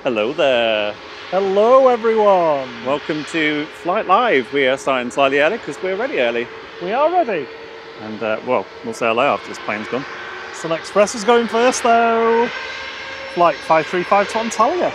Hello there. Hello everyone. Welcome to Flight Live. We are starting slightly early because we're ready early. We are ready. And well, we'll say hello after this plane's gone. Sun Express is going first though. Flight 535 to Antalya.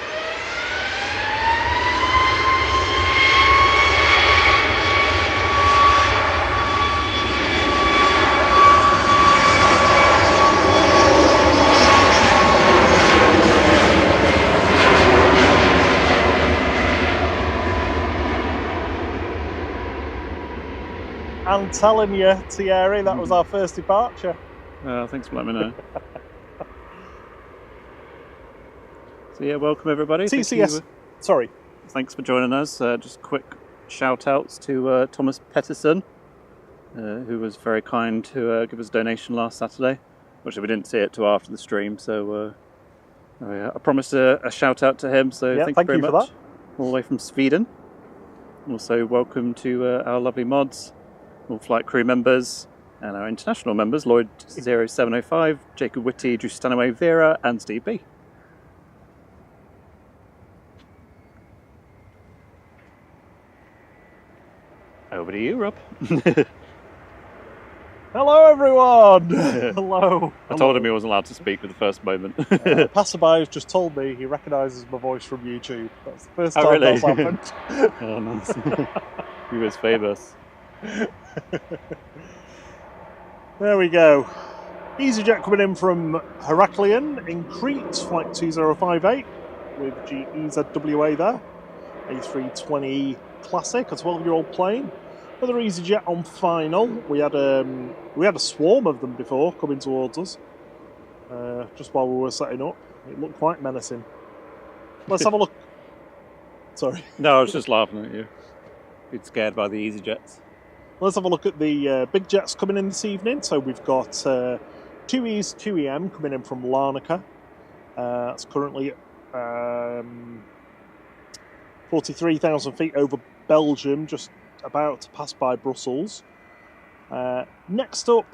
I'm telling you, Thierry, that was our first departure. Thanks for letting me know. So yeah, welcome everybody. TCS. Sorry. Thanks for joining us. Just quick shout outs to Thomas Petterson, who was very kind to give us a donation last Saturday. Actually, we didn't see it till after the stream, so I promised a shout out to him. So yeah, thank you very for much. That. All the way from Sweden. Also, welcome to our lovely mods, all flight crew members, and our international members, Lloyd 0705, Jacob Whitty, Drew Stanaway, Vera, and Steve B. Over to you, Rob. Hello, everyone. Hello. I told him he wasn't allowed to speak at the first moment. A passerby has just told me he recognises my voice from YouTube. That's the first time really? that's happened. Oh, nice. He was famous. There we go. EasyJet coming in from Heraklion in Crete, flight 2058 with GEZWA there. A320 Classic, a 12-year-old plane. Another EasyJet on final. We had a swarm of them before coming towards us. Just while we were setting up, it looked quite menacing. Let's have a look. Sorry. No, I was just laughing at you. You'd scared by the EasyJets. Let's have a look at the big jets coming in this evening. So we've got 2Es 2EM coming in from Larnaca. It's currently 43,000 feet over Belgium, just about to pass by Brussels. Next up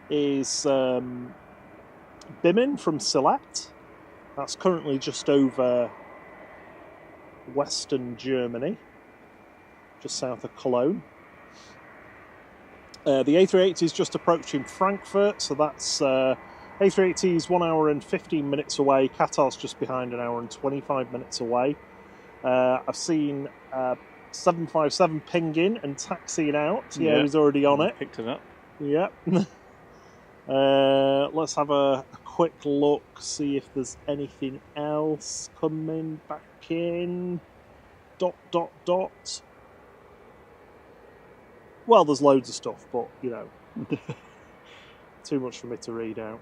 is Bimin from Flght. That's currently just over Western Germany, just south of Cologne. The A380 is just approaching Frankfurt, so that's A380 is 1 hour and 15 minutes away. Qatar's just behind, 1 hour and 25 minutes away. I've seen 757 ping in and taxiing out. Yeah, he's already on it. Picked it up. Yep. Let's have a quick look, see if there's anything else coming back in. ... Well, there's loads of stuff, but, you know, too much for me to read out.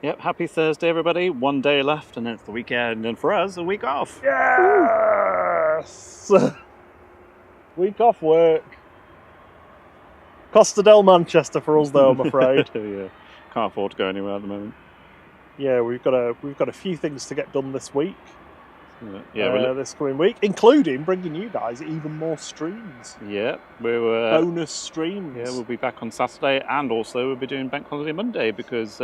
Yep, happy Thursday, everybody. 1 day left, and then it's the weekend, and for us, a week off. Yes! Week off work. Costa del Manchester for us, though, I'm afraid. Yeah, can't afford to go anywhere at the moment. Yeah, we've got a few things to get done this week. Yeah, this coming week, including bringing you guys even more streams. Yeah, we were bonus streams. Yeah, we'll be back on Saturday, and also we'll be doing Bank Holiday Monday because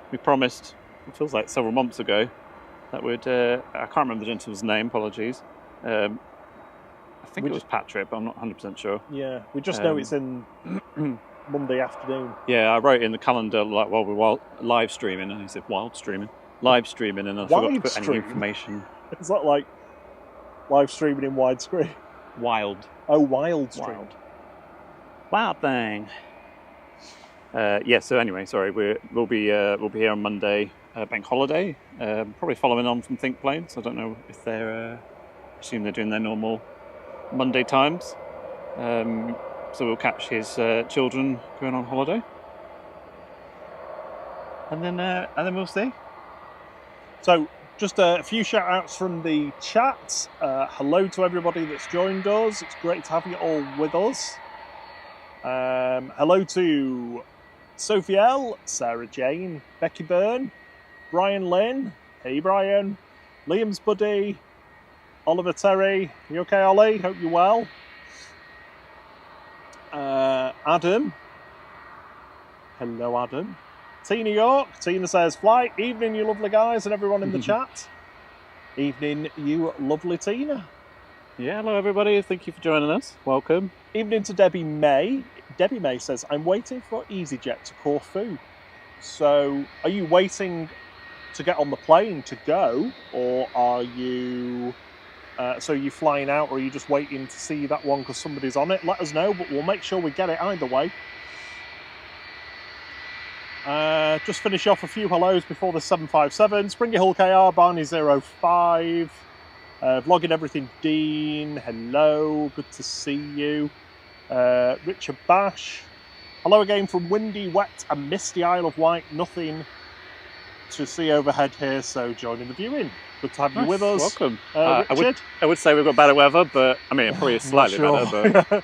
we promised, it feels like several months ago, that we'd. I can't remember the gentleman's name. Apologies. I think it was Patrick, but I'm not 100% sure. Yeah, we just know it's in Monday afternoon. Yeah, I wrote in the calendar like while we were live streaming, and he said wild streaming, live streaming, and I forgot to put any information. Is that like live streaming in widescreen? Wild. Oh, wild stream. Wild thing. Yeah. So anyway, sorry. We'll be here on Monday, bank holiday. Probably following on from Think Planes. I don't know if they're. Assume they're doing their normal Monday times. So we'll catch his children going on holiday, and then we'll see. So. Just a few shout outs from the chat. Hello to everybody that's joined us. It's great to have you all with us. Hello to Sophie L, Sarah Jane, Becky Byrne, Brian Lynn. Hey Brian. Liam's buddy. Oliver Terry. You okay, Ollie? Hope you're well. Adam. Hello, Adam. Tina York. Tina says, flight. Evening, you lovely guys, and everyone in the chat. Evening, you lovely Tina. Yeah, hello everybody. Thank you for joining us. Welcome. Evening to Debbie May. Debbie May says, I'm waiting for EasyJet to Corfu. So, are you waiting to get on the plane to go, or are you... so are you flying out, or are you just waiting to see that one because somebody's on it? Let us know, but we'll make sure we get it either way. Just finish off a few hellos before the 757. Springy Hull KR, Barney05. Vlogging everything, Dean. Hello, good to see you. Richard Bash. Hello again from windy, wet and misty Isle of Wight. Nothing to see overhead here, so joining the viewing. Good to have you with us. Welcome. Richard? I would say we've got better weather, but I mean, probably slightly better. But...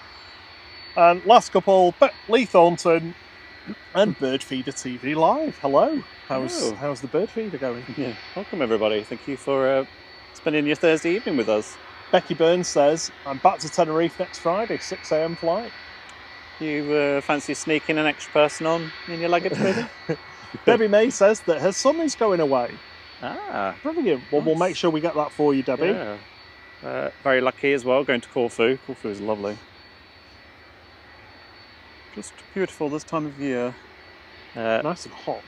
And last couple, Lee Thornton and Bird Feeder TV Live. Hello. How's the Bird Feeder going? Yeah. Welcome everybody. Thank you for spending your Thursday evening with us. Becky Burns says, I'm back to Tenerife next Friday, 6 AM flight. You fancy sneaking an extra person on in your luggage, maybe? Debbie May says that her son is going away. Ah. Brilliant. Well, we'll make sure we get that for you, Debbie. Yeah. Very lucky as well, going to Corfu. Corfu is lovely. Just beautiful this time of year. Nice and hot.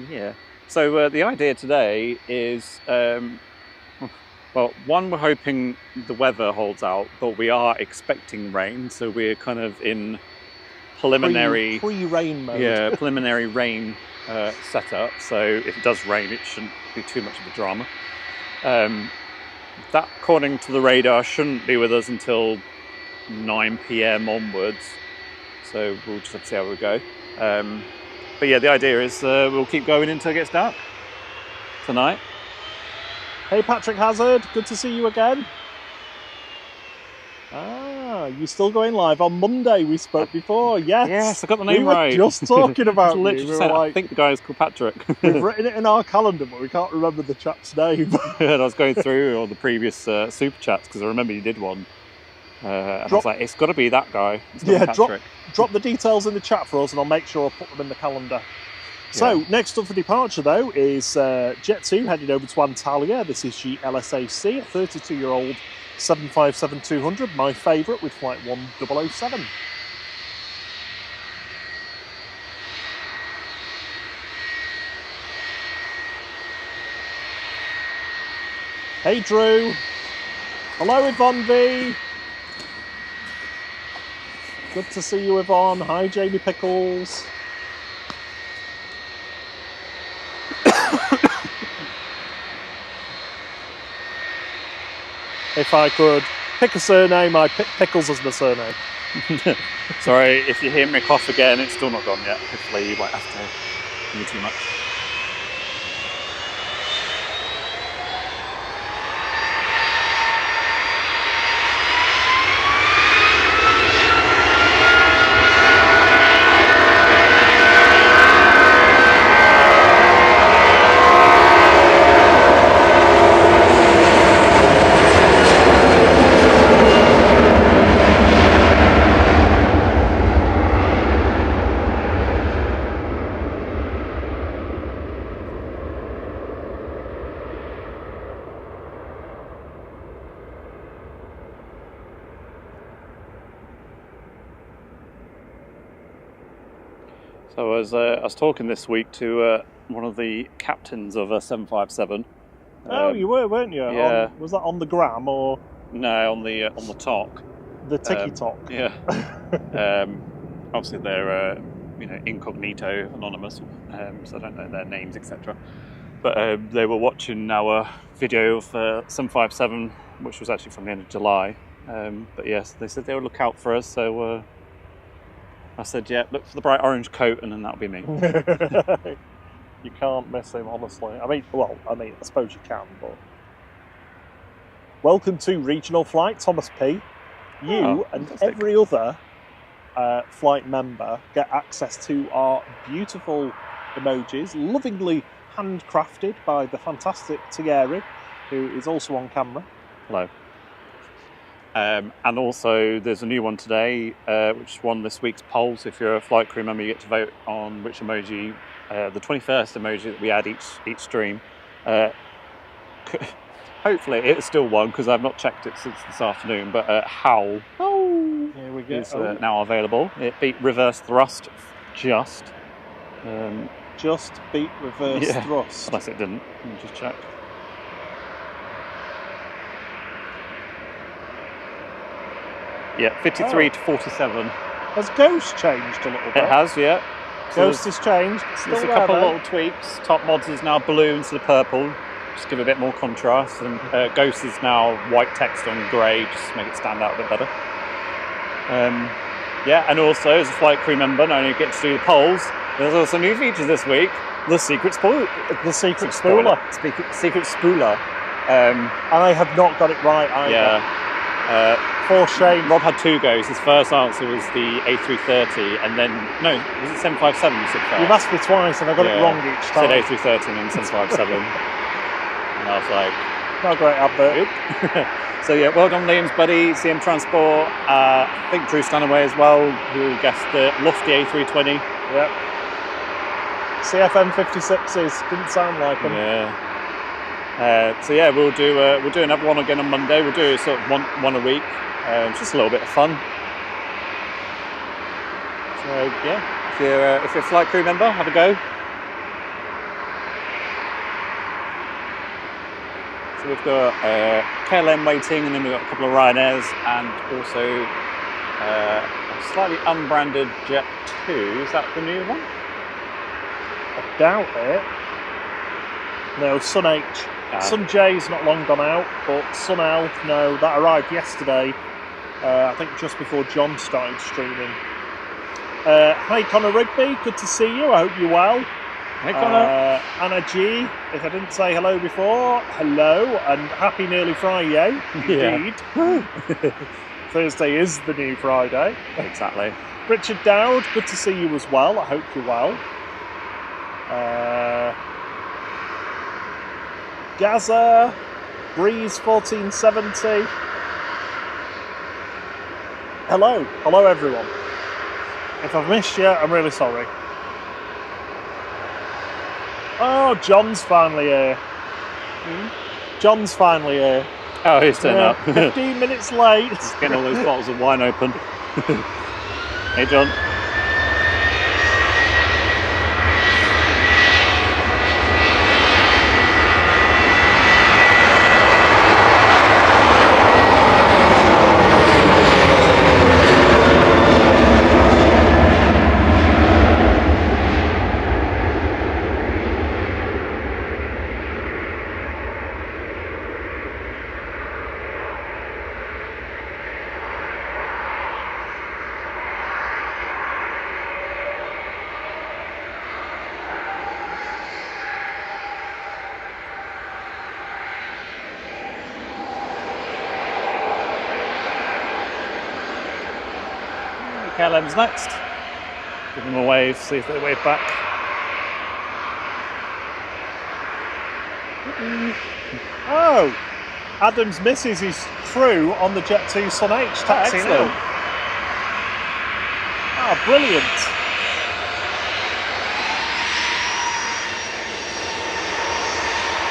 Yeah. So the idea today is, well, one, we're hoping the weather holds out, but we are expecting rain, so we're kind of in preliminary... Pre-rain mode. Yeah, preliminary rain setup, so if it does rain, it shouldn't be too much of a drama. That, according to the radar, shouldn't be with us until 9 PM onwards, so we'll just have to see how we go. But yeah, the idea is we'll keep going until it gets dark tonight. Hey Patrick Hazard, good to see you again. Ah, you're still going live on Monday, we spoke before, yes. Yes, I got the name right. We were just talking about literally said, I think the guy is called Patrick. We've written it in our calendar, but we can't remember the chap's name. And I was going through all the previous super chats, because I remember you did one. And I was like, it's got to be that guy. Yeah, drop the details in the chat for us and I'll make sure I put them in the calendar. So, next up for departure though is Jet 2 heading over to Antalya. This is GLSAC, a 32-year-old 757-200, my favourite, with flight 1007. Hey Drew. Hello Yvonne V. Good to see you, Yvonne. Hi, Jamie Pickles. If I could pick a surname, I'd pick Pickles as my surname. Sorry, if you hear me cough again, it's still not gone yet. Hopefully you won't have to do too much. So I was talking this week to one of the captains of a 757. Oh, you were, weren't you? Yeah. Was that on the gram or? No, on the talk. The Tiki Talk. Yeah. Obviously they're incognito, anonymous, so I don't know their names, etc. But they were watching our video of 757, which was actually from the end of July. But yes, they said they would look out for us, so I said, yeah, look for the bright orange coat, and then that'll be me. You can't miss him, honestly. I suppose you can, but... Welcome to Regional Flight, Thomas P. You and every other flight member get access to our beautiful emojis, lovingly handcrafted by the fantastic Thierry, who is also on camera. Hello. And also, there's a new one today, which won this week's poll. So if you're a flight crew member, you get to vote on which emoji, the 21st emoji that we add each stream. Hopefully, it's still won because I've not checked it since this afternoon. But Howl Here we go. is now available. It beat Reverse Thrust just. Just beat Reverse Thrust. Unless it didn't. Let me just check. Yeah, 53 to 47. Has Ghost changed a little bit? It has, yeah. So Ghost has changed. There's a couple of little tweaks. Top Mods is now blue instead of purple, just give a bit more contrast. And Ghost is now white text on grey, just to make it stand out a bit better. Yeah, and also as a flight crew member, not only get to do the polls, there's also new features this week. The secret spooler. The secret spooler. Secret spooler. I have not got it right either. Yeah. For shame. Rob had two goes. His first answer was the A330, and then no, was it 757? You said first? You've asked me twice, and I got it wrong each time. I said A330 and then 757, and I was like, not a great advert. So yeah, well done, Liam's buddy, CM Transport. I think Drew Stanaway as well, who guessed the lofty A320. Yep. CFM 56s didn't sound like them. Yeah. So yeah, we'll do another one again on Monday. We'll do sort of one a week. Just a little bit of fun. So yeah, if you're a flight crew member, have a go. So we've got KLM waiting, and then we've got a couple of Ryanairs, and also a slightly unbranded Jet 2. Is that the new one? I doubt it. No, Sun H. Sun J's not long gone out, but Sun L, no, that arrived yesterday. I think just before John started streaming. Hi Connor Rigby, good to see you. I hope you're well. Hey Connor. Anna G, if I didn't say hello before, hello, and happy nearly Friday. Indeed. Thursday is the new Friday. Exactly. Richard Dowd, good to see you as well. I hope you're well. Gaza, Breeze 1470. Hello everyone. If I've missed you, I'm really sorry. Oh, John's finally here. John's finally here. Oh, he's turned up. 15 minutes late. He's getting all those bottles of wine open. Hey, John. KLM's next. Give them a wave, see if they wave back. Oh, Adam's misses his crew on the Jet 2 Sun H taxi. Excellent. Ah, brilliant.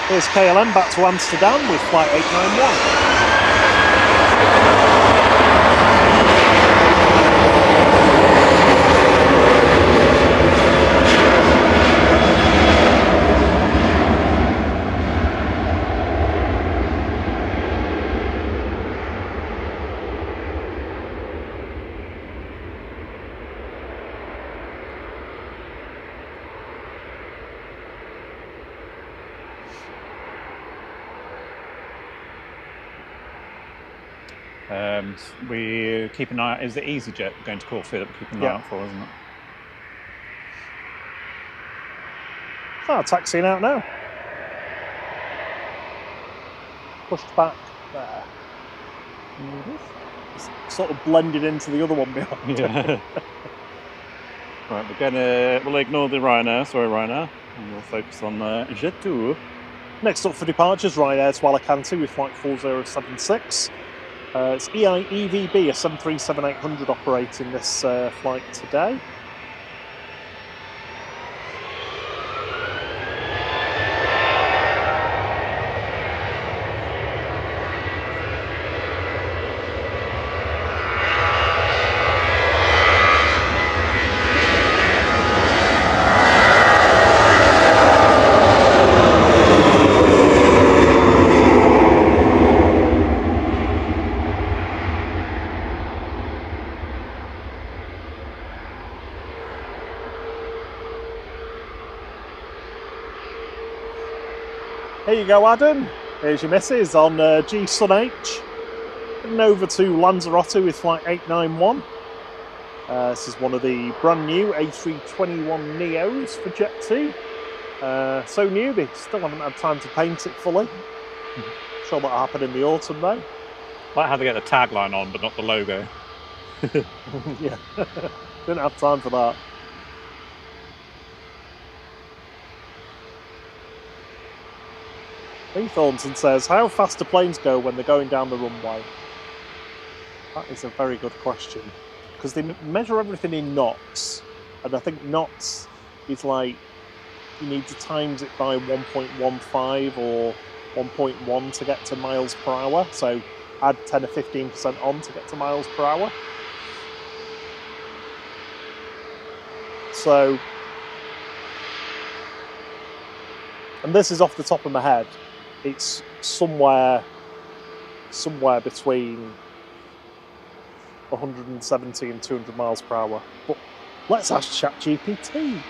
Here's KLM back to Amsterdam with flight 891. We keep an eye out. Is the EasyJet going to Corfu that we're keeping an eye out for, isn't it? Oh, taxiing out now. Pushed back there. It's sort of blended into the other one behind. Yeah. Right, we'll ignore the Ryanair, Ryanair, and we'll focus on Jet 2. Next up for departures, Ryanair to Alicante with flight 4076. It's EVB, a 737-800 operating this flight today. Here you go, Adam. Here's your missus on G Sun H. Heading over to Lanzarote with flight 891. This is one of the brand new A321 Neos for Jet2. So new, they still haven't had time to paint it fully. Sure that'll happen in the autumn though. Like how they get the tagline on, but not the logo. Yeah, didn't have time for that. Lee Thornton says, how fast do planes go when they're going down the runway? That is a very good question. Because they measure everything in knots. And I think knots is like, you need to times it by 1.15 or 1.1 to get to miles per hour. So add 10 or 15% on to get to miles per hour. So, and this is off the top of my head. It's somewhere between 170 and 200 miles per hour. But let's ask ChatGPT.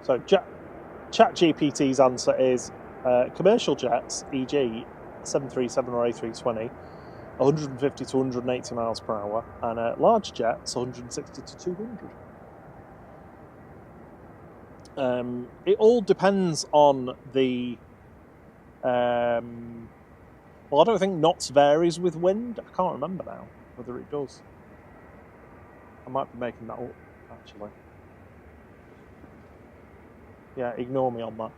So ChatGPT's answer is commercial jets, e.g. 737 or A320, 150 to 180 miles per hour, and large jets, 160 to 200. It all depends on the... well, I don't think knots varies with wind. I can't remember now whether it does. I might be making that up, actually. Yeah, ignore me on that.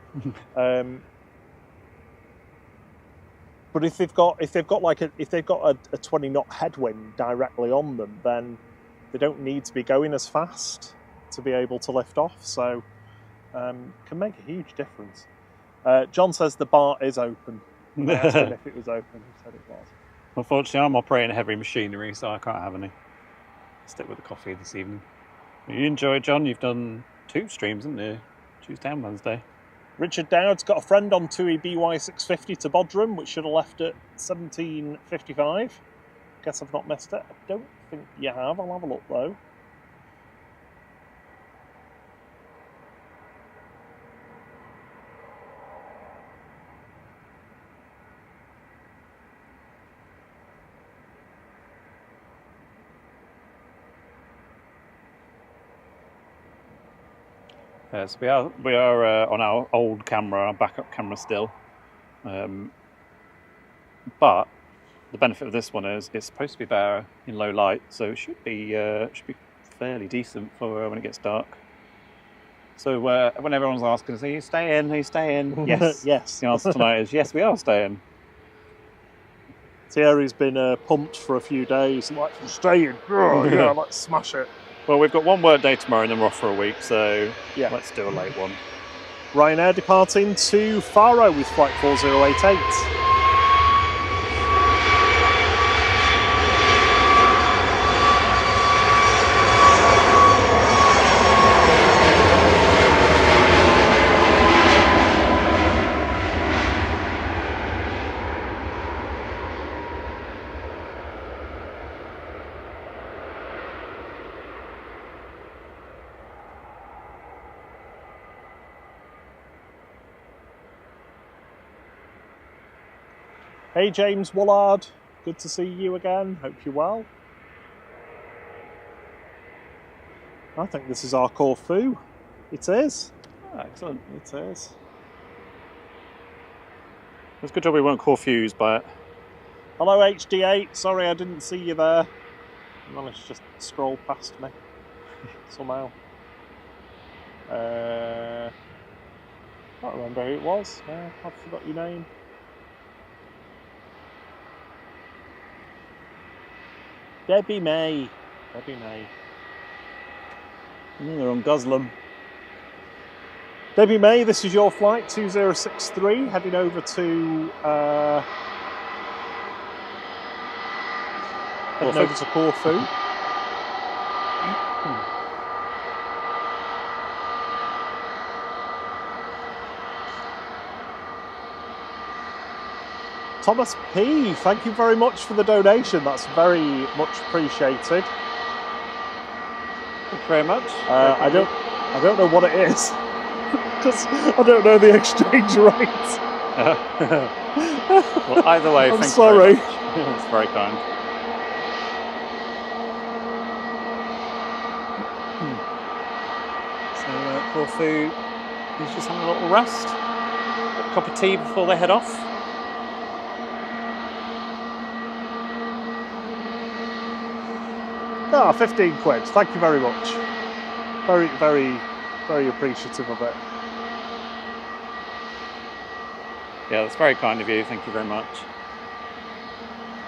But if they've got a 20 knot headwind directly on them, then they don't need to be going as fast to be able to lift off. So can make a huge difference. John says the bar is open. I asked him if it was open. He said it was. Unfortunately, I'm operating heavy machinery, so I can't have any. Stick with the coffee this evening. You enjoy it, John? You've done 2 streams, haven't you? Tuesday and Wednesday. Richard Dowd's got a friend on TUI BY650 to Bodrum, which should have left at 17:55. Guess I've not missed it. I don't think you have. I'll have a look though. So we are on our old camera, our backup camera still, but the benefit of this one is it's supposed to be better in low light, so it should be fairly decent for when it gets dark. So when everyone's asking us, "Are you staying? Are you staying?" Yes, yes. The answer tonight is yes, we are staying. Thierry's been pumped for a few days, like, I'm staying. Oh, yeah, let's smash it. Well, we've got one work day tomorrow and then we're off for a week, so yeah, let's do a late one. Ryanair departing to Faro with flight 4088. Hey James Woolard, good to see you again. Hope you're well. I think this is our Corfu. It is. Oh, excellent. It is. It's a good job we weren't confused by it. Hello HD8, sorry I didn't see you there. You managed to just scroll past me somehow. Can't remember who it was. I forgot your name. Debbie May. Debbie May. They're on Goslam. Debbie May, this is your flight 2063 heading over to Corfu. Thomas P, thank you very much for the donation. That's very much appreciated. Thank you very much. I don't know what it is because I don't know the exchange rate. Well, either way, I'm thank sorry. you very much. That's very kind. So Corfu is just having a little rest. A cup of tea before they head off. Ah, 15 quid. Thank you very much. Very, very, very appreciative of it. Yeah, that's very kind of you. Thank you very much.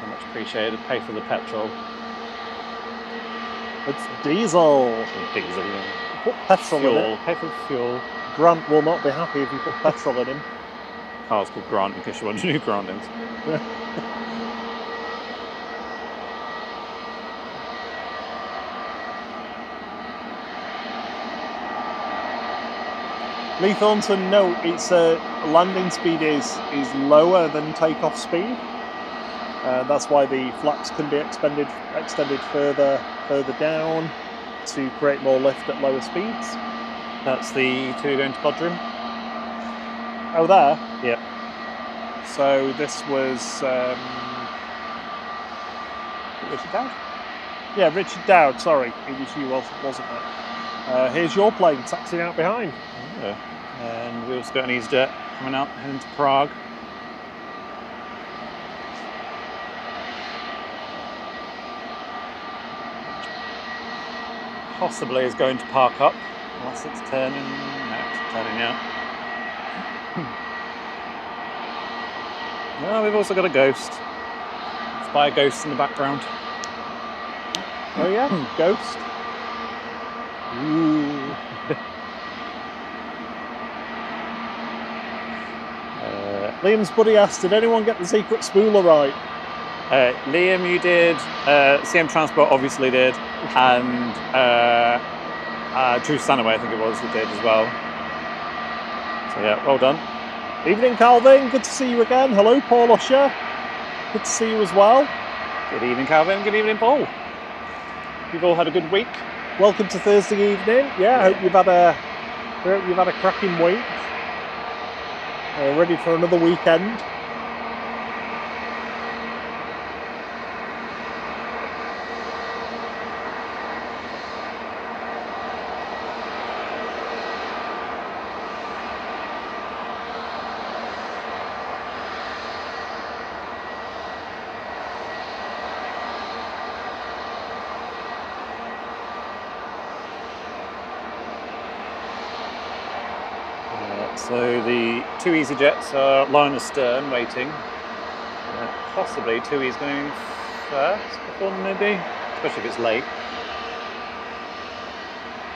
Very much appreciated. Pay for the petrol. It's diesel. Diesel. Put petrol in Fuel. it. Pay for fuel. Grant will not be happy if you put petrol in him. Car's called Grant in case you wonder who Grant is. Lee Thornton, no, it's landing speed is lower than takeoff speed. That's why the flaps can be extended further down to create more lift at lower speeds. That's the two going to Bodrum. Oh, there? Yeah. So this was Richard Dowd? Yeah, Richard Dowd, sorry. It was you, wasn't it? Here's your plane taxiing out behind. Yeah. And we also got an EasyJet coming out, heading to Prague. Possibly is going to park up, unless it's turning. No, it's turning out. No, we've also got a ghost. Spy ghosts in the background. Oh yeah, ghost. Ooh. Liam's buddy asked, did anyone get the secret spooler right? Liam, you did. CM Transport obviously did. And Drew Stanaway, I think it was, who did as well. So yeah, well done. Evening, Calvin. Good to see you again. Hello, Paul Usher. Good to see you as well. Good evening, Calvin. Good evening, Paul. You've all had a good week. Welcome to Thursday evening. Yeah, I hope you've had a cracking week. Ready for another weekend. So the two EasyJets are lying astern waiting. Possibly Tui's going first before them maybe, especially if it's late.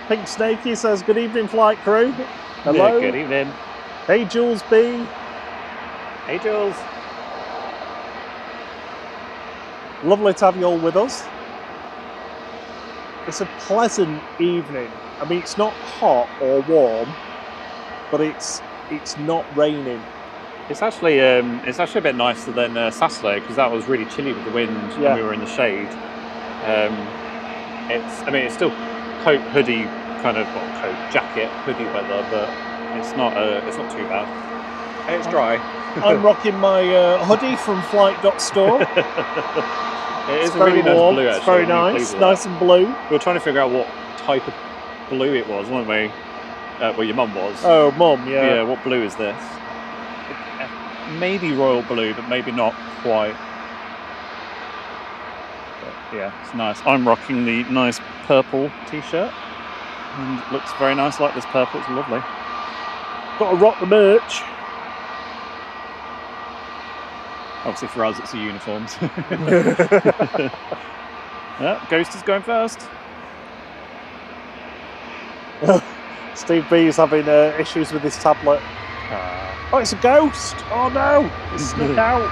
Pink Snakey says, good evening, flight crew. Hello. Yeah, good evening. Hey, Jules B. Hey, Jules. Lovely to have you all with us. It's a pleasant evening. I mean, it's not hot or warm, but it's not raining. It's actually a bit nicer than Saturday, because that was really chilly with the wind and we were in the shade. It's still coat, hoodie, coat, jacket, hoodie weather, but it's not too bad. It's dry. I'm rocking my hoodie from flght.store. It is It's a really very warm. nice blue, actually. It's very nice. Nice and blue. We were trying to figure out what type of blue it was, weren't we? Well, your mum was. Oh, mum, yeah. Yeah, what blue is this? Maybe royal blue, but maybe not quite. But yeah, it's nice. I'm rocking the nice purple t-shirt. And it looks very nice. I like this purple, it's lovely. Got to rock the merch. Obviously for us it's the uniforms. Yeah, Ghost is going first. Steve B is having issues with his tablet. Oh, it's a ghost! Oh no! It's snuck out.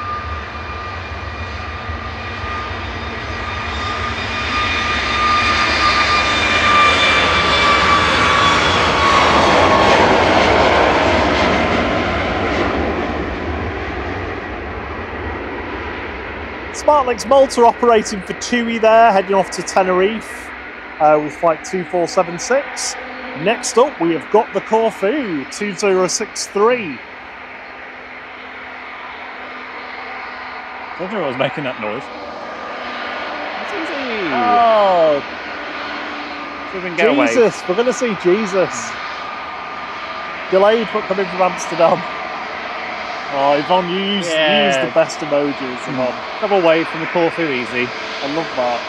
Smartlinks Malta operating for TUI there, heading off to Tenerife with flight 2476. Next up, we have got the Corfu 2063. I don't know what was making that noise. It's easy. Oh, So we can get Jesus! away. We're going to see Jesus. Delayed, but coming from Amsterdam. Oh, Yvonne, you use the best emojis, Yvonne. Come away from the Corfu easy. I love that.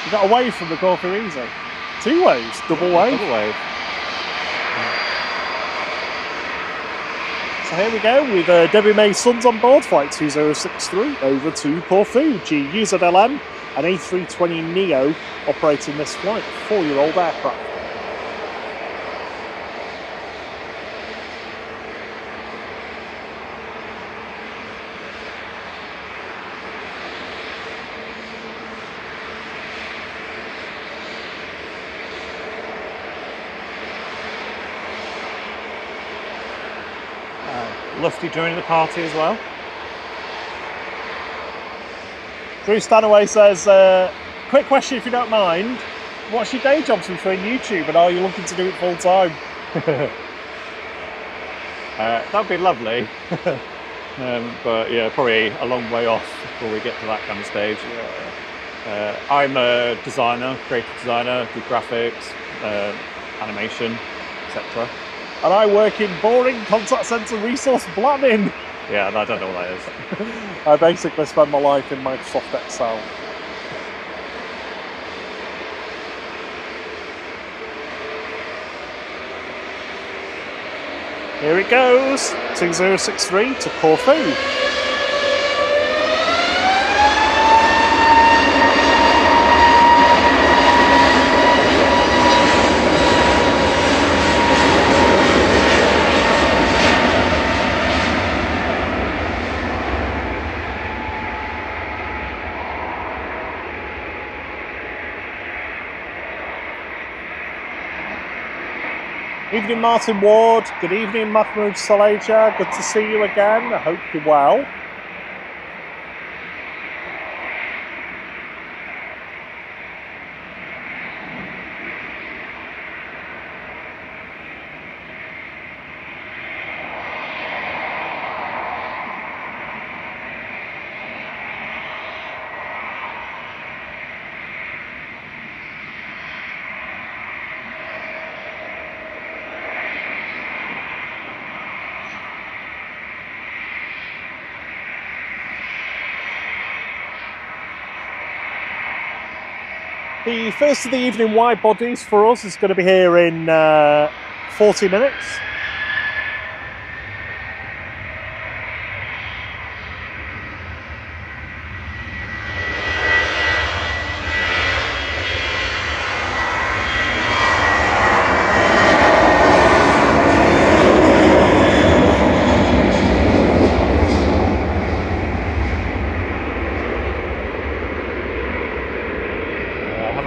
You got away from the Corfu easy. Two waves, double wave. Double wave. So here we go with Debbie May's sons on board, flight 2063 over to Corfu. GUZLM and A320neo operating this flight, 4-year-old aircraft. Lufty joining the party as well. Drew Stanaway says, quick question if you don't mind. What's your day jobs between YouTube and are you looking to do it full time? That'd be lovely. But yeah, probably a long way off before we get to that kind of stage. I'm a designer, creative designer, do graphics, animation, etc. And I work in boring contact centre resource planning. Yeah, I don't know what that is. I basically spend my life in Microsoft Excel. Here it goes, 2063 to Corfu. Evening, Martin Ward. Good evening, Mahmoud Saleja. Good to see you again. I hope you're well. The first of the evening wide bodies for us is going to be here in 40 minutes.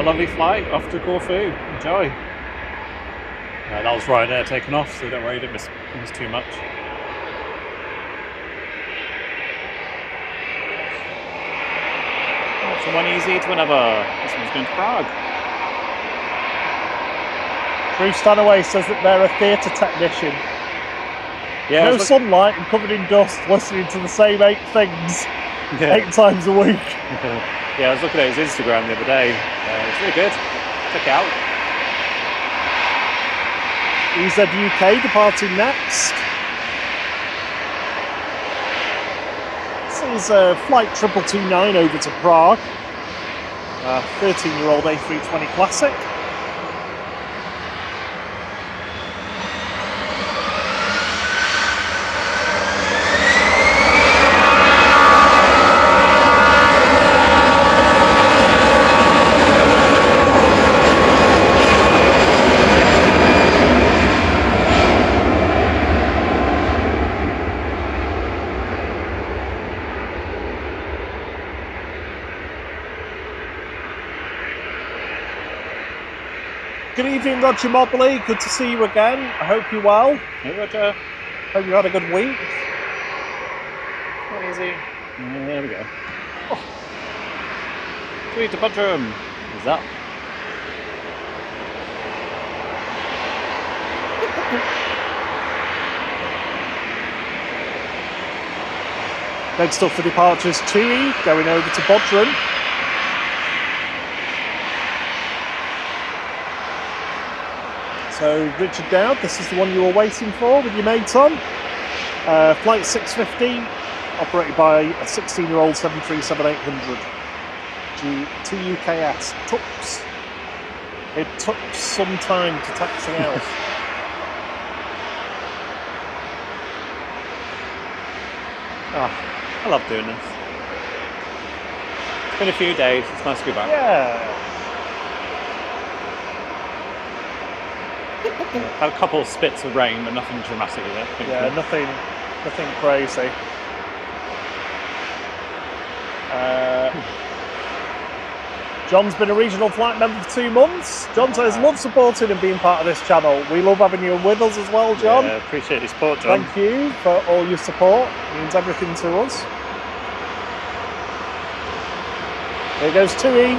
Lovely flight off to Corfu. Enjoy. That was Ryanair taking off, so don't worry, you didn't miss too much. From one easy to another. This one's going to Prague. Drew Stanaway says that they're a theatre technician. Yeah, no sunlight and covered in dust, listening to the same 8 things 8 times a week. Yeah, I was looking at his Instagram the other day. It's really good. Check it out. EasyJet departing next. This is flight 2229 over to Prague. 13-year-old A320 Classic. Good evening, Roger Mobley. Good to see you again. I hope you're well. Hey, Roger. Hope you had a good week. Not easy. There we go. Oh. Sweet, the bedroom. What's that? Next up for departures, Chewy going over to Bodrum. So Richard Dowd, this is the one you were waiting for with your mate on. Flight 650, operated by a 16-year-old 737-800. TUKS, TUPS. It took some time to taxi out. Oh, I love doing this. It's been a few days, it's nice to be back. Yeah. Had a couple of spits of rain, but nothing dramatic yet. Yeah, nothing crazy. John's been a regional flight member for 2 months. John says, love supporting and being part of this channel. We love having you with us as well, John. Yeah, appreciate your support, John. Thank you for all your support. It means everything to us. Here goes Tui.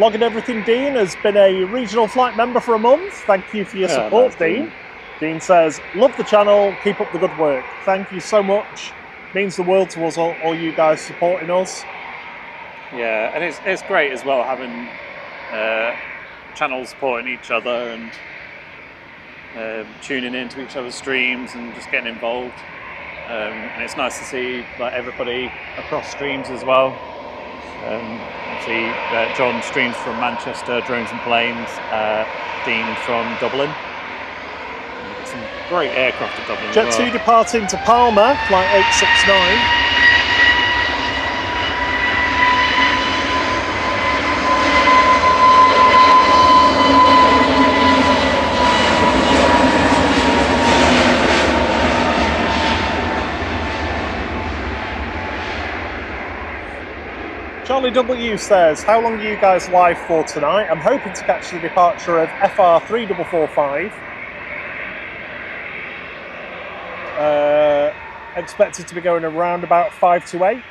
Logging everything, Dean has been a regional flight member for a month. Thank you for your support, Dean. Dean says, love the channel, keep up the good work. Thank you so much. Means the world to us, all you guys supporting us. Yeah, and it's great as well having channels supporting each other and tuning into each other's streams and just getting involved. And it's nice to see like everybody across streams as well. See John streams from Manchester, Drones and Planes, Dean from Dublin. Some great aircraft at Dublin. Jet 2 departing to Palma, flight 869. Charlie W says, how long are you guys live for tonight? I'm hoping to catch the departure of FR 3445. Expected to be going around about 5 to 8.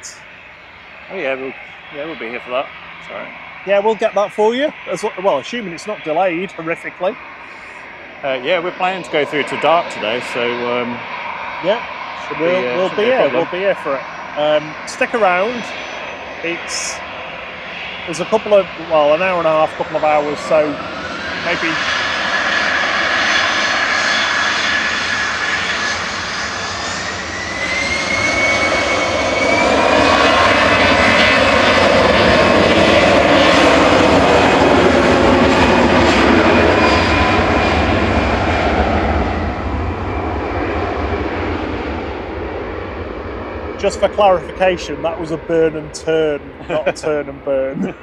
Oh yeah, we'll be here for that. Sorry. Yeah, we'll get that for you. As well, assuming it's not delayed horrifically. Yeah, we're planning to go through to dark today, so yeah, we'll be here. We'll be here for it. Stick around. There's a couple of, well, an hour and a half, couple of hours, so maybe. Just for clarification, that was a burn and turn, not a turn and burn.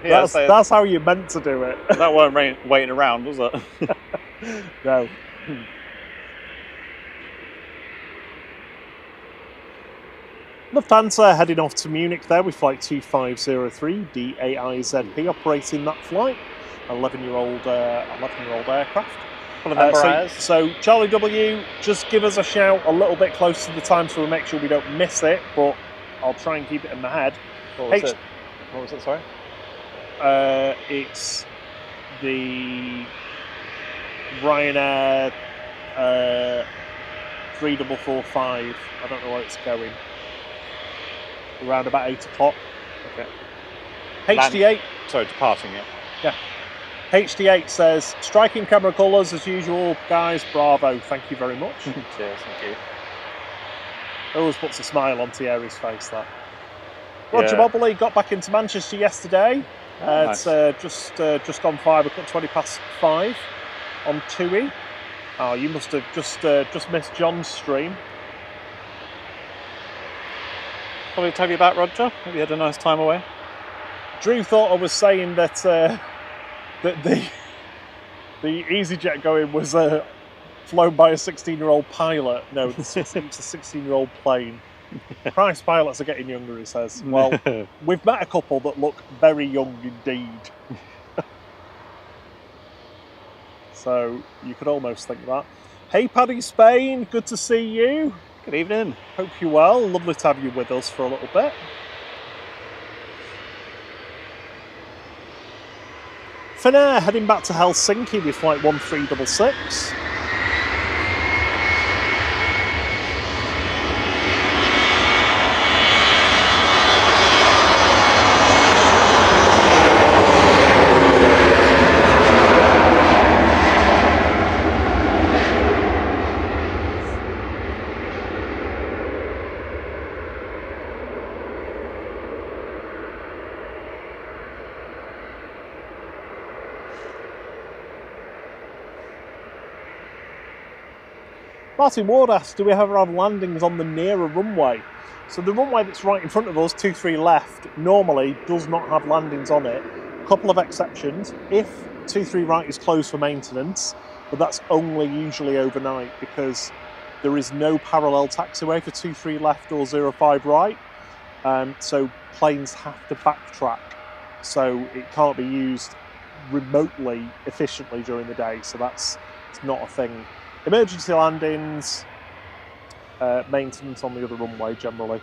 Yeah, that's how you meant to do it. That weren't waiting around, was it? No. Lufthansa heading off to Munich there with flight 2503 DAIZP operating that flight, 11-year-old aircraft. So Charlie W, just give us a shout a little bit closer to the time so we make sure we don't miss it, but I'll try and keep it in my head. What was it, sorry? It's the Ryanair 3445. I don't know where it's going. Around about 8 o'clock. Okay. HD8. Sorry, departing it. Yeah. HD8 says, striking camera colours as usual, guys. Bravo. Thank you very much. Cheers, thank you. Always puts a smile on Thierry's face, that. Roger Mobley got back into Manchester yesterday. Nice. It's just gone 5 o'clock, 20 past 5 on TUI. Oh, you must have just missed John's stream. Probably to have you back, Roger. Have you had a nice time away? Drew thought I was saying that that the EasyJet going was flown by a 16-year-old pilot. No, it's a 16-year-old plane. Christ, pilots are getting younger, he says. Well, we've met a couple that look very young indeed. So you could almost think that. Hey, Paddy Spain, good to see you. Good evening. Hope you're well. Lovely to have you with us for a little bit. Finnair heading back to Helsinki with flight 1366. Martin Ward asked, do we ever have landings on the nearer runway? So the runway that's right in front of us, 23 left, normally does not have landings on it. A couple of exceptions. If 23 right is closed for maintenance, but that's only usually overnight because there is no parallel taxiway for 23 left or 05 right. So planes have to backtrack. So it can't be used remotely efficiently during the day. So it's not a thing. Emergency landings, maintenance on the other runway generally.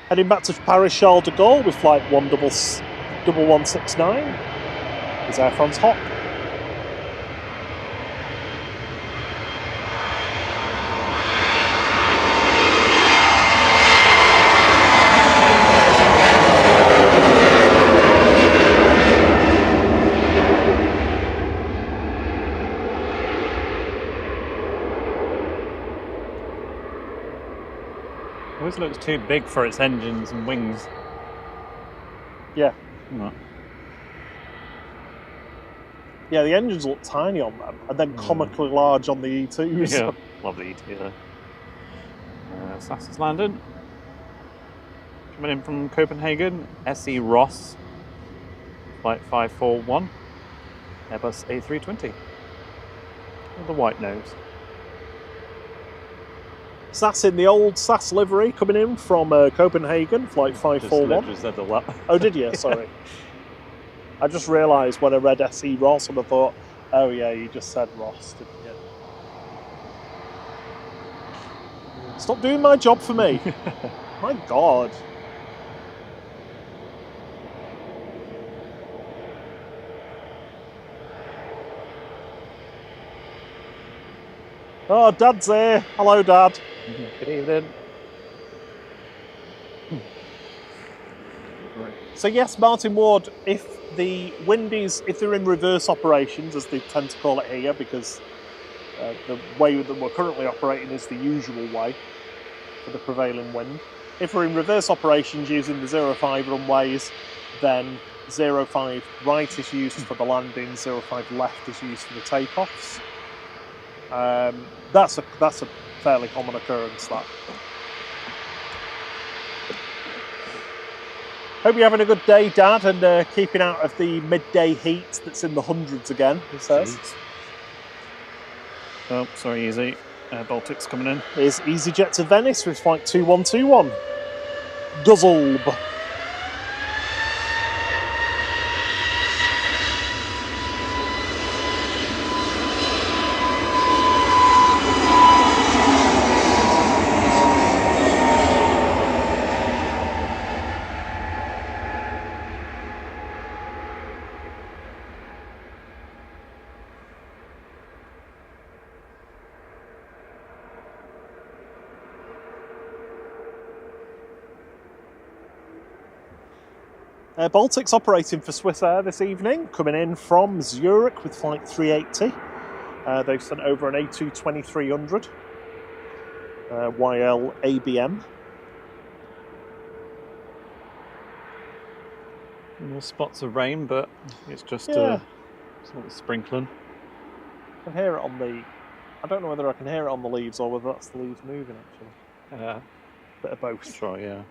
Heading back to Paris Charles de Gaulle with flight 1169 is Air France HOP. Always looks too big for its engines and wings. Yeah. No. Yeah, the engines look tiny on them, and then comically large on the E2s. Yeah, lovely E2 there. SAS has landed. Coming in from Copenhagen, SE Ross, flight 541, Airbus A320. With the white nose. SAS in the old SAS livery coming in from Copenhagen, flight 541. Just said all that. Oh, did you? Sorry. I just realised when I read SE Ross and I thought, oh yeah, you just said Ross, didn't you? Stop doing my job for me. My God. Oh, Dad's here. Hello, Dad. Good evening. So yes, Martin Ward, if the Windies, if they're in reverse operations, as they tend to call it here, because the way that we're currently operating is the usual way for the prevailing wind. If we're in reverse operations using the 05 runways, then 05 right is used for the landing, 05 left is used for the takeoffs. That's a fairly common occurrence, that. Hope you're having a good day, Dad, and keeping out of the midday heat that's in the hundreds again, he says. Jeez. Oh, sorry, Easy. Baltic's coming in. Here's EasyJet to Venice with flight 2121. Guzzleb. Baltic's operating for Swiss Air this evening, coming in from Zurich with flight 380. They've sent over an A220-300 YL ABM. More spots of rain, but it's just sort of sprinkling. I can hear it on the... I don't know whether I can hear it on the leaves or whether that's the leaves moving, actually. Bit of both. Sure, yeah.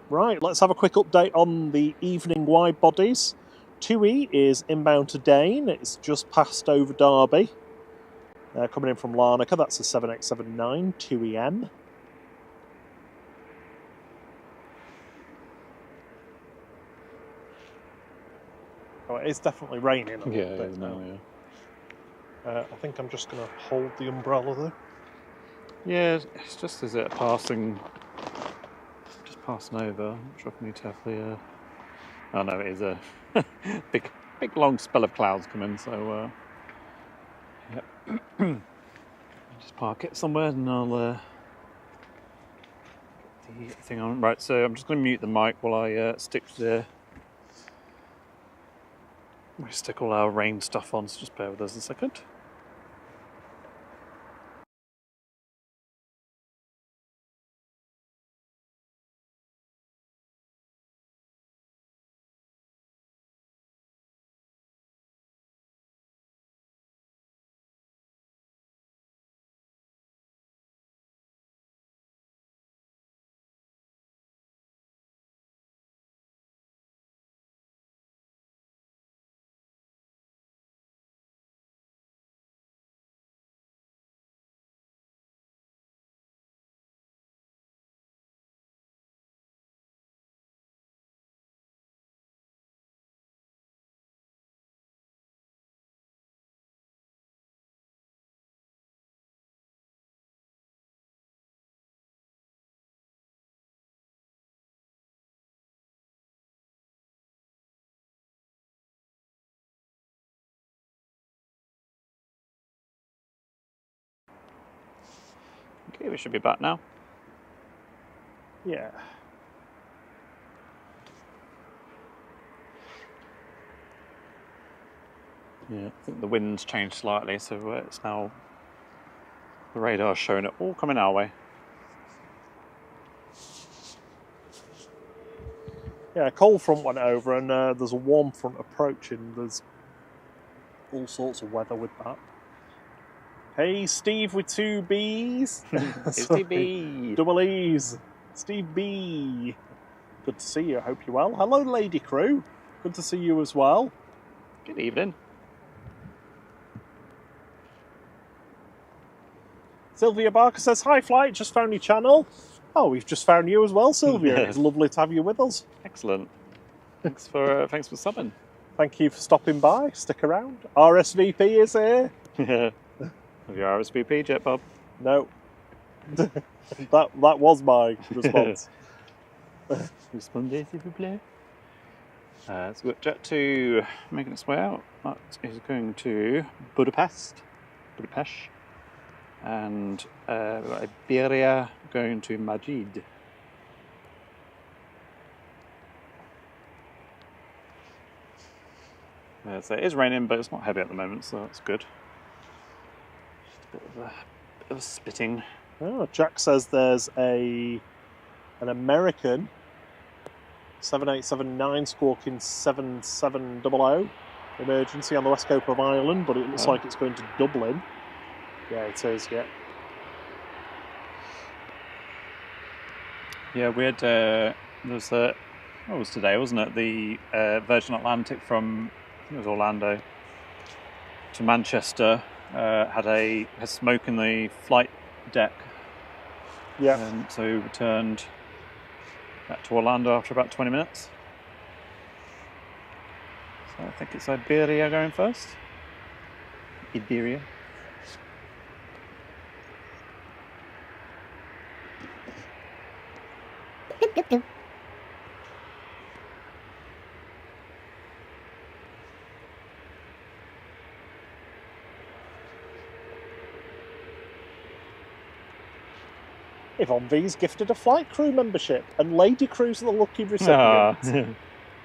Right, let's have a quick update on the evening wide bodies. 2E is inbound to Dane. It's just passed over Derby. Coming in from Larnaca, that's a 7879 2EM. Oh, it is definitely raining. Yeah, it is now, yeah. I think I'm just going to hold the umbrella there. Yeah, it's just as it passing over. I'm not sure if I need to have the... Oh no, it is a big long spell of clouds coming, so... Yep. Just park it somewhere and I'll... get the thing on. Right, so I'm just going to mute the mic while I stick all our rain stuff on, so just bear with us a second. Okay, we should be back now. Yeah. Yeah, I think the wind's changed slightly, so it's now... The radar's showing it all coming our way. Yeah, a cold front went over and there's a warm front approaching. There's all sorts of weather with that. Hey, Steve with 2 B's. Steve B. Double E's. Steve B. Good to see you. I hope you're well. Hello, Lady Crew. Good to see you as well. Good evening. Sylvia Barker says, hi, Flight. Just found your channel. Oh, we've just found you as well, Sylvia. Yes. It's lovely to have you with us. Excellent. Thanks for subbing. Thank you for stopping by. Stick around. RSVP is here. Yeah. Have you RSVP yet, Bob? No. that was my response. Respondez, s'il vous plaît. So we've got Jet 2 making its way out. That is going to Budapest. And we've got Iberia going to Madrid. So it is raining, but it's not heavy at the moment, so that's good. Just a bit of spitting. Oh, Jack says there's an American 7879 squawking 7700 emergency on the west coast of Ireland, but it looks like it's going to Dublin. Yeah, it is, yeah. Yeah, we had, there was what was today, wasn't it? The Virgin Atlantic from, I think it was Orlando, to Manchester, had smoke in the flight deck. Yeah. So we returned back to Orlando after about 20 minutes. So I think it's Iberia going first. Iberia. Yvonne V's gifted a flight crew membership, and Lady Crew's the lucky recipient.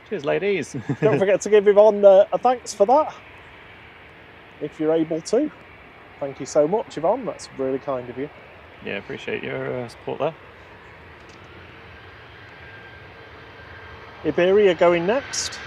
Cheers, ladies. Don't forget to give Yvonne a thanks for that, if you're able to. Thank you so much, Yvonne. That's really kind of you. Yeah, appreciate your support there. Iberia going next.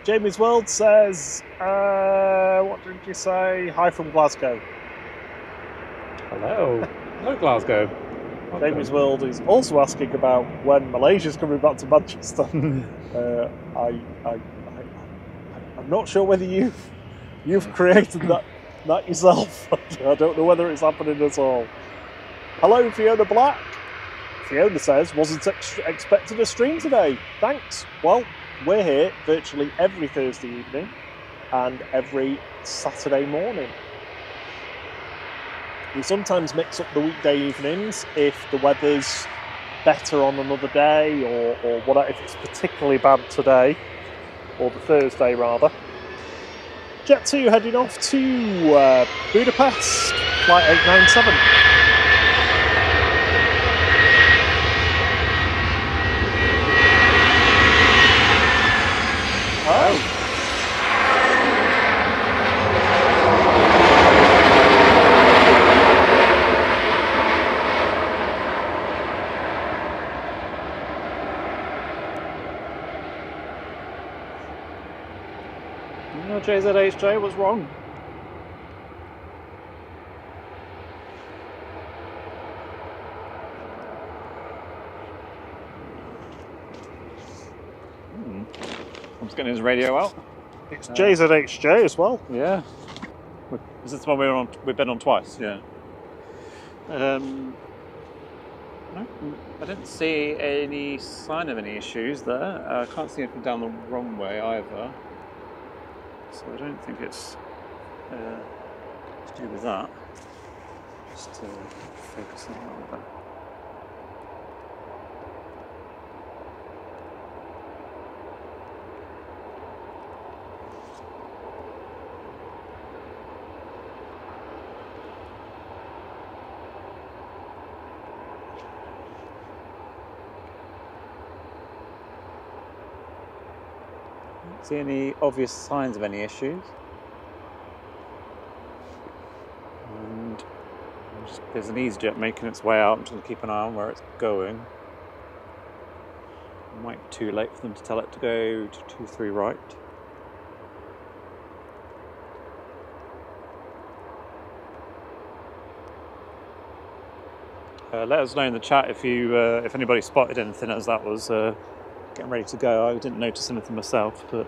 Jamie's World says, what did you say? Hi from Glasgow. Hello. Hello, Glasgow. Jamie's World is also asking about when Malaysia's coming back to Manchester. I'm not sure whether you've created that yourself. I don't know whether it's happening at all. Hello, Fiona Black. Fiona says, wasn't expecting a stream today. Thanks. Well, we're here virtually every Thursday evening and every Saturday morning. We sometimes mix up the weekday evenings if the weather's better on another day or whatever, if it's particularly bad today, or the Thursday rather. Jet 2 heading off to Budapest, flight 897. Oh. No, JZHJ was wrong. I'm just getting his radio out. It's JZHJ as well. Yeah. Is this the one we've been on twice? Yeah. No, I didn't see any sign of any issues there. I can't see anything down the runway either. So I don't think it's to do with that. Just to focus on that a bit. See any obvious signs of any issues? And there's an EasyJet making its way out. I'm just going to keep an eye on where it's going. It might be too late for them to tell it to go to 23 right. Let us know in the chat if anybody spotted anything as that was getting ready to go. I didn't notice anything myself, but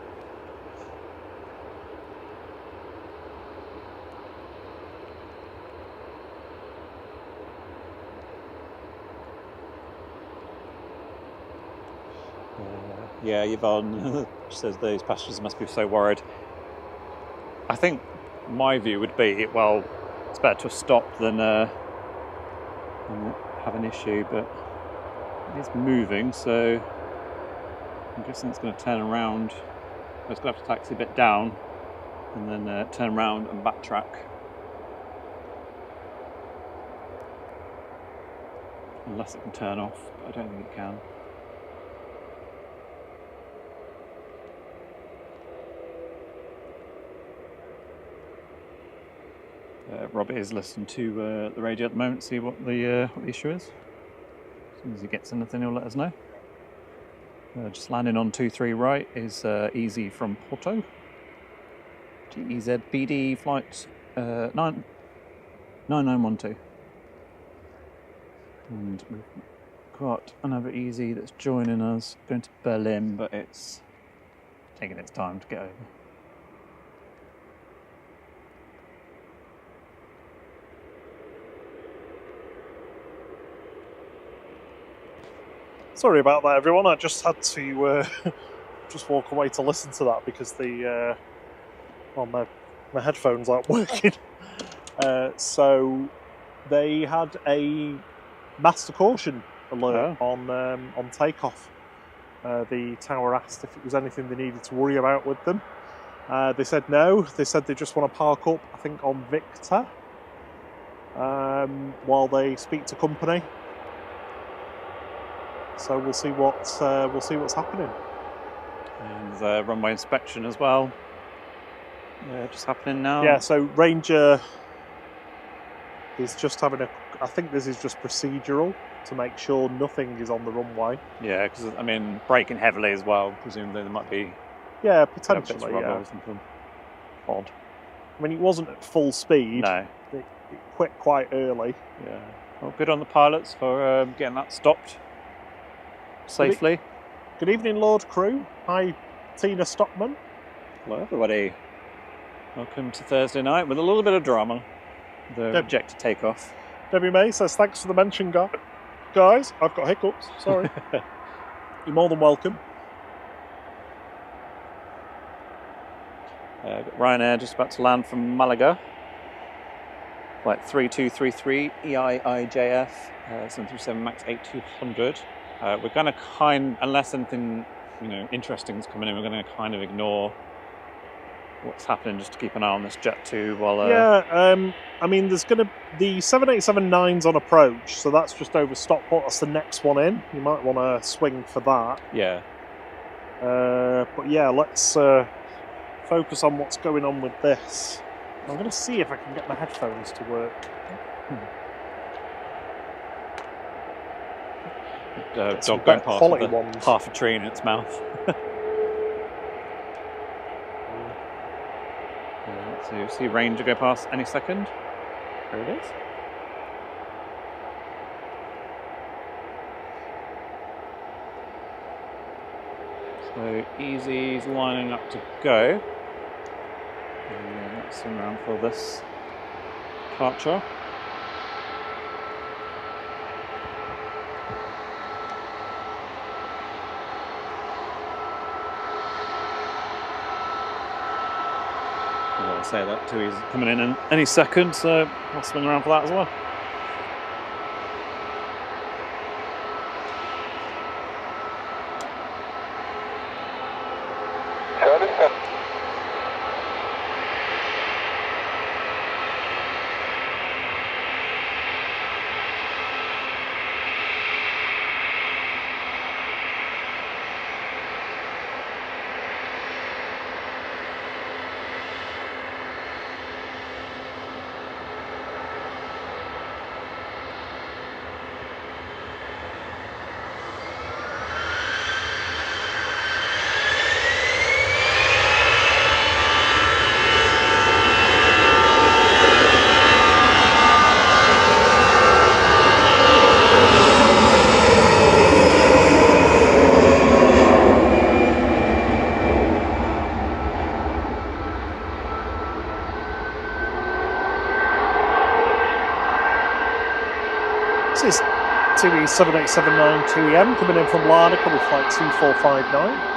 yeah, Yvonne says those passengers must be so worried. I think my view would be, well, it's better to have stopped than have an issue, but it is moving, so I'm guessing it's going to turn around. It's going to have to taxi a bit down and then turn around and backtrack. Unless it can turn off, but I don't think it can. Rob is listening to the radio at the moment, see what the issue is. As soon as he gets anything, he'll let us know. Just landing on 23 right is Easy from Porto. GEZ BD flight 9912. And we've got another Easy that's joining us, going to Berlin, but it's taking its time to get over. Sorry about that, everyone. I just had to just walk away to listen to that because the my headphones aren't working. So they had a master caution alert on takeoff. The tower asked if it was anything they needed to worry about with them. They said no. They said they just want to park up, I think, on Victor while they speak to company. So we'll see what's happening. And there's a runway inspection as well. Just happening now. Yeah. So Ranger is just having I think this is just procedural to make sure nothing is on the runway. Yeah, because I mean, braking heavily as well. Presumably there might be. Yeah, potentially. Bits of rubber or something odd. I mean, it wasn't at full speed. No. It quit quite early. Yeah. Well, good on the pilots for getting that stopped safely. Good evening, Lord Crew. Hi, Tina Stockman. Hello, everybody. Welcome to Thursday night with a little bit of drama. The rejected takeoff. Debbie May says, thanks for the mention, guys. I've got hiccups. Sorry. You're more than welcome. Got Ryanair just about to land from Malaga. Flight 3233 EIIJF 737 MAX 8200. We're going to unless anything interesting is coming in, we're going to kind of ignore what's happening just to keep an eye on this Jet 2 while. I mean, there's going to the 787-9's on approach, so that's just over Stockport. That's the next one in. You might want to swing for that. Yeah. But yeah, let's focus on what's going on with this. I'm going to see if I can get my headphones to work. Dog going past with half a tree in its mouth. So you see Ranger go past any second. There it is. So Easy's lining up to go. And let's swing around for this departure. I'll say that too. He's coming in any second, so I'll swing around for that as well. This is TUI 787-9-2EM coming in from Larnaca with flight 2459.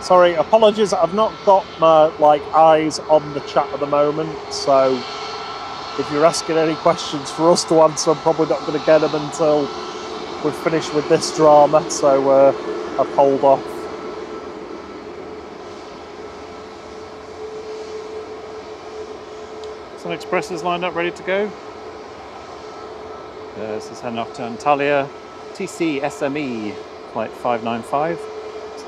Sorry, apologies. I've not got my eyes on the chat at the moment, so if you're asking any questions for us to answer, I'm probably not going to get them until we've finished with this drama. So I've hold off. Some expresses lined up, ready to go. This is heading off to Antalya, TC SME, flight 595. It's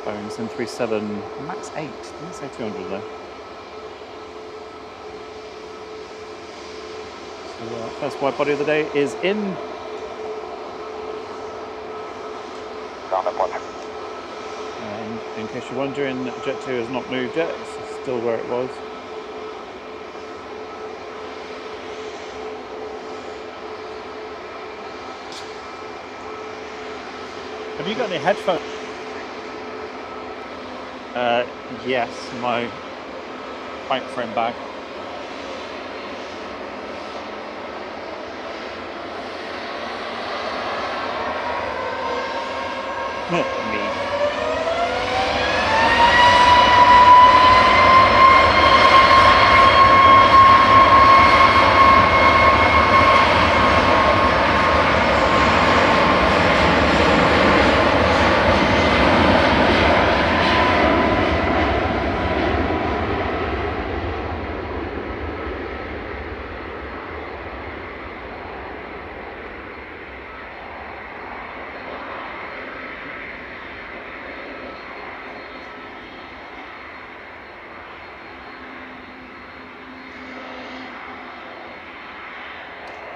Boeing 737 MAX 8. Didn't say 200 there. So first wide body of the day is in. And in case you're wondering, Jet 2 has not moved yet. It's still where it was. Have you got any headphones? Yes, my bike frame bag. Me.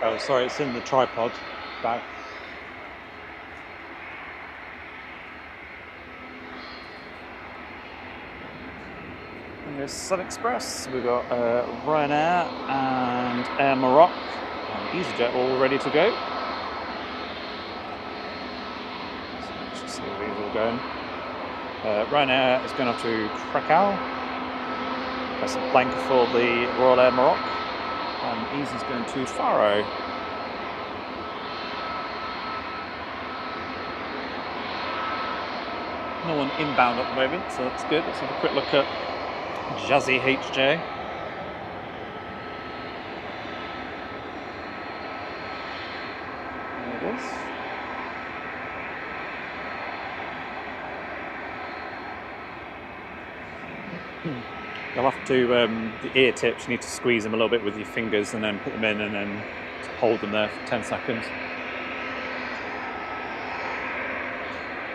Oh, sorry, it's in the tripod bag. And there's Sun Express. We've got Ryanair and Air Maroc and EasyJet all ready to go. So let's just see where these all going. Ryanair is going off to Krakow. Casablanca for the Royal Air Maroc. And Easy's going to Faro. No one inbound at the moment, so that's good. Let's have a quick look at Jazzy HJ. There it is. You'll have to, the ear tips, you need to squeeze them a little bit with your fingers and then put them in and then hold them there for 10 seconds.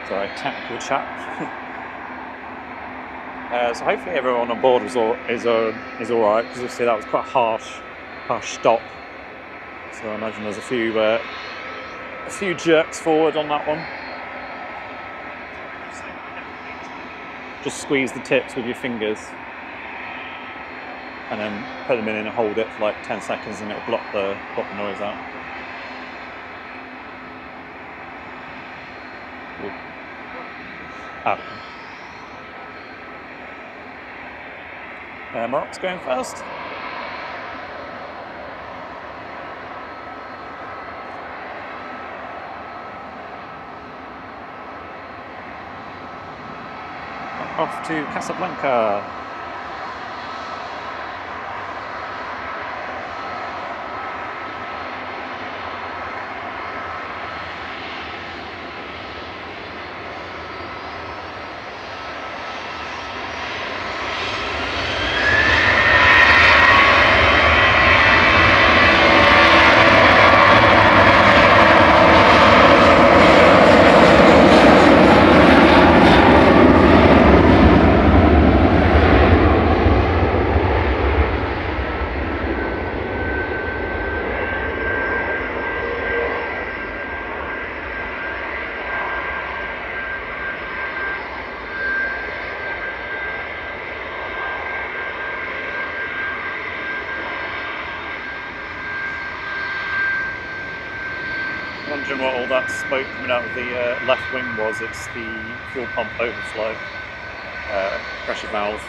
Sorry, technical chat. So hopefully everyone on board is all right, because obviously that was quite a harsh stop. So I imagine there's a few jerks forward on that one. Just squeeze the tips with your fingers. And then put them in and hold it for like 10 seconds and it'll block the noise out. Mark's going first. Off to Casablanca. Wondering what all that smoke coming out of the left wing was. It's the fuel pump overflow pressure valve.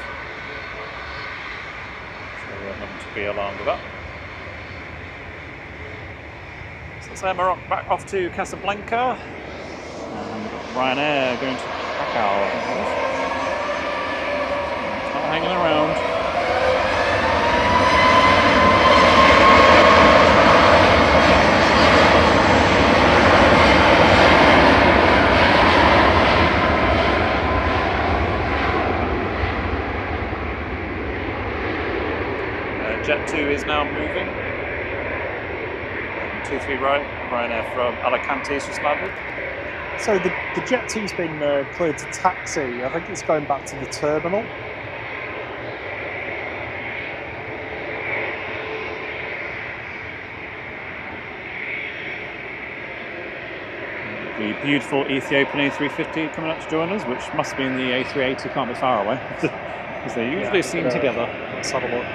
So nothing to be alarmed about. So that's Air Maroc back off to Casablanca. And Ryanair going to Krakow. hanging around. Jet 2 is now moving. 23 right, Ryanair from Alicante has just landed. So the Jet 2's been cleared to taxi. I think it's going back to the terminal. The beautiful Ethiopian A350 coming up to join us, which must be in the A380, can't be far away, because they're usually seen together. Let's have a look.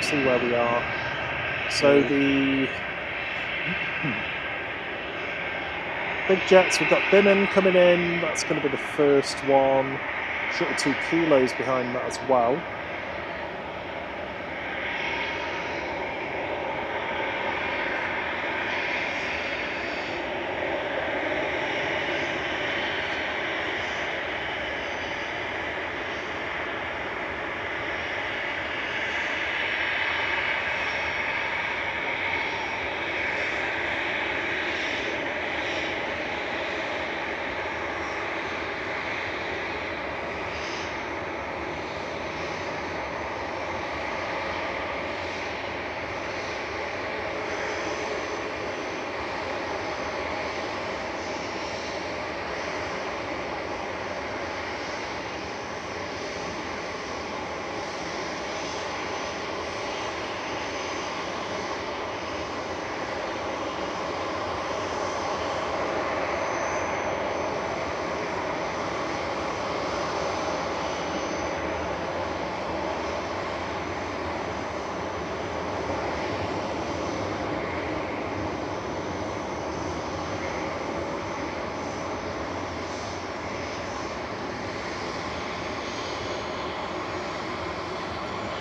See where we are. So the big jets, we've got Binnen coming in. That's going to be the first one. Shuttle 2 kilos behind that as well.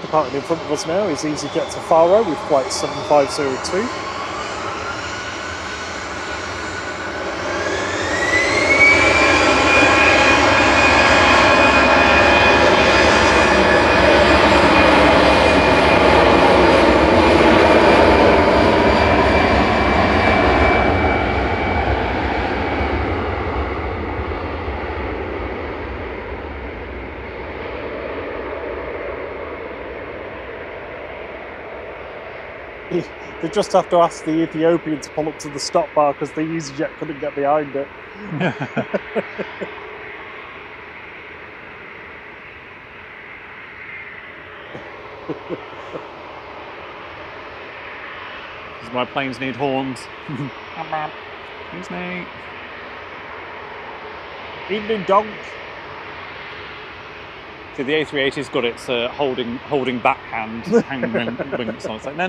Departing in front of us now is EasyJet to Faro with flight 7502. They just have to ask the Ethiopian to pull up to the stop bar because the EasyJet couldn't get behind it. This is why planes need horns. Excuse me. Evening, donk. See, the A380's got its holding backhand hanging wings on. It's like, no,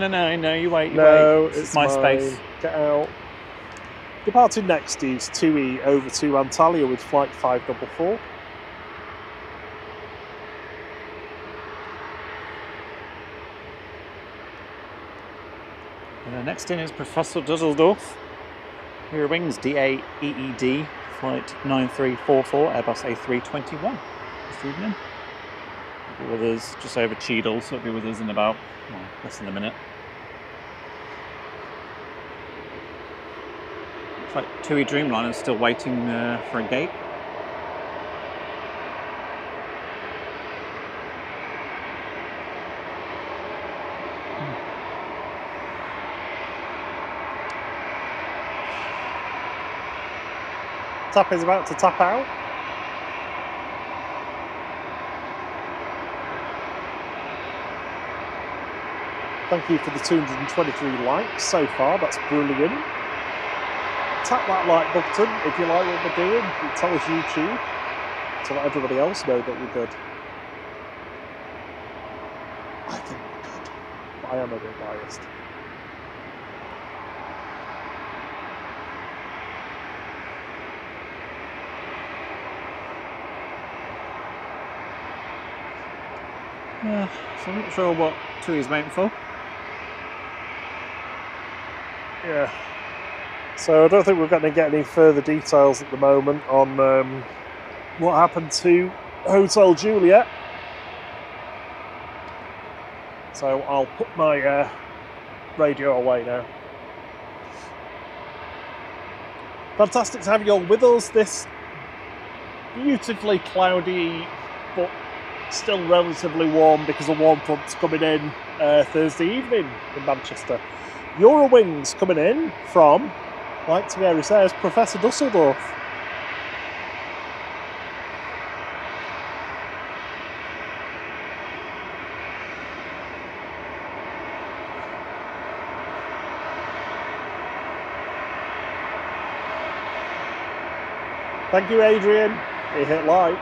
you wait, No, wait. it's my mine. space. Get out. Departing next is 2E over to Antalya with flight 544. Next in is Professor Dusseldorf. Rear wings DA-EED, flight 9344, Airbus A321 this evening. Be with us just over Cheadle, so it'll be with us in about less than a minute. Looks like TUI Dreamliner is still waiting for a gate. Tap is about to tap out. Thank you for the 223 likes so far, that's brilliant. Tap that like button if you like what we're doing. Tell us YouTube to let everybody else know that we're good. I think we're good, but I am a bit biased. Yeah, so I'm not sure what TUI's waiting for. Yeah. So I don't think we're going to get any further details at the moment on what happened to Hotel Juliet. So I'll put my radio away now. Fantastic to have you all with us this beautifully cloudy but still relatively warm because a warm front's coming in Thursday evening in Manchester. Eurowings coming in from, like Thierry says, Professor Dusseldorf. Thank you, Adrian. He hit like.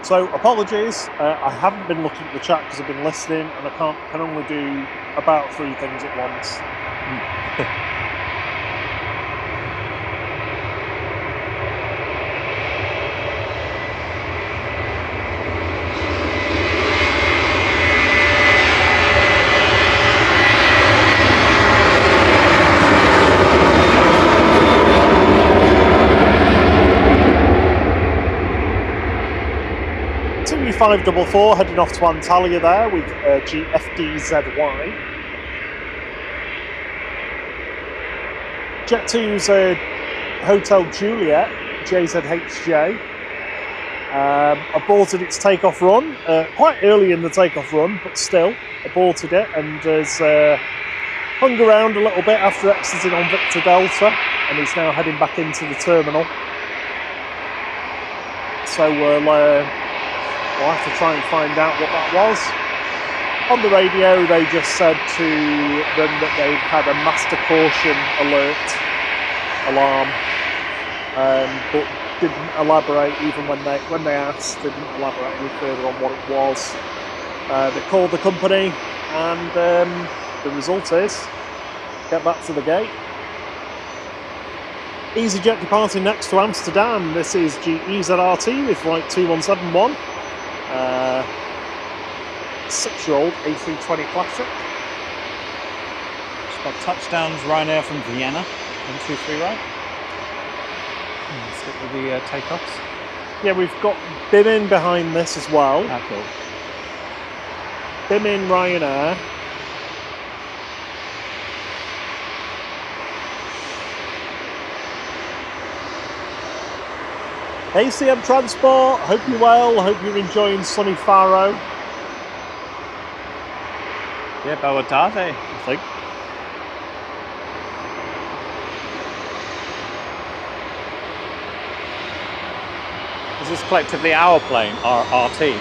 So apologies, I haven't been looking at the chat because I've been listening, and I can only do about 3 things at once. 544 heading off to Antalya there with GFDZY. Jet2's Hotel Juliet, JZHJ, aborted its takeoff run, quite early in the takeoff run, but still aborted it, and has hung around a little bit after exiting on Victor Delta, and is now heading back into the terminal. So we'll have to try and find out what that was. On the radio, they just said to them that they'd had a master caution alert alarm, but didn't elaborate even when they asked. They didn't elaborate any further on what it was. They called the company, and the result is get back to the gate. EasyJet departing next to Amsterdam. This is GEZRT with flight 2171. 6-year-old A320 Classic. Just got touchdowns Ryanair from Vienna, 123 right. Stick with the takeoffs. Yeah, we've got Bimin behind this as well. Ah, cool. Bimin Ryanair. ACM Transport, hope you're well, hope you're enjoying sunny Faro. Yeah, Aborted, I think. Is this collectively our plane, RT?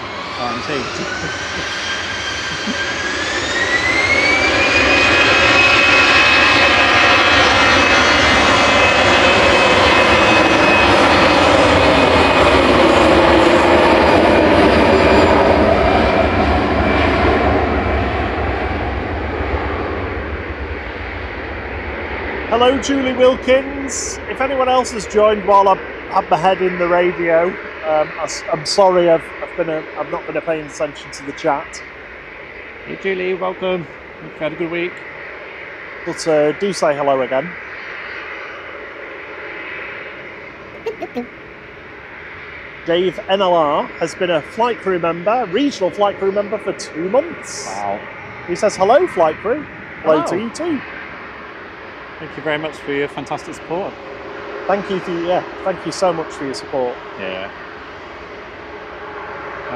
Hello, Julie Wilkins. If anyone else has joined while I've had my head in the radio, I'm sorry. I've not been paying attention to the chat. Hey, Julie, welcome. Hope you had a good week. But do say hello again. Dave NLR has been a flight crew member, regional flight crew member for 2 months. Wow. He says hello, flight crew. Hello Hello. to you too. Thank you very much for your fantastic support. Thank you thank you so much for your support. Yeah.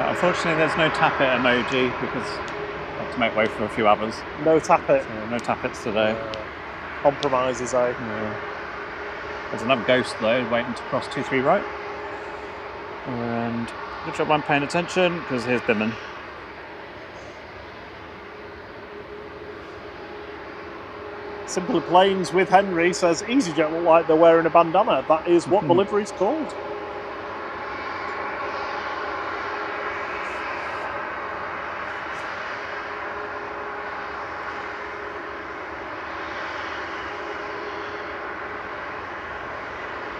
Unfortunately, there's no tap it emoji because I have to make way for a few others. No tap it. So no tap its today. Compromises, eh? Yeah. There's another ghost though, waiting to cross 23 right. And good job I'm paying attention because here's Bimin. Simple Planes with Henry says EasyJet look like they're wearing a bandana. That is what the livery's called.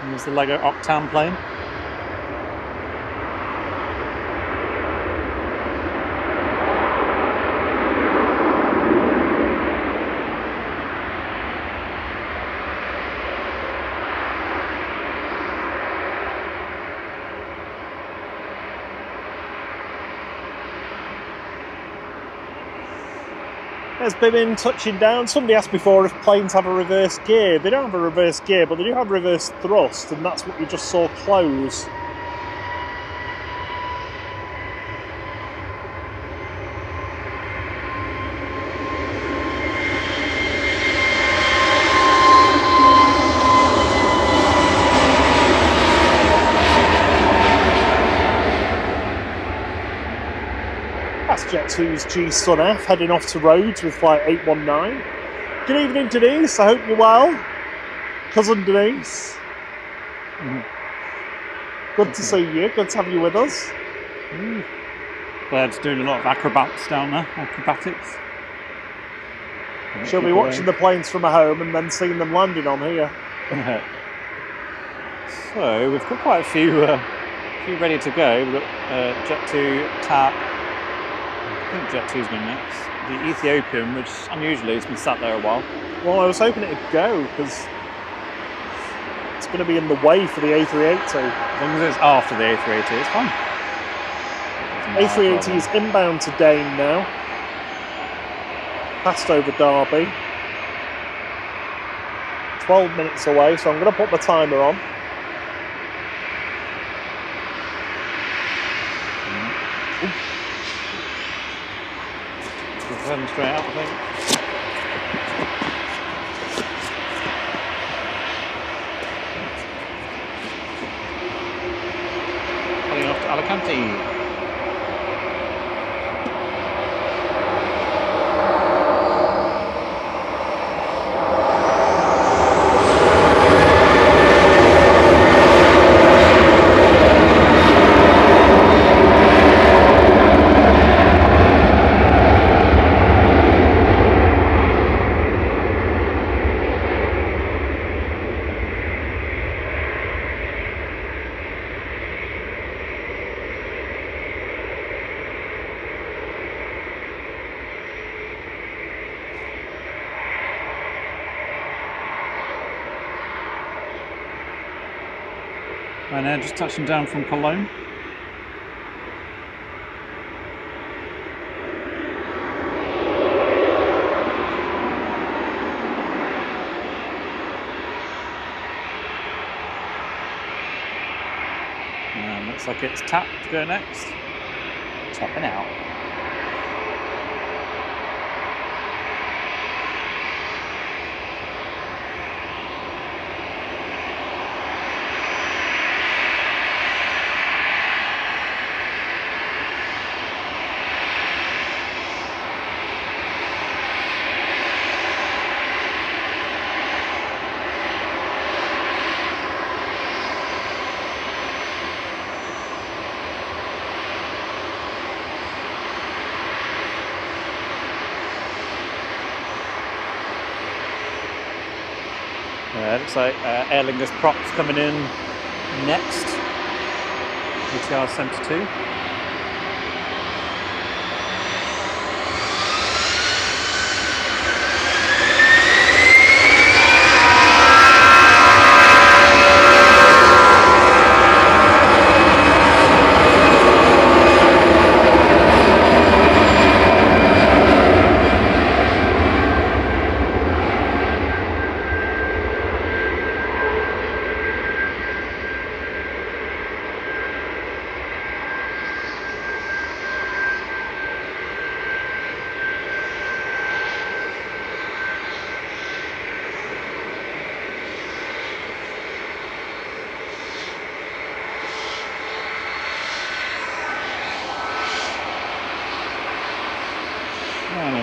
And there's the Lego Octane plane. There's Bibbin touching down. Somebody asked before if planes have a reverse gear. They don't have a reverse gear, but they do have reverse thrust, and that's what you just saw close. That's Jet2's G Sun F heading off to Rhodes with flight 819. Good evening, Denise. I hope you're well. Cousin Denise. Good to see you. Good to have you with us. Glad doing a lot of acrobats down there. Acrobatics. She'll be watching the planes from home and then seeing them landing on here. So we've got quite a few ready to go. We've got Jet2, TAP. I think Jet2's been next. The Ethiopian, which unusually has been sat there a while. Well, I was hoping it'd go because it's going to be in the way for the A380. As long as it's after the A380, it's fine. A380 is inbound to Dane now. Passed over Derby. 12 minutes away, so I'm going to put the timer on. Heading straight out, I think. Heading off to Alicante. Ryanair just touching down from Cologne. And looks like it's TAP to go next. Tapping out. Looks like Aer Lingus props coming in next. ATR 72.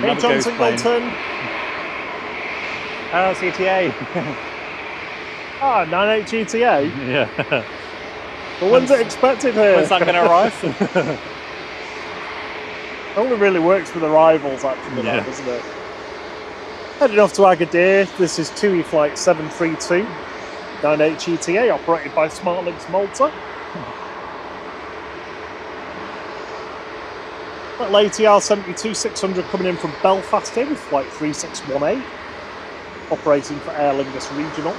Hey, John Singleton. Oh, CTA. Ah, 98 GTA. Yeah. But when's it expected here? When's that going to arrive? It only really works with arrivals, actually, Yeah. doesn't it? Heading off to Agadir. This is TUI Flight 732, 98 GTA, operated by SmartLinks Malta. Little ATR 72-600 coming in from Belfast here with Flight 3618, operating for Aer Lingus Regional.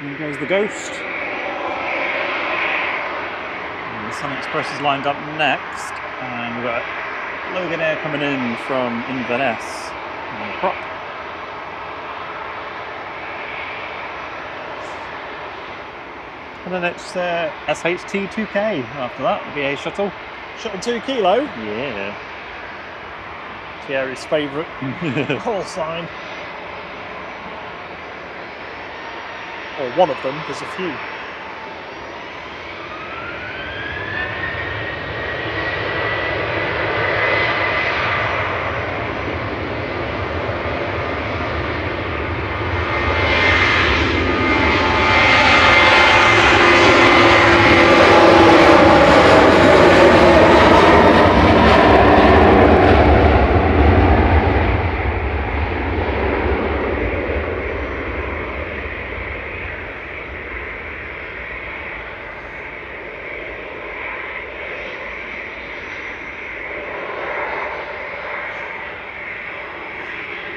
And there goes the Ghost. And the Sun Express is lined up next. And we've got Logan Air coming in from Inverness. Prop. And then it's SHT2K after that, the BA shuttle. Shuttle 2 kilo? Yeah. Thierry's favourite call sign. Or one of them, there's a few.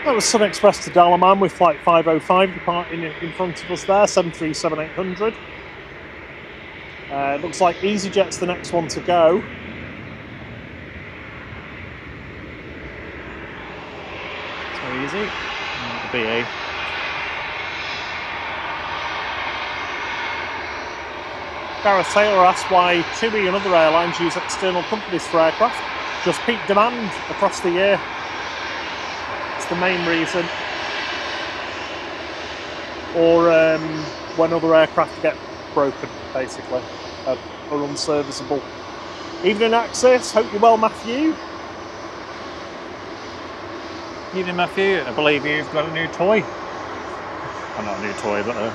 That was Sun Express to Dalaman with flight 505 departing in front of us there, 737-800. Looks like EasyJet's the next one to go. So easy. The BA. Gareth Taylor asked why TUI and other airlines use external companies for aircraft. Just peak demand across the year. The main reason, or when other aircraft get broken, basically, or unserviceable. Evening Access, hope you're well, Matthew. Evening, Matthew. I believe you've got a new toy. Well, not a new toy, but a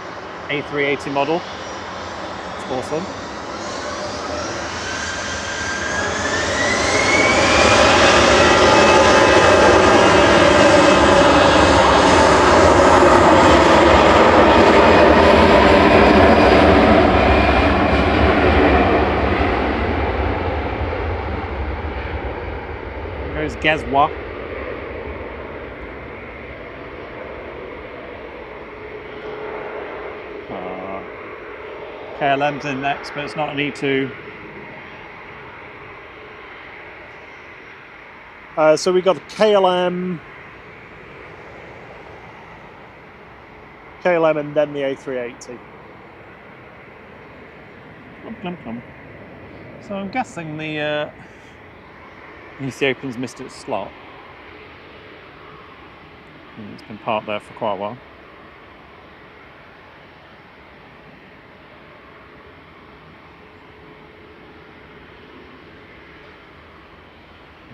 A380 model. It's awesome. Gazwa. KLM's in next, but it's not an E2. So we got the KLM and then the A380. So I'm guessing the Ethiopian's missed its slot. It's been parked there for quite a while.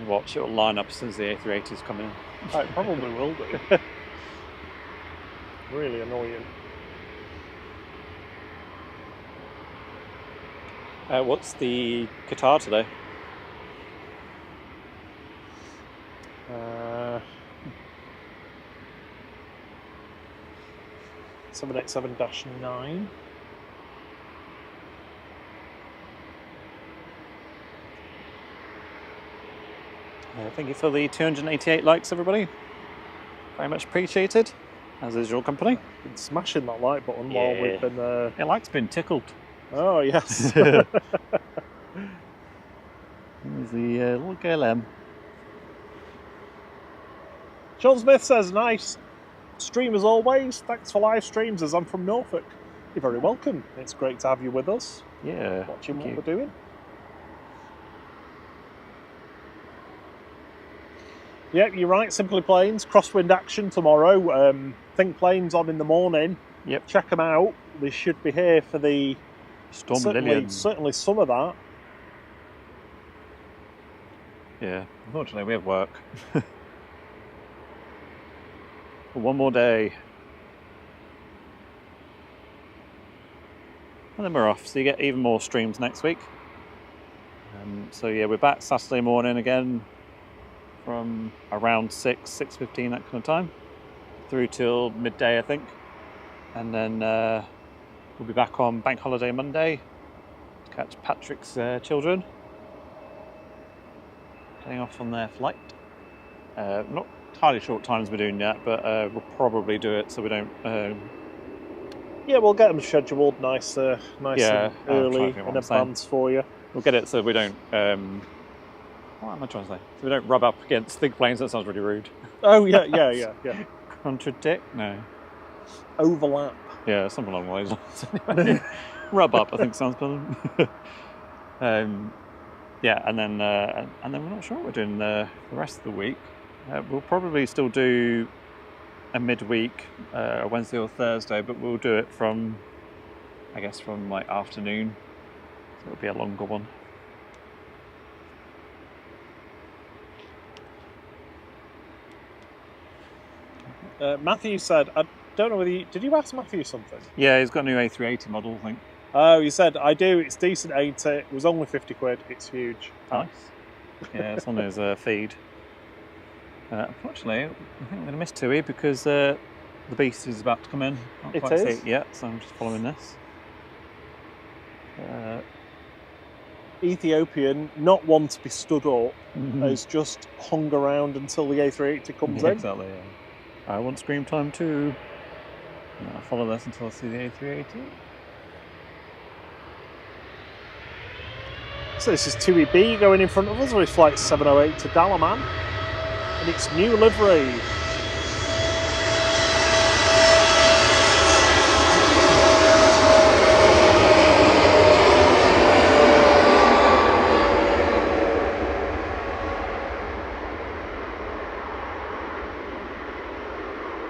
Watch, it'll line up as soon as the A380 is coming in. Oh, it probably will do. Really annoying. What's the Qatar today? 787-9. Thank you for the 288 likes, everybody. Very much appreciated, as is your company. Been smashing that like button while we've been... Your like's been tickled. Oh, yes. There's the little KLM. John Smith says, nice stream as always. Thanks for live streams as I'm from Norfolk. You're very welcome. It's great to have you with us. Yeah. Watching what we're doing. Yep, you're right. Simply Planes, crosswind action tomorrow. Think Planes on in the morning. Yep. Check them out. They should be here for the... Storm certainly some of that. Yeah, unfortunately we have work. One more day. And then we're off, so you get even more streams next week. So yeah, we're back Saturday morning again from around 6:15, that kind of time, through till midday, I think. And then we'll be back on Bank Holiday Monday to catch Patrick's children getting off on their flight. Not entirely sure what times we're doing yet, but we'll probably do it so we don't Yeah, we'll get them scheduled nice Yeah, and early what in I'm saying. advance for you. We'll get it so we don't. What am I trying to say? So we don't rub up against big planes. That sounds really rude. Oh yeah. Contradict? No. Overlap. Yeah, something along those lines. Anyway, rub up, I think sounds better. Yeah, and then we're not sure what we're doing the rest of the week. We'll probably still do a midweek, a Wednesday or Thursday, but we'll do it from, I guess, from like afternoon. So it'll be a longer one. Matthew said, I don't know whether did you ask Matthew something? Yeah, he's got a new A380 model, I think. Oh, he said, I do, it's decent 80, it was only 50 quid, it's huge. Nice. Yeah, it's on his feed. Unfortunately, I think I'm going to miss Tui because the Beast is about to come in. Can't quite see it yet, so I'm just following this. Ethiopian, not one to be stood up, has just hung around until the A380 comes in. Exactly, yeah. I want screen time too. I'll follow this until I see the A380. So this is TUI B going in front of us with flight 708 to Dalaman. And it's new livery.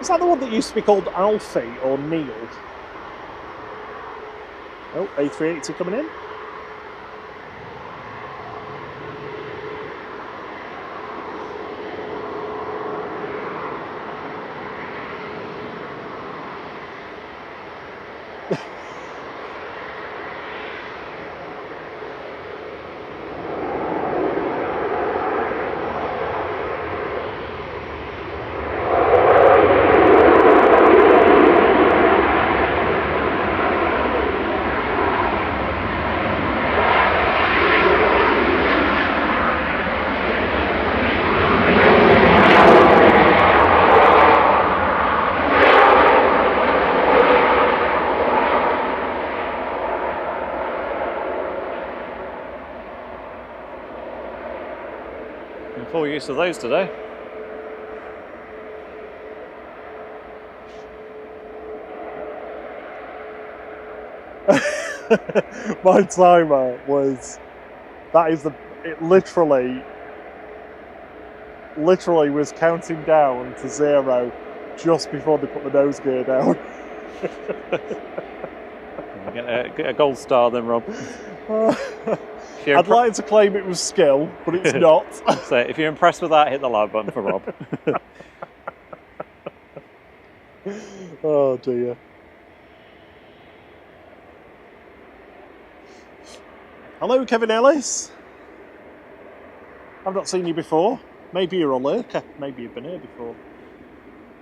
Is that the one that used to be called Alfie or Neil? Oh, A380 coming in. Full use of those today. My timer was, it literally was counting down to 0 just before they put the nose gear down. Get a gold star then, Rob. I'd like to claim it was skill, but it's not. So if you're impressed with that, hit the like button for Rob. Oh dear. Hello, Kevin Ellis. I've not seen you before. Maybe you're a lurker. Maybe you've been here before.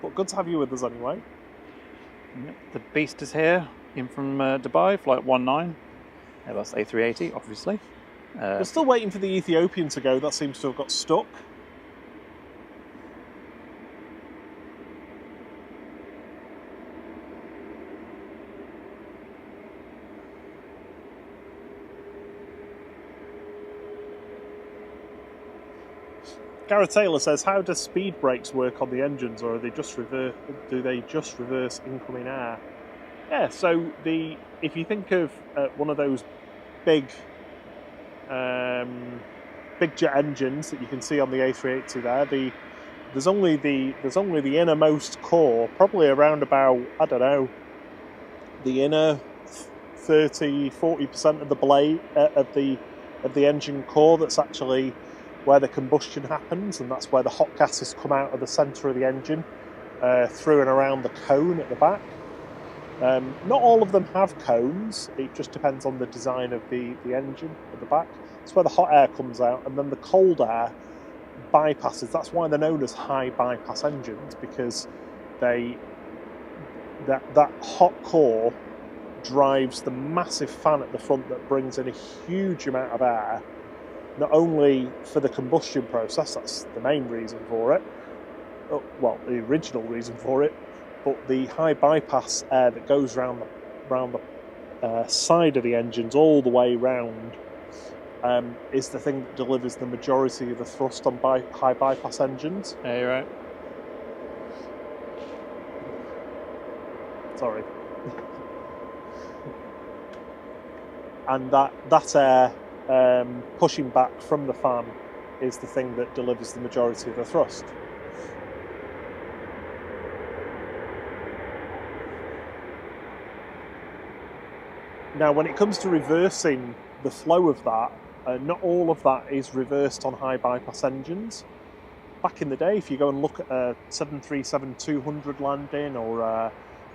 But good to have you with us anyway. Yep, the Beast is here, in from Dubai, flight 19. Yeah, that's A380, obviously. We're still waiting for the Ethiopian to go. That seems to have got stuck. Gareth Taylor says, how does speed brakes work on the engines, or are they just do they just reverse incoming air? Yeah, so if you think of one of those big jet engines that you can see on the A380 there, there's only the innermost core, probably around about, I don't know, the inner 30-40% of the blade of the engine core that's actually where the combustion happens, and that's where the hot gases come out of the centre of the engine through and around the cone at the back. Not all of them have cones, it just depends on the design of the engine at the back. It's where the hot air comes out, and then the cold air bypasses. That's why they're known as high bypass engines, because that hot core drives the massive fan at the front that brings in a huge amount of air, not only for the combustion process, that's the main reason for it, well, the original reason for it, but the high bypass air that goes around the side of the engines all the way round is the thing that delivers the majority of the thrust on high bypass engines. Yeah, you're right. Sorry. And that air pushing back from the fan is the thing that delivers the majority of the thrust. Now, when it comes to reversing the flow of that, not all of that is reversed on high bypass engines. Back in the day, if you go and look at a 737-200 landing, or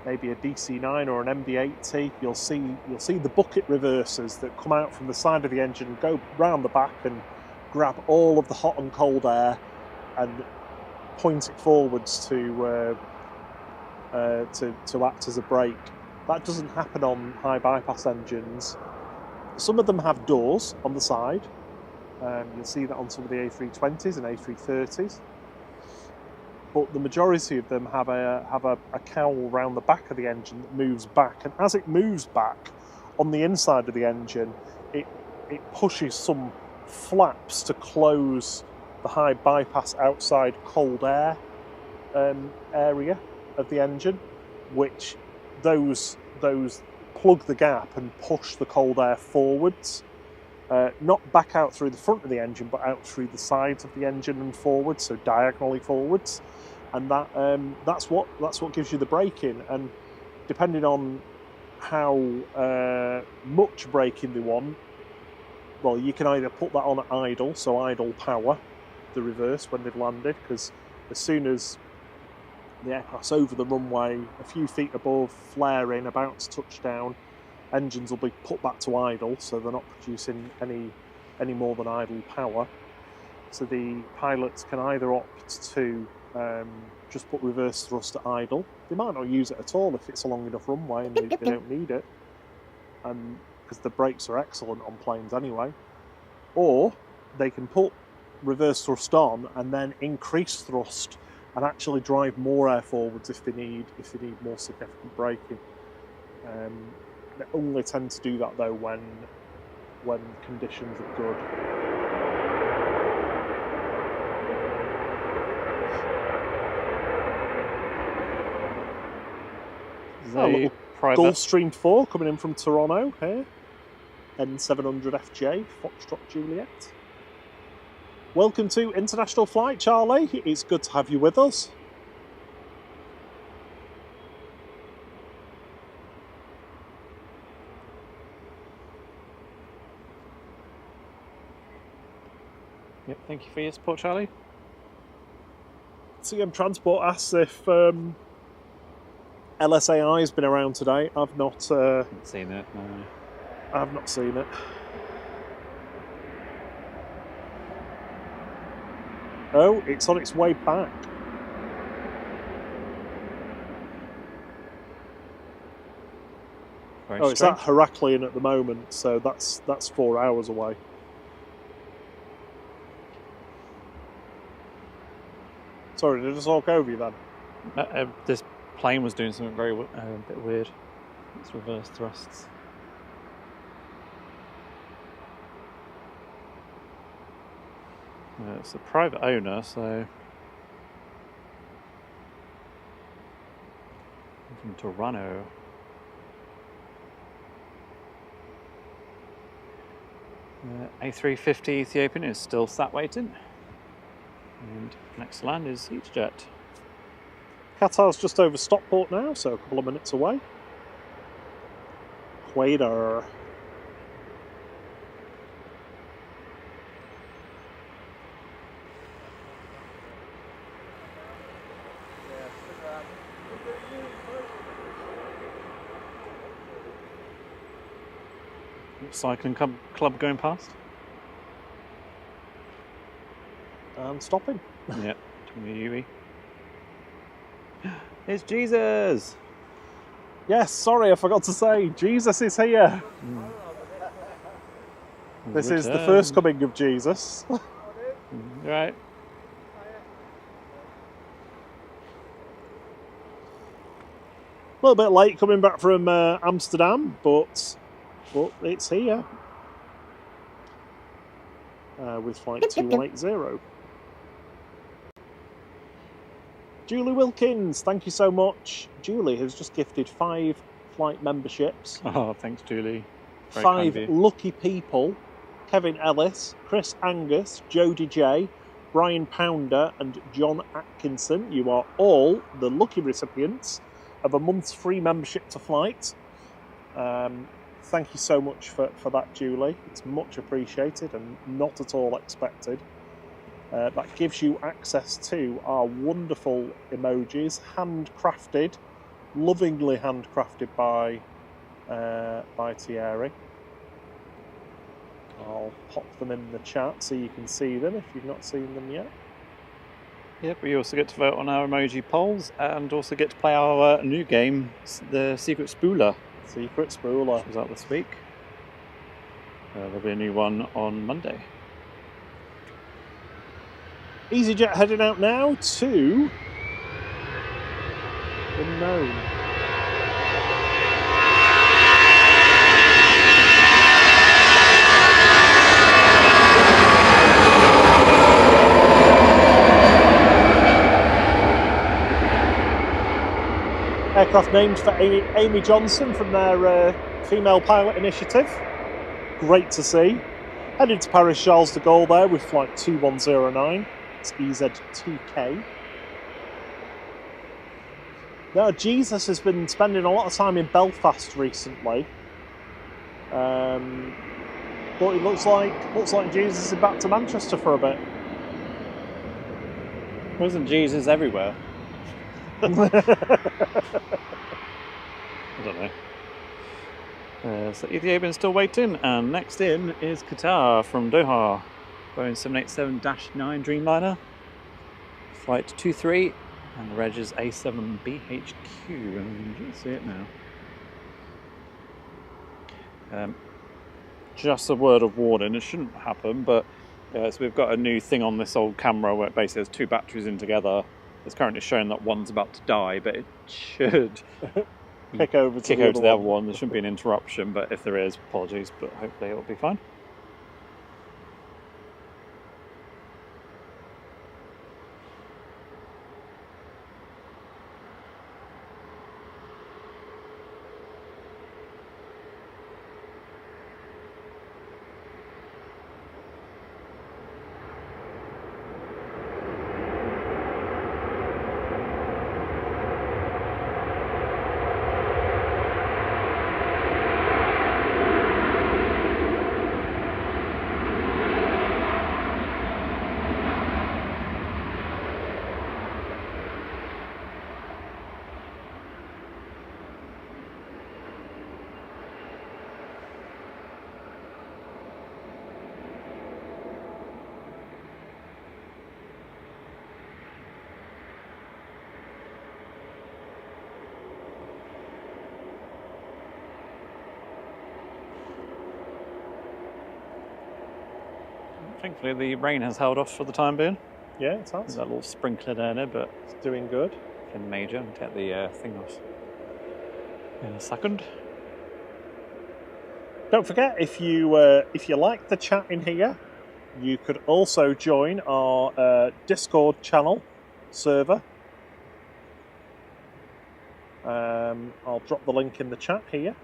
maybe a DC-9 or an MD-80, you'll see the bucket reversers that come out from the side of the engine, go round the back and grab all of the hot and cold air and point it forwards to act as a brake. That doesn't happen on high bypass engines. Some of them have doors on the side. You'll see that on some of the A320s and A330s. But the majority of them have a cowl around the back of the engine that moves back. And as it moves back on the inside of the engine, it pushes some flaps to close the high bypass outside cold air area of the engine, which those plug the gap and push the cold air forwards, not back out through the front of the engine, but out through the sides of the engine and forwards, so diagonally forwards, and that's what gives you the braking. And depending on how much braking they want, well, you can either put that on at idle, so idle power, the reverse when they've landed, because as soon as the aircraft's over the runway, a few feet above, flaring, about to touch down, engines will be put back to idle, so they're not producing any more than idle power. So the pilots can either opt to just put reverse thrust at idle. They might not use it at all if it's a long enough runway and they don't need it, because the brakes are excellent on planes anyway. Or they can put reverse thrust on and then increase thrust and actually drive more air forwards if they need more significant braking. They only tend to do that though when conditions are good. A little Gulfstream 4 coming in from Toronto here. N700FJ, Foxtrot Juliet. Welcome to International Flight, Charlie. It's good to have you with us. Yep, thank you for your support, Charlie. CM Transport asks if LSAI has been around today. I've not seen it, no. I've not seen it. Oh, it's on its way back. Very it's strange. at Heraklion at the moment, so that's 4 hours away. Sorry, did I just walk over you then? This plane was doing something very a bit weird. It's reverse thrusts. It's a private owner, so from Toronto. A350 Ethiopian is still sat waiting, and next to land is EasyJet. Qatar's just over Stockport now, so a couple of minutes away. Quader. Cycling club going past? And stopping. Yeah, to the UE. It's Jesus! Yes, sorry, I forgot to say, Jesus is here. This is the first coming of Jesus. Right. little bit late coming back from Amsterdam, but it's here with flight 2180. Julie Wilkins, thank you so much. Julie has just gifted 5 flight memberships. Oh, thanks, Julie. Very 5 lucky people: Kevin Ellis, Chris Angus, Jodie J, Brian Pounder and John Atkinson. You are all the lucky recipients of a month's free membership to Flight. Thank you so much for that, Julie. It's much appreciated and not at all expected. That gives you access to our wonderful emojis, handcrafted, lovingly handcrafted by Thierry. I'll pop them in the chat so you can see them if you've not seen them yet. Yep, we also get to vote on our emoji polls and also get to play our new game, the Secret Spooler. Secret Spooler. Which was out this week. There'll be a new one on Monday. EasyJet heading out now to unknown. Aircraft named for Amy Johnson from their female pilot initiative. Great to see. Headed to Paris Charles de Gaulle there with flight 2109. It's EZ2K. Now, Jesus has been spending a lot of time in Belfast recently. But it looks like Jesus is back to Manchester for a bit. Wasn't Jesus everywhere? I don't know. So Ethiopian's still waiting, and next in is Qatar from Doha. Boeing 787-9 Dreamliner. Flight 23, and the reg is A7BHQ, and you can see it now. Just a word of warning, it shouldn't happen, but so we've got a new thing on this old camera where it basically has 2 batteries in together. It's currently showing that one's about to die, but it should kick over to the other one. There shouldn't be an interruption, but if there is, apologies, but hopefully it'll be fine. Thankfully the rain has held off for the time being. Yeah, it has. There's that little sprinkler down there, but it's doing good. Nothing major. I'll take the thing off in a second. Don't forget, if you like the chat in here, you could also join our Discord channel server. I'll drop the link in the chat here.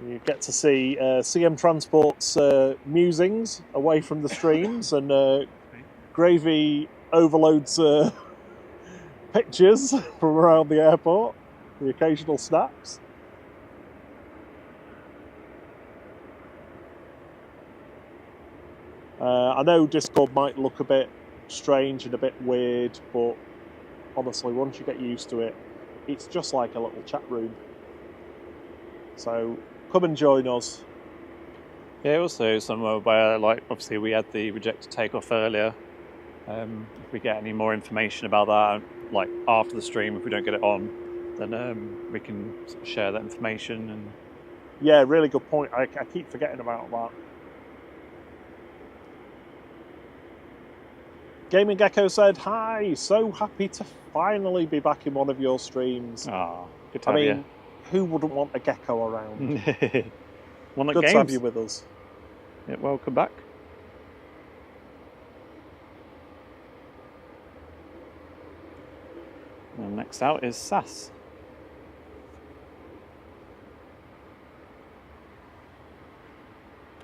You get to see CM Transport's musings away from the streams and Gravy overloads pictures from around the airport, the occasional snaps. I know Discord might look a bit strange and a bit weird, but honestly, once you get used to it, it's just like a little chat room. So come and join us. Yeah, also somewhere where, like, obviously we had the rejected takeoff earlier. If we get any more information about that, like after the stream, if we don't get it on, then we can sort of share that information. And yeah, really good point. I keep forgetting about that. Gaming Gecko said, "Hi, so happy to finally be back in one of your streams." Ah, good to have you. Who wouldn't want a gecko around? One that Good games. to have you with us. Yeah, welcome back. And next out is SAS.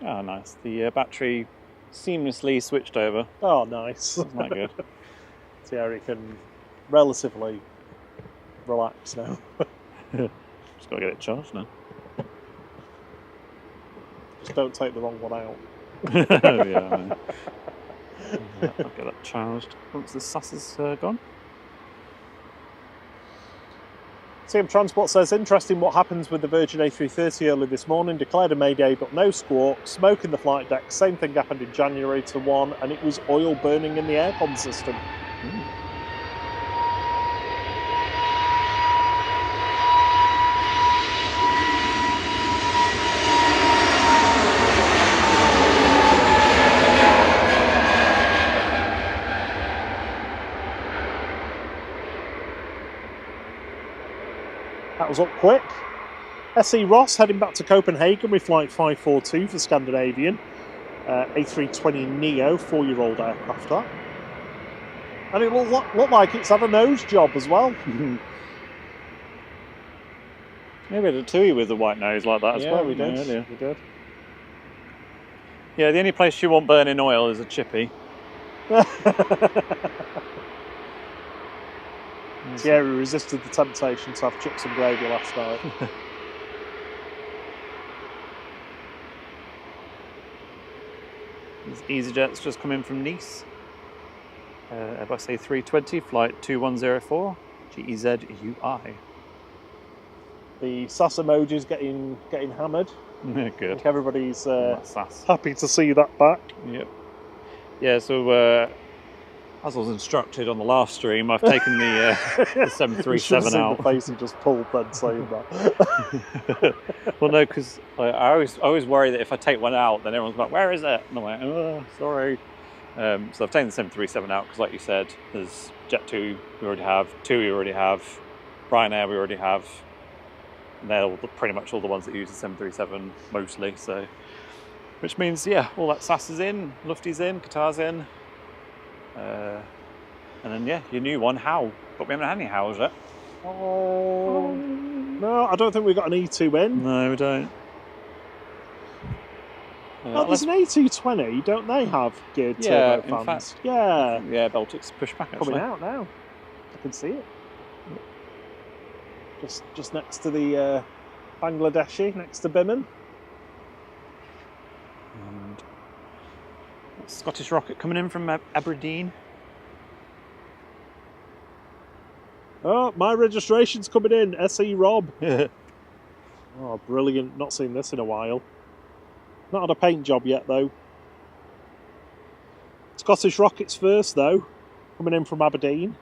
Oh, nice. The battery seamlessly switched over. Oh, nice. Isn't that good? So yeah, you can relatively relax now. Just got to get it charged now. Just don't take the wrong one out. Yeah, I know. I'll get that charged once the SAS is gone. CM Transport says, interesting what happens with the Virgin A330 early this morning. Declared a mayday, but no squawk. Smoke in the flight deck. Same thing happened in January to 1, and it was oil burning in the aircon system. That was up quick. SE Ross heading back to Copenhagen with flight 542 for Scandinavian. A320neo, 4-year-old aircraft that. And it looked like it's had a nose job as well. Yeah, we had a TUI with a white nose like that as well. We did. Earlier. We did. Yeah, the only place you want burning oil is a chippy. Thierry resisted the temptation to have chips and gravy last night. EasyJet's just come in from Nice. Airbus A320, flight 2104, GEZ-UI. The SAS emoji's getting hammered. Good. I think everybody's SAS. happy to see that back. Yep. Yeah, so as I was instructed on the last stream, I've taken the 737 out. The face he just pulled then saying that. Well, no, because I always worry that if I take one out, then everyone's like, "Where is it?" And I'm like, "Oh, sorry." So I've taken the 737 out because, like you said, there's Jet2 we already have, TUI we already have, Ryanair we already have. And they're pretty much all the ones that use the 737 mostly. So, which means, yeah, all that SAS is in, Lufty's in, Qatar's in. And then, yeah, your new one, HOW. But we haven't had any HOWs yet. Oh. No, I don't think we've got an E2 in. No, we don't. There's an A220, don't they have geared turbo fans? In fact, yeah, Baltic's pushed back actually. Coming out now. I can see it. Just next to the Bangladeshi, next to Biman. And Scottish Rocket coming in from Aberdeen. Oh, my registration's coming in, SE Rob. Oh, brilliant. Not seen this in a while. Not had a paint job yet, though. Scottish Rockets first, though. Coming in from Aberdeen.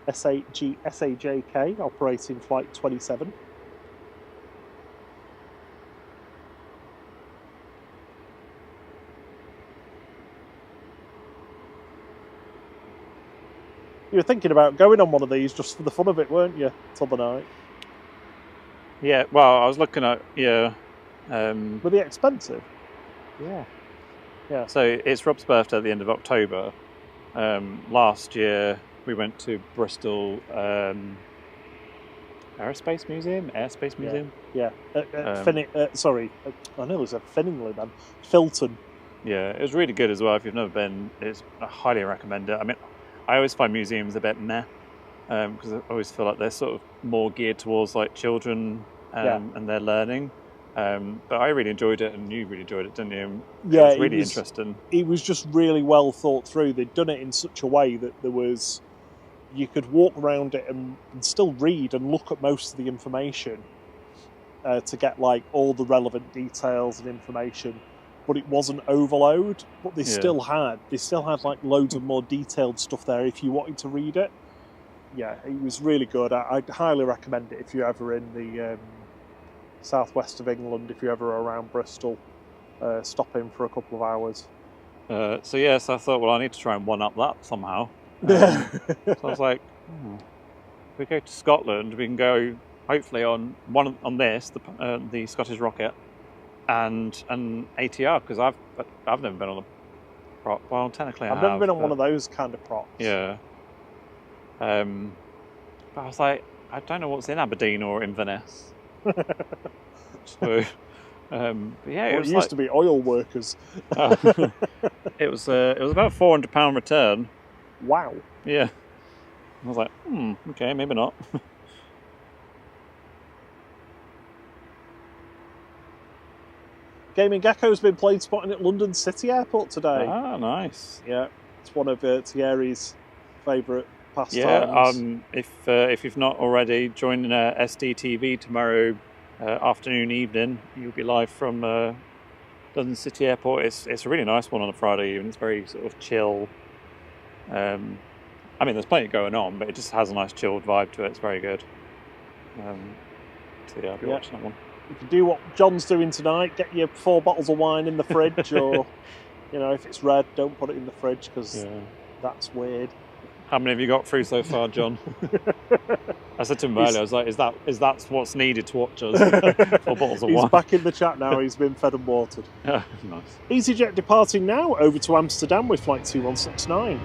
SAJK, operating flight 27. You were thinking about going on one of these just for the fun of it, weren't you, t'other night? Yeah, well, I was looking at, Were they expensive? Yeah. So it's Rob's birthday at the end of October. Last year we went to Bristol Airspace Museum. Yeah. Sorry, I know there's a Finningley then. Filton. Yeah, it was really good as well. If you've never been, I highly recommend it. I mean, I always find museums a bit meh because I always feel like they're sort of more geared towards like children and their learning. But I really enjoyed it, and you really enjoyed it, didn't you? Yeah, it was really interesting. It was just really well thought through. They'd done it in such a way that you could walk around it and still read and look at most of the information to get like all the relevant details and information. But it wasn't overload. But they still had like loads of more detailed stuff there if you wanted to read it. Yeah, it was really good. I'd highly recommend it if you're ever in the southwest of England, if you're ever around Bristol. Stop in for a couple of hours. So yes, I thought, well, I need to try and one-up that somehow. So I was like, if we go to Scotland, we can go hopefully on this, the Scottish Rocket, and an ATR, because I've never been on a prop. Well, technically I've never been on one of those kind of props. Yeah. But I was like, I don't know what's in Aberdeen or Inverness. So, but yeah, it used to be oil workers. It was about £400 return. Wow. Yeah. I was like, okay, maybe not. Gaming Gecko's been plane spotting at London City Airport today. Ah, nice. Yeah, it's one of Thierry's favourite pastimes. Yeah, if you've not already, join SDTV tomorrow afternoon, evening. You'll be live from London City Airport. It's a really nice one on a Friday evening. It's very sort of chill. I mean, there's plenty going on, but it just has a nice chilled vibe to it. It's very good. So yeah, I'll be watching that one. You can do what John's doing tonight. Get your 4 bottles of wine in the fridge, or if it's red, don't put it in the fridge because that's weird. How many have you got through so far, John? I said to him earlier, I was like, is that what's needed to watch us? 4 bottles of wine. He's back in the chat now. He's been fed and watered. Yeah, nice. EasyJet departing now over to Amsterdam with flight 2169.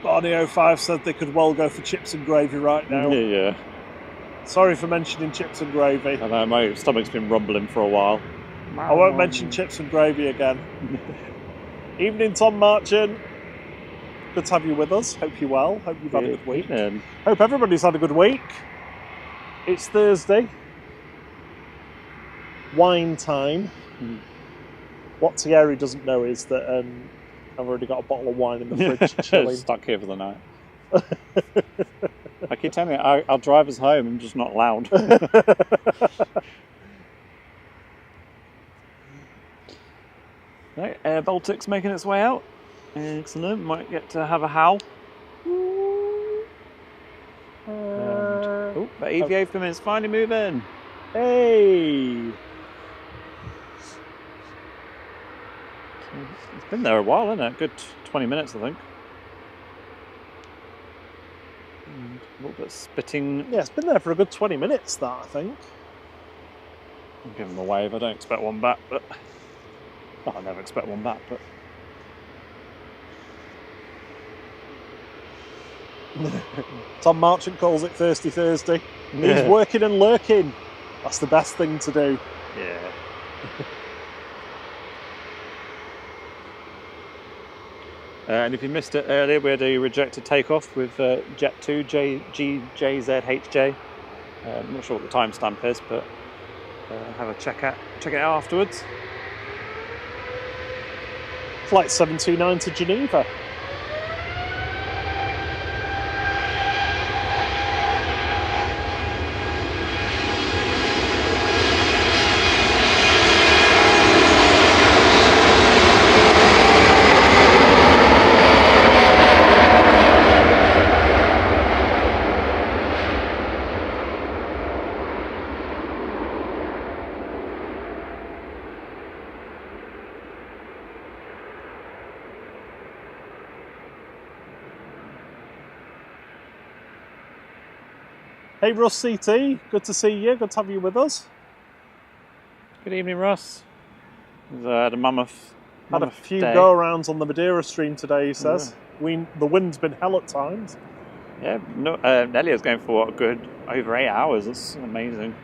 Barney05 said they could well go for chips and gravy right now. Yeah. Sorry for mentioning chips and gravy. I know, my stomach's been rumbling for a while. I won't mention chips and gravy again. Evening, Tom Marchant. Good to have you with us. Hope you're well. Hope you've had a good week. Hope everybody's had a good week. It's Thursday. Wine time. What Thierry doesn't know is that I've already got a bottle of wine in the fridge chilling. Stuck here for the night. I keep telling you, I'll drive us home. I'm just not loud. Right, Air Baltic's making its way out. Excellent. Might get to have a howl. But EVA for minutes finally moving. Hey! It's been there a while, hasn't it? Good 20 minutes, I think. And a little bit of spitting. Yeah, it's been there for a good 20 minutes, that, I think. I'll give him a wave. I don't expect one back, but... Well, I never expect one back, but... Tom Marchant calls it Thirsty Thursday. He's working and lurking. That's the best thing to do. Yeah. And if you missed it earlier, we had a rejected takeoff with Jet 2 JZHJ. I'm not sure what the timestamp is, but have a check it out afterwards. Flight 729 to Geneva. Hey Russ CT, good to see you, good to have you with us. Good evening, Russ. Had a mammoth Had a few day. go-arounds on the Madeira stream today, he says. Yeah. The wind's been hell at times. Yeah, no, Nellio's going for a good over 8 hours, that's amazing.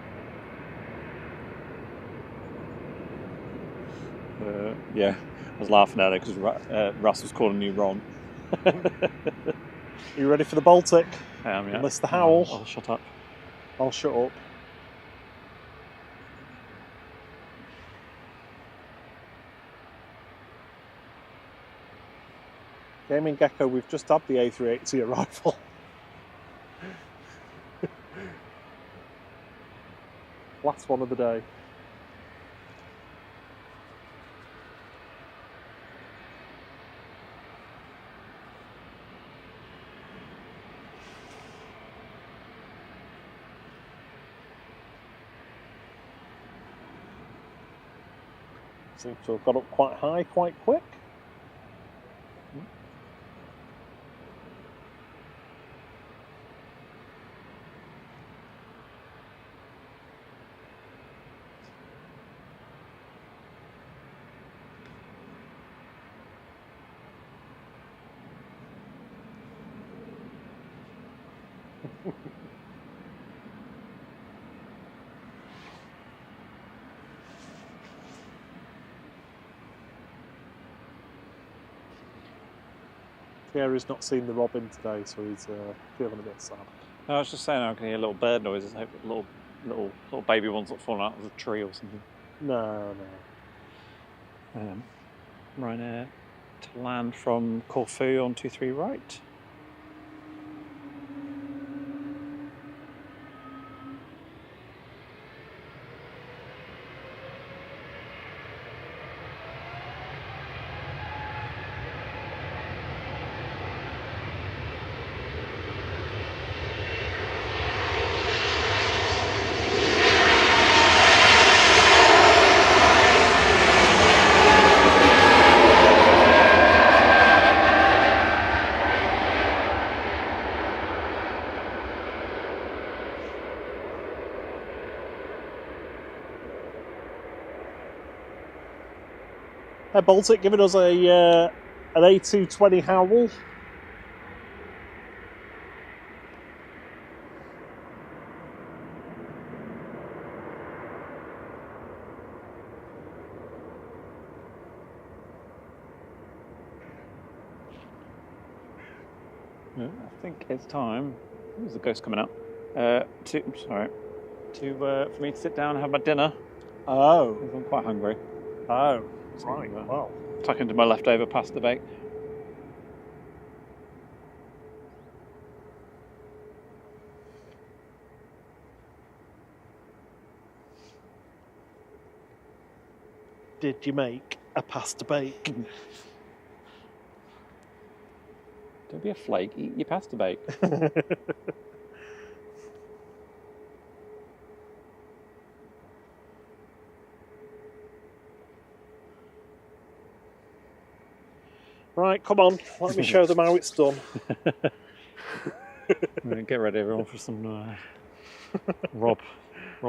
Yeah, I was laughing at it because Russ was calling you Ron. Are you ready for the Baltic? Yeah. Enlist the howl. I'll shut up. I'll shut up. Gaming Gecko, we've just had the A380 arrival. Last one of the day. Seems to have got up quite high quite quick. Thierry's not seen the robin today, so he's feeling a bit sad. No, I was just saying I can hear little bird noises. I hope little baby ones that fallen out of the tree or something. No. Ryanair to land from Corfu on 23 right. Baltic giving us an A220 Howl. I think it's time. There's the ghost coming out. For me to sit down and have my dinner. Oh. I'm quite hungry. Oh. Right, well. Tuck into my leftover pasta bake. Did you make a pasta bake? Don't be a flake, eat your pasta bake. Right, come on, let me show them how it's done. Get ready everyone for some Rob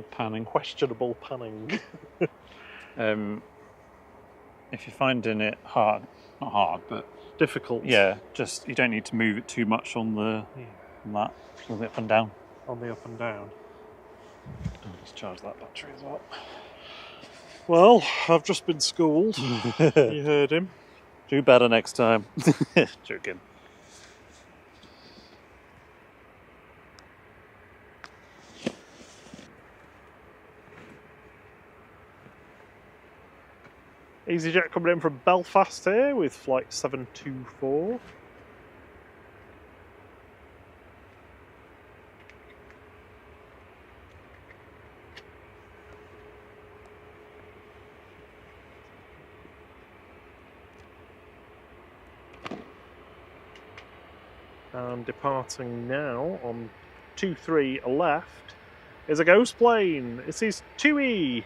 panning. Questionable panning. If you're finding it hard, not hard, but difficult. Yeah, just you don't need to move it too much on the on that, on the up and down. On the up and down. I'll just charge that battery as well. Well, I've just been schooled. You heard him. Do better next time. Joking. EasyJet coming in from Belfast here with flight 724. And departing now on 23 left is a ghost plane. It is TUI,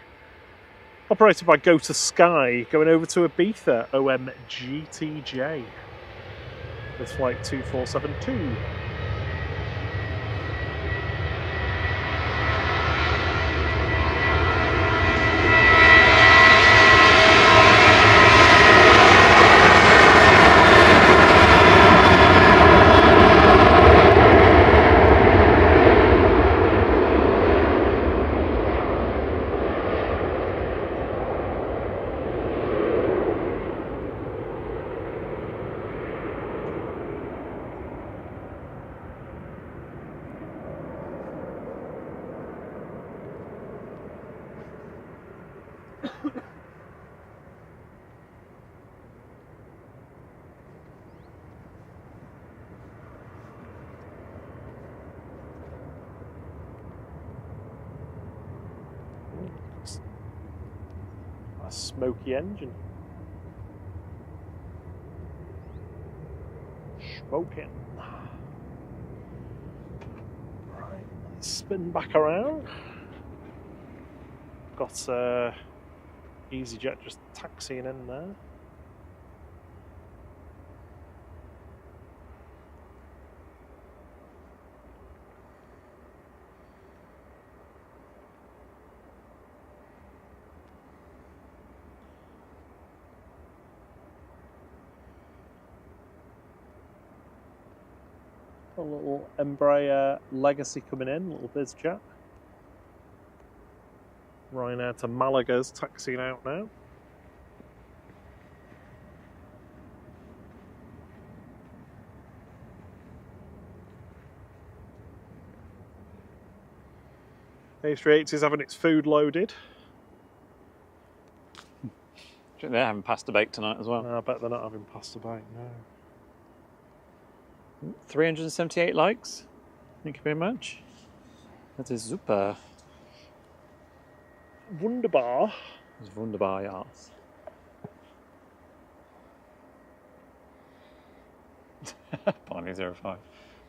operated by Go to Sky, going over to Ibiza, OMGTJ, with flight 2472. smoky engine. Smoking. Right, let's spin back around. Got EasyJet just taxiing in there. A little Embraer Legacy coming in, little biz jet. Ryanair to Malaga's taxiing out now. A380 is having its food loaded. They're having pasta bake tonight as well. I bet they're not having pasta bake, no. 378 likes. Thank you very much. That is super. Wunderbar. Das ist wunderbar, ja. Barney 05.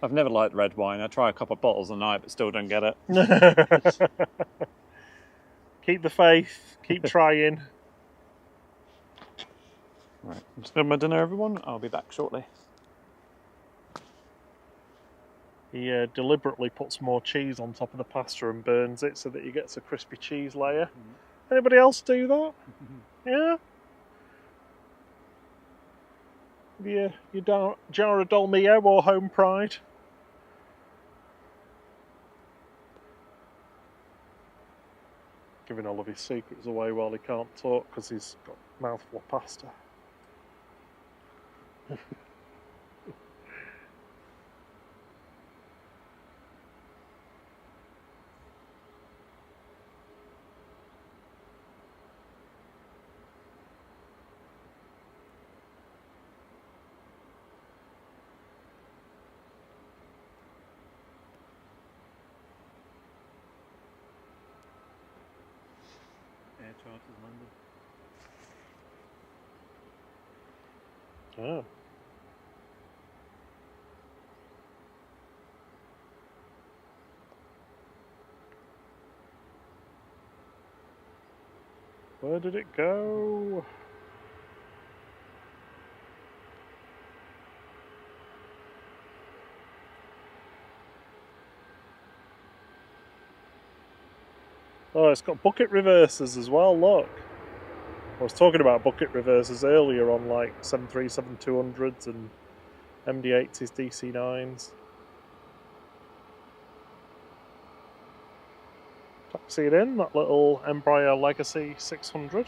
I've never liked red wine. I try a couple of bottles a night, but still don't get it. Keep the faith. Keep trying. Right, I'm just having my dinner, everyone. I'll be back shortly. He deliberately puts more cheese on top of the pasta and burns it so that he gets a crispy cheese layer. Anybody else do that? Yeah? You jar of Dolmio or Home Pride? Giving all of his secrets away while he can't talk because he's got a mouthful of pasta. Air charters London. Oh. Where did it go? Oh, it's got bucket reversers as well, look. I was talking about bucket reversers earlier on like 737-200s and MD-80s, DC-9s. Taxi it in, that little Embraer Legacy 600.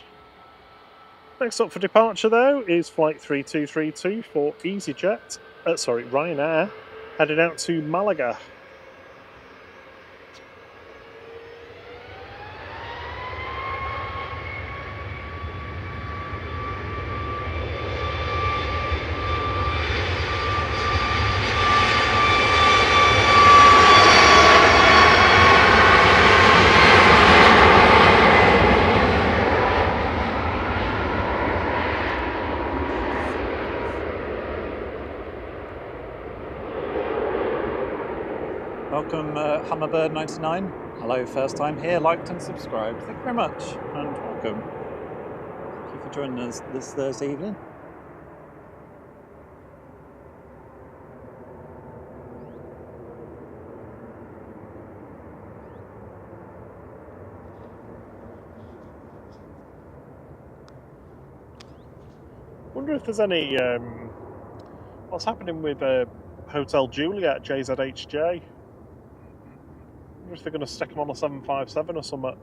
Next up for departure though is flight 3232 for EasyJet, Ryanair, heading out to Malaga. Welcome, Hummerbird99. Hello, first time here, liked and subscribed. Thank you very much, and welcome. Thank you for joining us this Thursday evening. Wonder if there's any what's happening with Hotel Juliet JZHJ. I wonder if they're going to stick them on a 757 or something.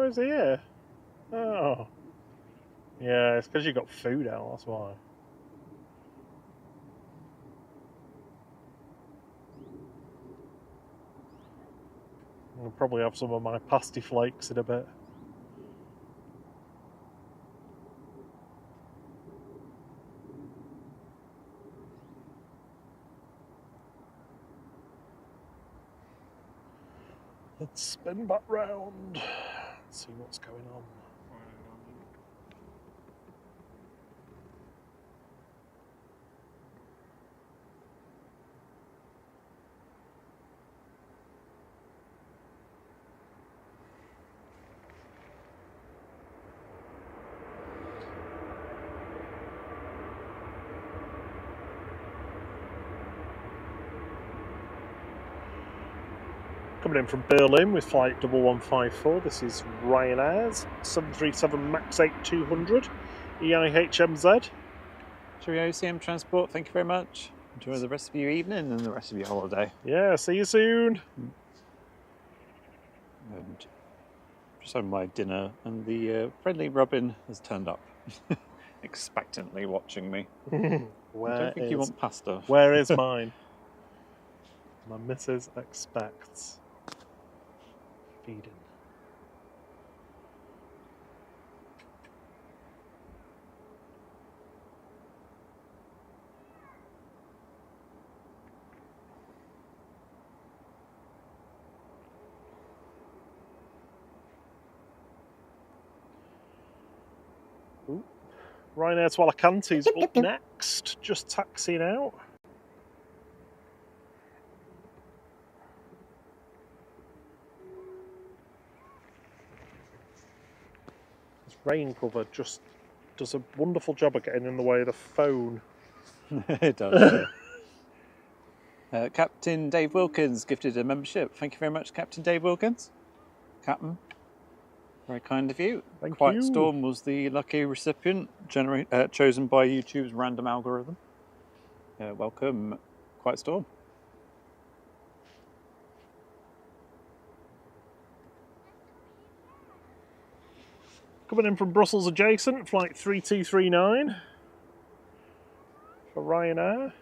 Why is he here? Oh. Yeah, it's because you got food out, that's why. I'll probably have some of my pasty flakes in a bit. Let's spin back round. See what's going on. Coming in from Berlin with flight 1154, this is Ryanair's 737 MAX 8 200 EIHMZ. Cheerio, CM Transport, thank you very much. Enjoy the rest of your evening and the rest of your holiday. Yeah, see you soon. And just had my dinner, and the friendly Robin has turned up, expectantly watching me. I don't think you want pasta. Where is mine? My missus expects. Feeding. Ooh. Ryanair to Alicante's up next, just taxiing out. Rain cover just does a wonderful job of getting in the way of the phone. It does. Captain Dave Wilkins gifted a membership. Thank you very much, Captain Dave Wilkins. Captain, very kind of you. Thank Quiet you. Storm was the lucky recipient chosen by YouTube's random algorithm. Welcome, Quiet Storm. Coming in from Brussels adjacent, flight 3239 for Ryanair.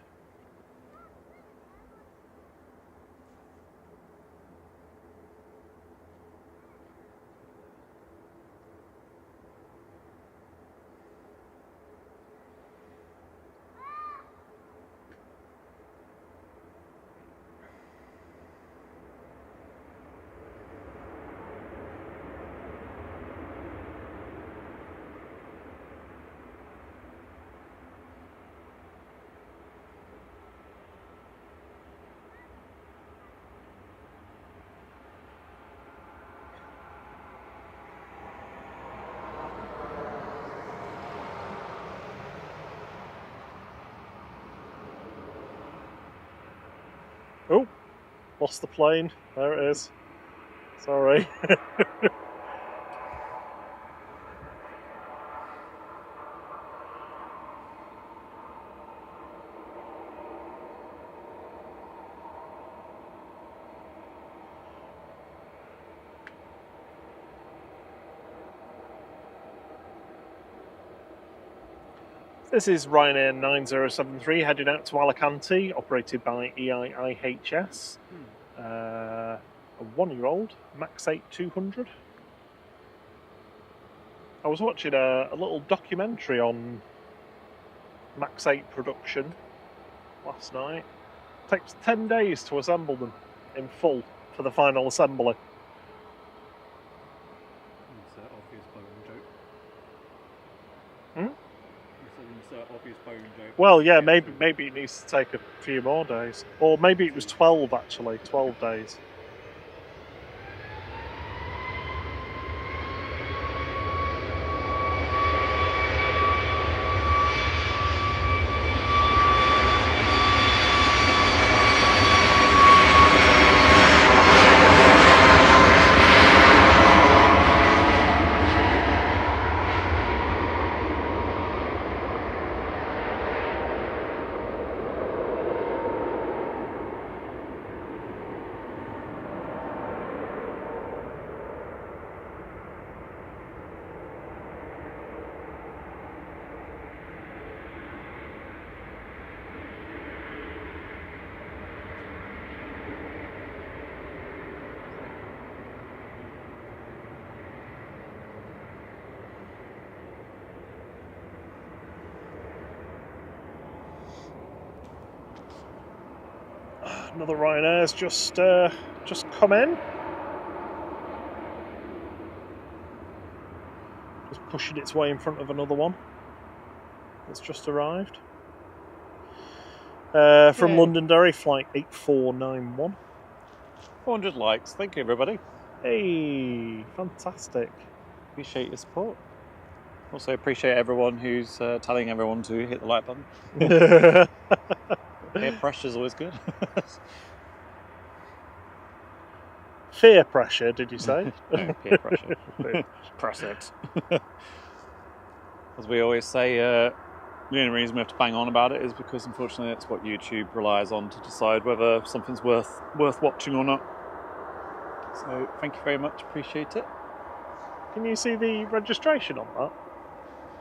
Oh, lost the plane. There it is. Sorry. This is Ryanair 9073 heading out to Alicante, operated by EIHS. A 1-year-old MAX 8 200. I was watching a little documentary on MAX 8 production last night. It takes 10 days to assemble them in full for the final assembly. Well, yeah, maybe it needs to take a few more days. Or maybe it was 12 actually, 12 days. Another Ryanair's just come in. Just pushing its way in front of another one that's just arrived. From Londonderry, flight 8491. 400 likes. Thank you, everybody. Hey, fantastic. Appreciate your support. Also appreciate everyone who's telling everyone to hit the like button. Peer pressure is always good. Fear pressure, did you say? No, peer pressure. Press it. As we always say, the only reason we have to bang on about it is because unfortunately that's what YouTube relies on to decide whether something's worth watching or not. So thank you very much, appreciate it. Can you see the registration on that?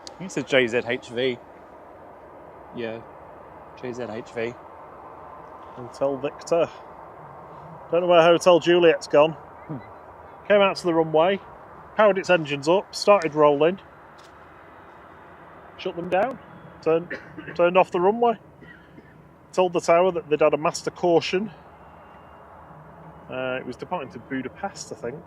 I think it says JZHV. Yeah, JZHV. Hotel Victor. Don't know where Hotel Juliet's gone. Came out to the runway, powered its engines up, started rolling, shut them down, turned off the runway, told the tower that they'd had a master caution. It was departing to Budapest, I think.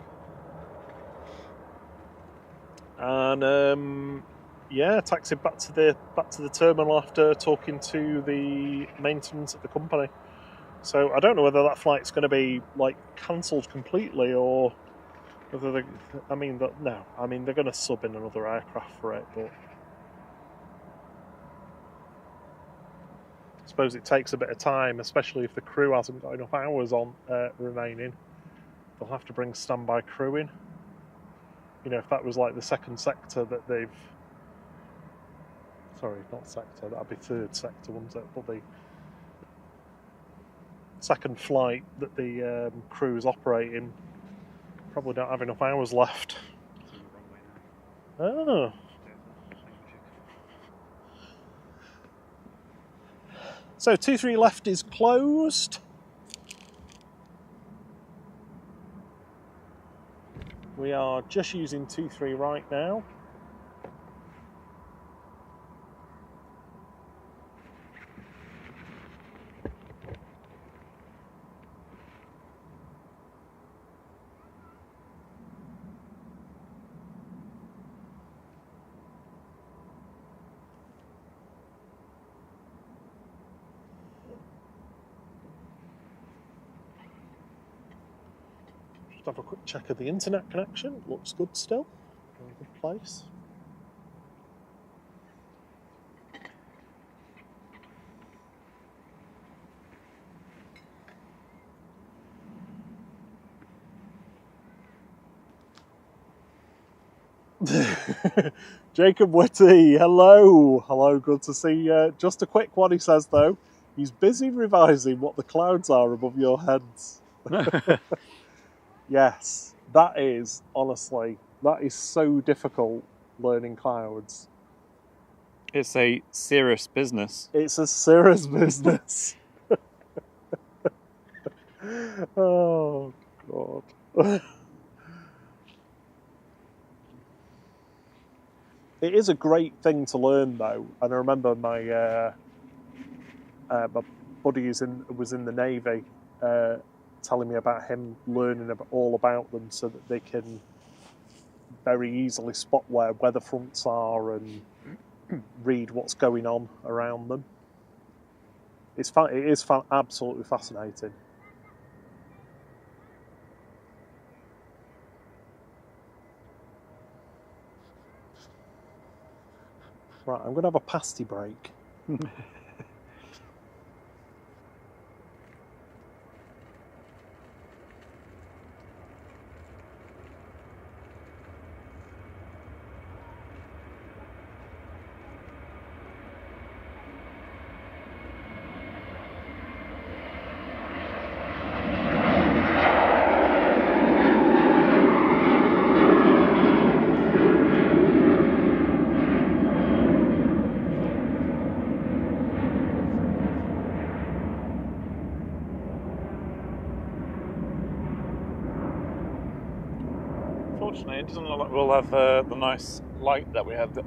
And yeah, taxied back to the terminal after talking to the maintenance at the company. So I don't know whether that flight's going to be like cancelled completely or whether they're going to sub in another aircraft for it. But I suppose it takes a bit of time, especially if the crew hasn't got enough hours on remaining. They'll have to bring standby crew in. You know, if that was like the second sector that they've... Sorry, not sector, that'd be third sector, wouldn't it? But the second flight that the crew's operating probably don't have enough hours left. Oh. So 23 left is closed. We are just using 23 right now. Have a quick check of the internet connection. Looks good still. In a good place. Jacob Whitty, hello, good to see you. Just a quick one, he says though. He's busy revising what the clouds are above your heads. Yes, that is, honestly, that is so difficult, learning clouds. It's a serious business. It's a serious business. Oh, God. It is a great thing to learn, though. And I remember my buddy was in the Navy, telling me about him learning all about them so that they can very easily spot where weather fronts are and read what's going on around them. It is absolutely fascinating. Right, I'm going to have a pasty break. Unfortunately, it doesn't look like we'll have the nice light that we had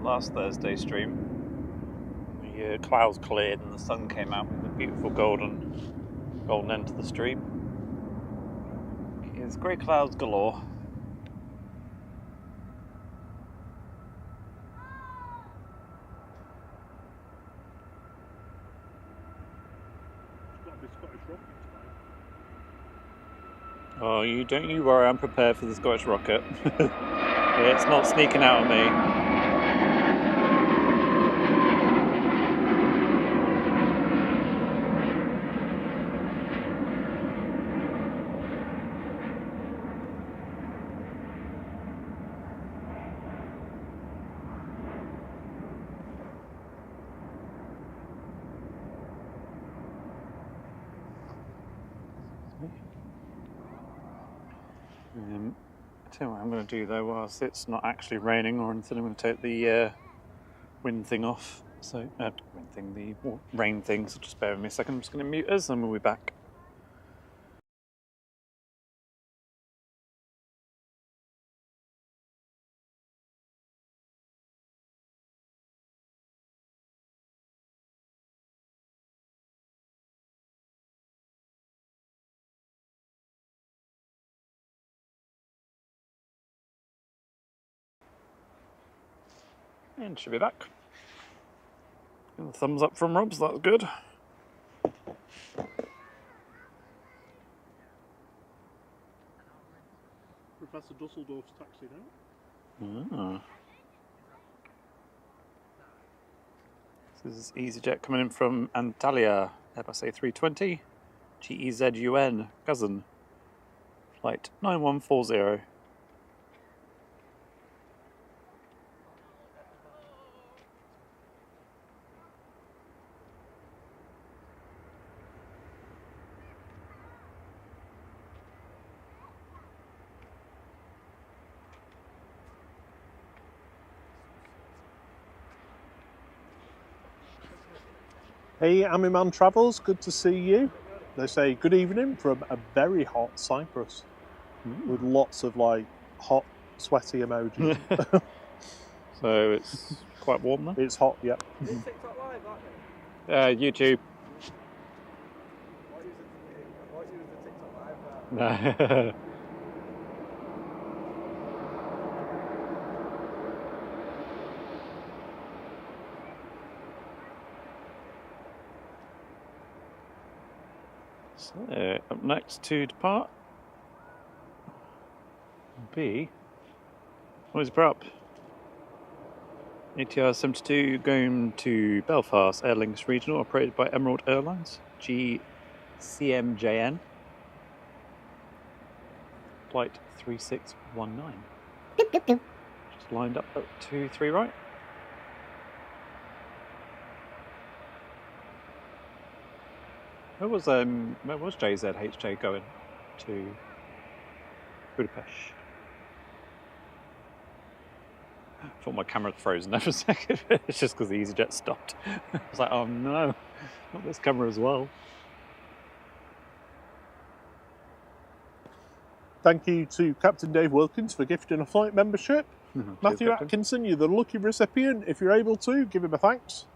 last Thursday stream. The clouds cleared and the sun came out with a beautiful golden Golden end to the stream. It's grey clouds galore. Oh, don't you worry, I'm prepared for the Scottish rocket. It's not sneaking out on me. I tell you what I'm going to do though, whilst it's not actually raining or anything, I'm going to take the wind thing off. So, the rain thing, so just bear with me a second. I'm just going to mute us and we'll be back. And should be back. And the thumbs up from Rob, so that's good. Professor Dusseldorf's taxi now. Ah. This is EasyJet coming in from Antalya, Airbus A320, GEZUN, cousin, flight 9140. Hey, Amiman Travels, good to see you. They say good evening from a very hot Cyprus with lots of like hot, sweaty emojis. So it's quite warm there? It's hot, yeah. Is it TikTok live, aren't they? YouTube. What is the TikTok live? No. So, up next to depart will be, what is it up? ATR 72 going to Belfast, Aer Lingus Regional, operated by Emerald Airlines, GCMJN, flight 3619. Just lined up at 23 right. Where was JZHJ going to Budapest? I thought my camera had frozen there for a second. It's just because the EasyJet stopped. I was like, oh no, not this camera as well. Thank you to Captain Dave Wilkins for gifting a flight membership. Matthew Captain. Atkinson, you're the lucky recipient. If you're able to, give him a thanks.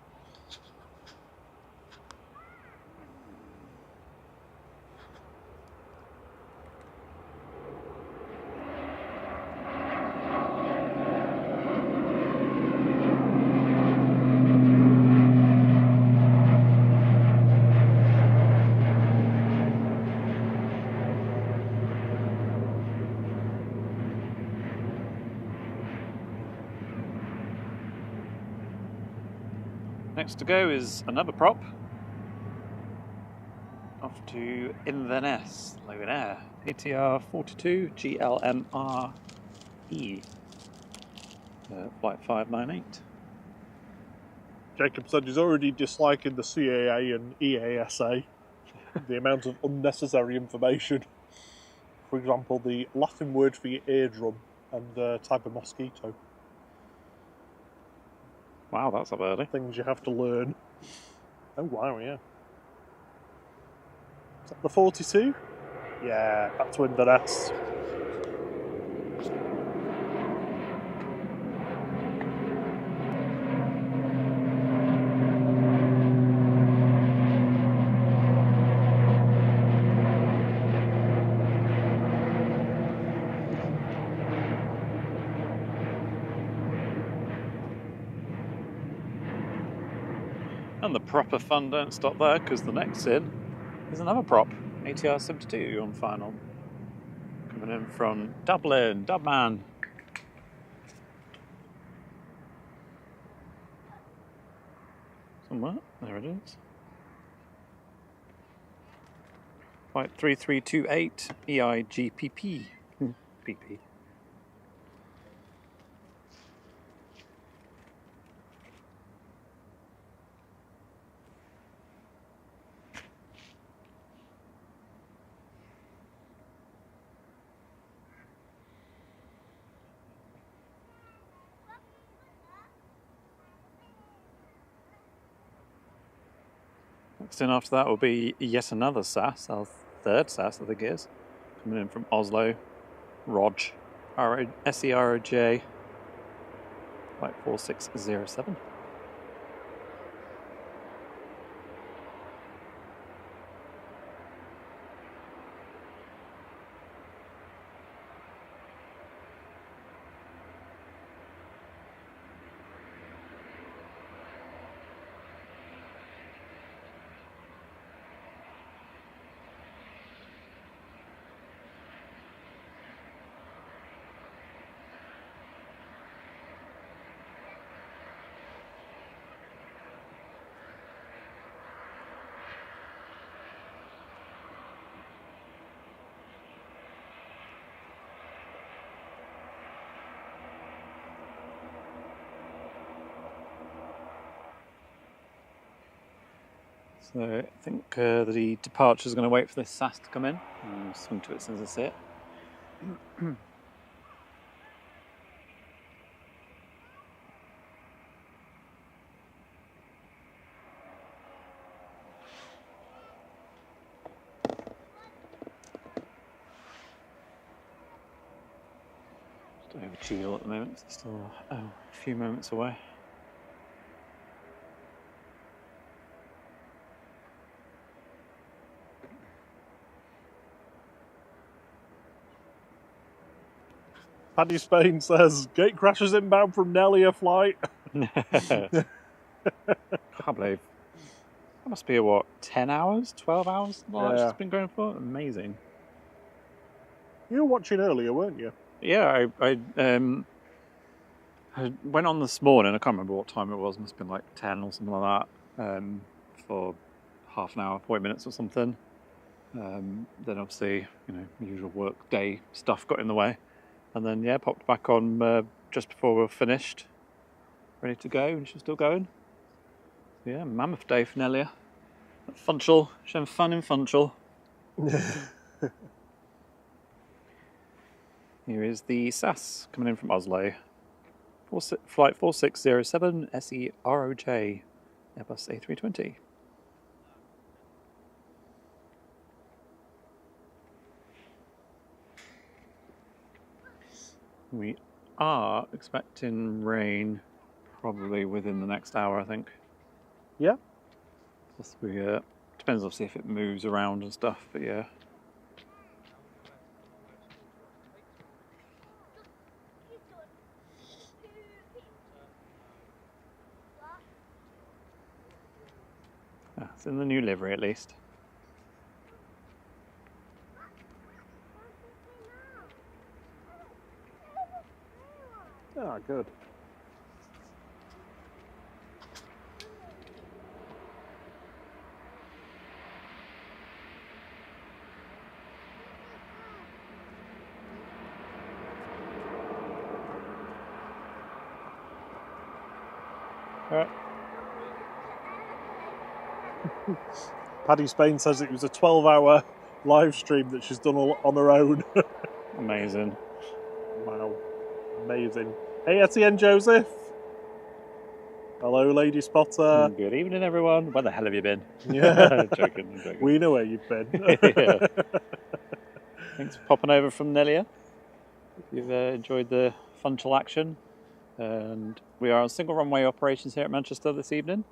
Next to go is another prop. Off to Inverness, Ryanair, ATR 42 GLMRE, flight 598. Jacob said he's already disliking the CAA and EASA, the amount of unnecessary information. For example, the Latin word for your eardrum and the type of mosquito. Wow, that's up early. Things you have to learn. Oh wow, yeah. Is that the 42? Yeah, back to Inverness. And the proper fun don't stop there, because the next in is another prop, ATR 72 on final. Coming in from Dublin, Dubman. Somewhere, there it is. Flight 3328 EIGPP. PP. Next in after that will be yet another SAS, our third SAS I think it is, coming in from Oslo, Rog, SEROJ, flight 4607. So I think the departure is going to wait for this SAS to come in. I'll swing to it as soon as I see it. Just over Cheadle at the moment, it's still a few moments away. Paddy Spain says, gate crashes inbound from Nelia flight. Can't believe. That must be, what, 10 hours? 12 hours? Well, Yeah. it's been going for? Amazing. You were watching earlier, weren't you? Yeah, I went on this morning. I can't remember what time it was. It must have been like 10 or something like that. For half an hour, 40 minutes or something. Then obviously, usual work day stuff got in the way. And then, yeah, popped back on just before we were finished. Ready to go, and she's still going. So, yeah, mammoth day for Nelia. At Funchal, she's having fun in Funchal. Here is the SAS coming in from Oslo. Flight 4607 SEROJ, Airbus A320. We are expecting rain probably within the next hour, I think. Yeah. Plus we, depends obviously if it moves around and stuff, but yeah. It's in the new livery at least. Ah, good. All right. Paddy Spain says it was a 12-hour live stream that she's done all on her own. Amazing. Wow. Amazing. Hey, Etienne Joseph. Hello, Lady Spotter. Good evening, everyone. Where the hell have you been? Yeah. I'm joking. We know where you've been. Yeah. Thanks for popping over from Nelia. Hope you've enjoyed the Funchal action. And we are on single runway operations here at Manchester this evening.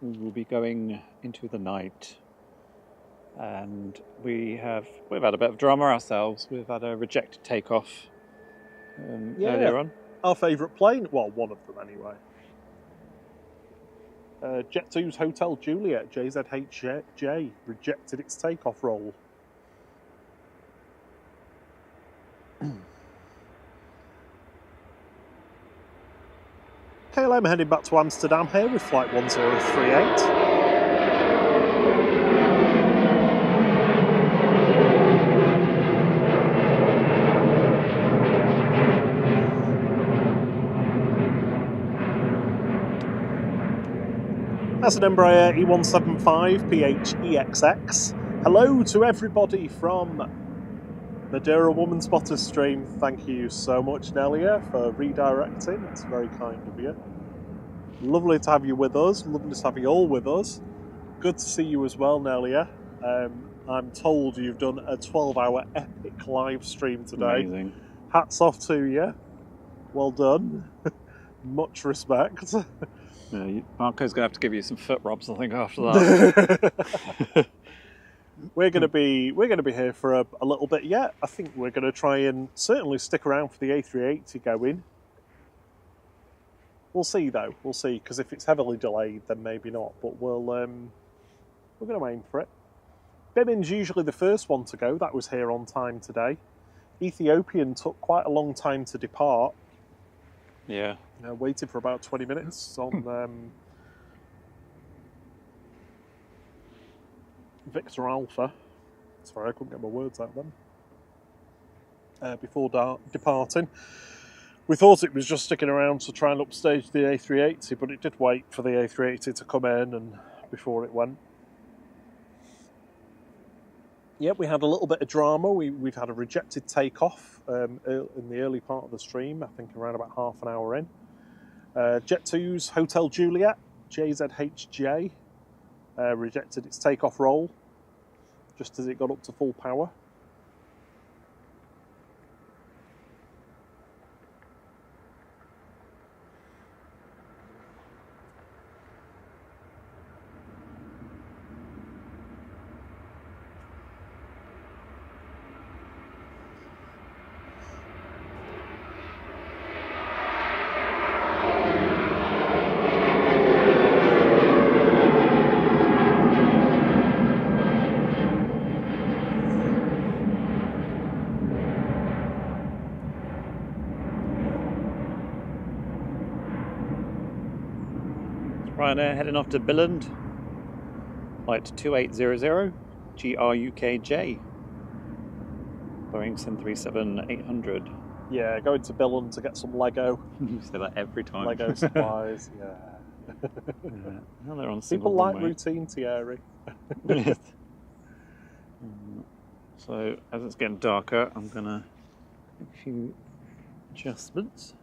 We will be going into the night. And we've had a bit of drama ourselves. We've had a rejected takeoff earlier on. Our favourite plane. Well, one of them anyway. Jet2's Hotel Juliet, JZHJ, rejected its takeoff roll. KLM heading back to Amsterdam here with flight 1038. That's an Embraer E175 PHEXX. Hello to everybody from Madeira Woman Spotters stream. Thank you so much, Nelia, for redirecting. It's very kind of you. Lovely to have you with us. Lovely to have you all with us. Good to see you as well, Nelia. I'm told you've done a 12-hour epic live stream today. Amazing. Hats off to you. Well done. Much respect. Yeah, Marco's going to have to give you some foot rubs, I think, after that. We're going to be here for a little bit yet. I think we're going to try and certainly stick around for the A380 going. We'll see though. We'll see, because if it's heavily delayed, then maybe not. But we're going to aim for it. Bimin's usually the first one to go. That was here on time today. Ethiopian took quite a long time to depart. Yeah. Waited for about 20 minutes on Victor Alpha. Sorry, I couldn't get my words out then. Before departing. We thought it was just sticking around to try and upstage the A380, but it did wait for the A380 to come in and before it went. Yep, we had a little bit of drama. We've had a rejected takeoff in the early part of the stream, I think around about half an hour in. Jet2's Hotel Juliet, JZHJ, rejected its takeoff roll just as it got up to full power. Ryanair heading off to Billund, flight 2800, GRUKJ, Boeing 737-800. Yeah, going to Billund to get some Lego. You say that every time. Lego supplies, yeah. Well, they're on People like routine, Thierry. So, as it's getting darker, I'm going to make a few adjustments.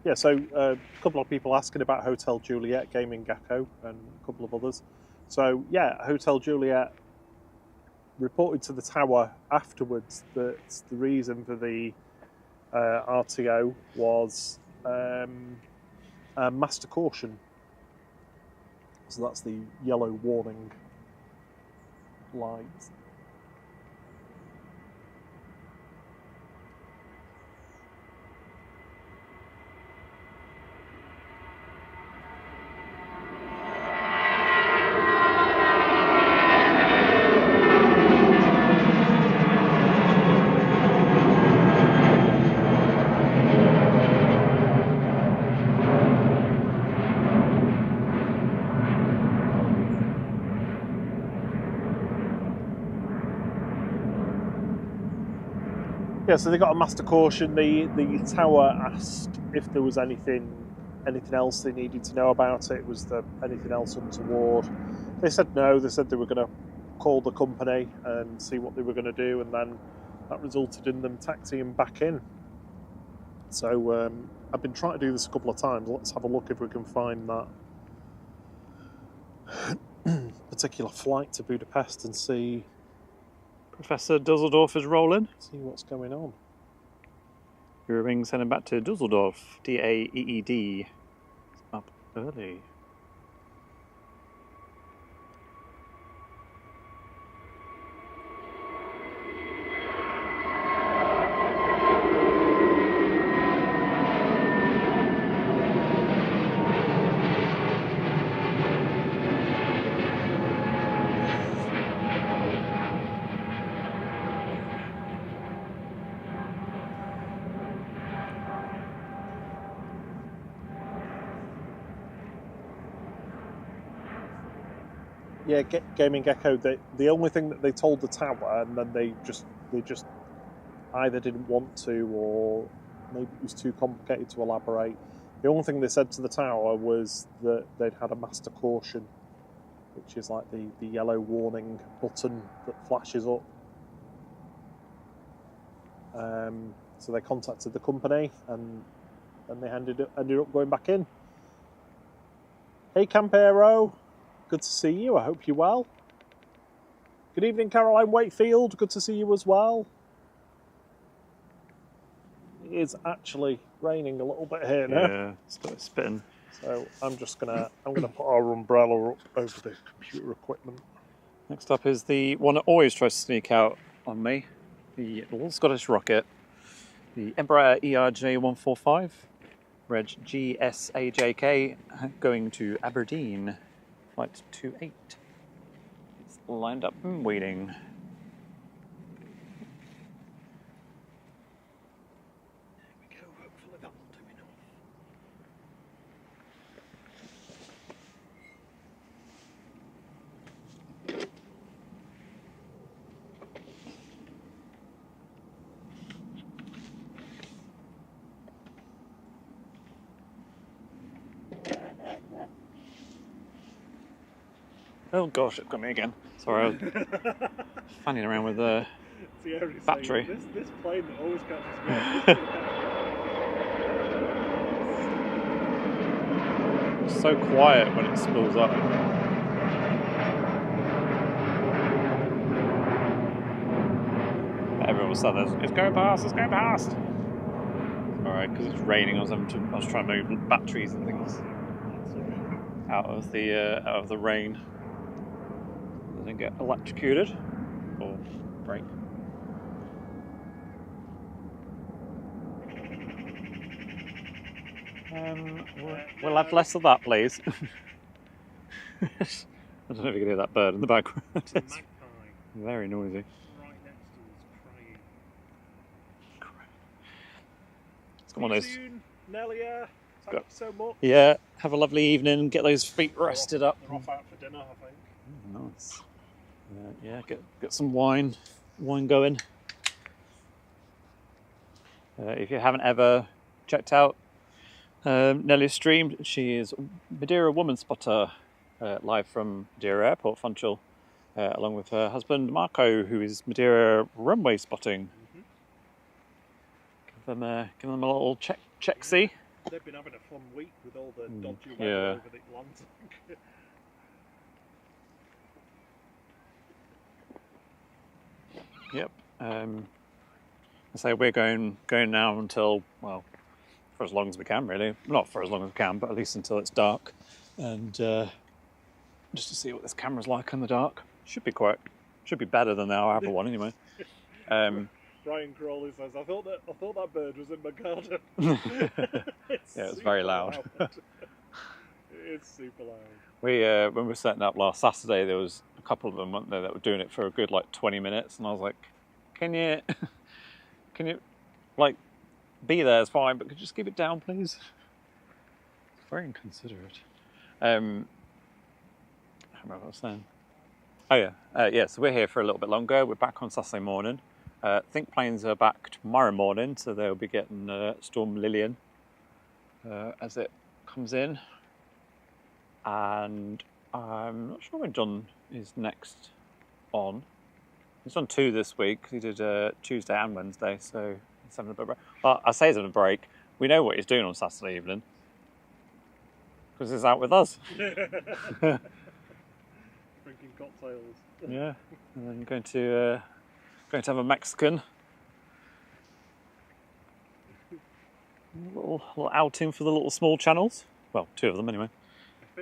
Yeah, so a couple of people asking about Hotel Juliet, Gaming Gecko, and a couple of others. So, yeah, Hotel Juliet reported to the tower afterwards that the reason for the RTO was a master caution. So that's the yellow warning light. Yeah, so they got a master caution. The tower asked if there was anything else they needed to know about it. Was there anything else untoward? They said no. They said they were going to call the company and see what they were going to do, and then that resulted in them taxiing back in. So I've been trying to do this a couple of times. Let's have a look if we can find that particular flight to Budapest and see. Professor Dusseldorf is rolling. See what's going on. Eurowings heading back to Dusseldorf, DAEED. Up early. Yeah, Gaming Gecko. The only thing that they told the tower, and then they just either didn't want to, or maybe it was too complicated to elaborate. The only thing they said to the tower was that they'd had a master caution, which is like the yellow warning button that flashes up. So they contacted the company, and they ended up going back in. Hey Campero, good to see you. I hope you're well. Good evening, Caroline Wakefield. Good to see you as well. It is actually raining a little bit here now. Yeah, it's spitting. So I'm gonna put our umbrella up over the computer equipment. Next up is the one that always tries to sneak out on me, the All Scottish Rocket, the Embraer ERJ145, reg GSAJK, going to Aberdeen, flight 28. It's lined up and waiting. Oh gosh, it got me again. Sorry, I was fanning around with the battery. This plane that always catches me. It's so quiet when it spools up. Everyone was saying, "It's going past! It's going past!" Alright, because it's raining. I was trying to move batteries and things out of the rain. Doesn't get electrocuted or break. We'll have less of that, please. I don't know if you can hear that bird in the background. It's very noisy. Right next to us, crying. It's got one of those. Soon, Nelia. Thank you so much. Yeah, have a lovely evening. Get those feet rested up. They're off out for dinner, I think. Nice. Yeah, get some wine going. If you haven't ever checked out Nellie's stream, she is Madeira Woman Spotter, live from Madeira Airport, Funchal, along with her husband Marco, who is Madeira Runway Spotting. Give them a little check-see. They've been having a fun week with all the dodgy weather over the Atlantic. Yep. I say we're going now until, well, for as long as we can, really. Not for as long as we can, but at least until it's dark. And just to see what this camera's like in the dark. Should be better than our other one anyway. Brian Crawley says, I thought that bird was in my garden. Yeah, it was very loud. It's super loud. We when we were setting up last Saturday, there was a couple of them, weren't there, that were doing it for a good 20 minutes, and I was like, can you be there is fine, but could you just keep it down, please? Very inconsiderate. I don't remember what I was saying. Oh yeah, so we're here for a little bit longer. We're back on Saturday morning. I think planes are back tomorrow morning, so they'll be getting Storm Lillian as it comes in. And I'm not sure when John is next on. He's on 2 this week. He did Tuesday and Wednesday, so he's having a bit of a break. Well, I say he's having a break. We know what he's doing on Saturday evening because he's out with us. Drinking cocktails. Yeah, and then going to have a Mexican. A little outing for the little small channels. Well, 2 of them anyway. I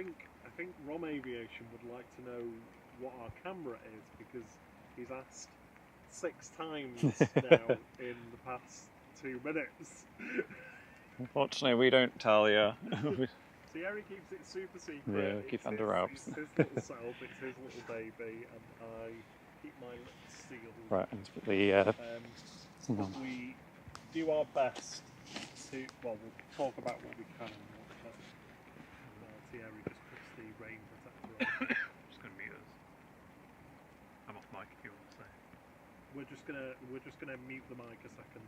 think Rom Aviation would like to know what our camera is, because he's asked 6 times now in the past 2 minutes. Unfortunately, we don't tell you. Thierry keeps it super secret. Yeah, keep it under wraps. It's his little setup, it's his little baby, and I keep my lips sealed. Right, and put the... we do our best to, well, we'll talk about what we can and what Thierry just puts the rain protector on. Just going to mute us. we're just gonna mute the mic a second.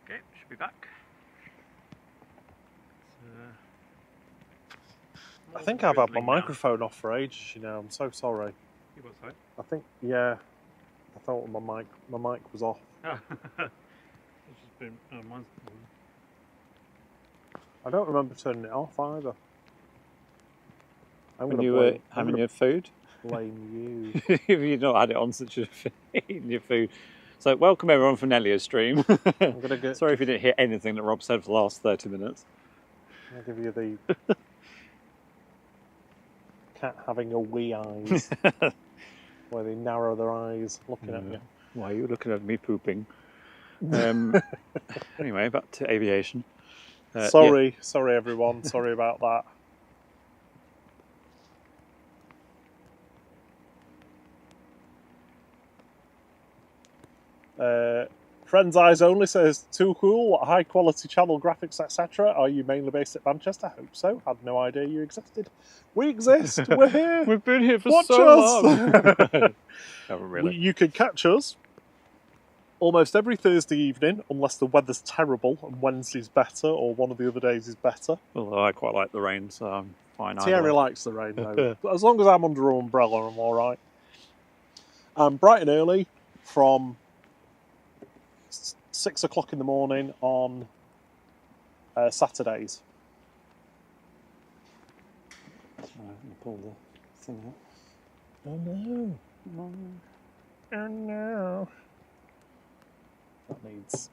Okay, should be back. I think I've had my microphone off for ages, you know. I'm so sorry. You what, sorry? I think, yeah. I thought my mic was off. Oh. It's just been, oh, mine's... I don't remember turning it off either. When you were having your food? Blame you. If you've not had it on since you've eaten your food. So welcome everyone from Nellia's stream. I'm gonna get... Sorry if you didn't hear anything that Rob said for the last 30 minutes. I'll give you the cat having a wee eyes, where they narrow their eyes looking at you. Why are you looking at me pooping? Anyway, back to aviation. Sorry everyone, sorry about that. Friends Eyes Only says, too cool, what high quality channel graphics, etc. Are you mainly based at Manchester? Hope so. Had no idea you existed. We exist. We're here. We've been here for Watch so us. long. Haven't really. You can catch us almost every Thursday evening, unless the weather's terrible and Wednesday's better or one of the other days is better. Although I quite like the rain, so I'm fine. Thierry likes the rain though. But as long as I'm under an umbrella, I'm alright. Bright and early from 6 o'clock in the morning on Saturdays. Sorry, I'm going to pull the thing out. Oh no. Oh no. That needs...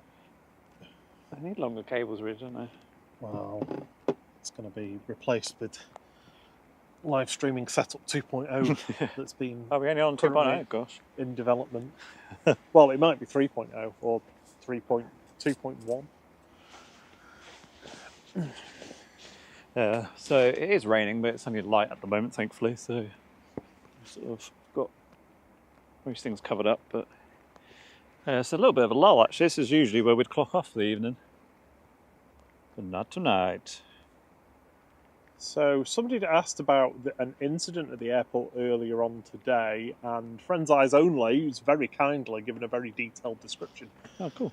I need longer cables really, don't I? Well, it's going to be replaced with live streaming setup 2.0 that's been... Are we only on 2.0? Gosh. In development. Well, it might be 3.0 or 2.1. Yeah, so it is raining, but it's only light at the moment, thankfully. So I've sort of got most things covered up, but it's a little bit of a lull actually. This is usually where we'd clock off for the evening, but not tonight. So somebody asked about an incident at the airport earlier on today, and Friends Eyes Only, who's very kindly given a very detailed description. Oh, cool.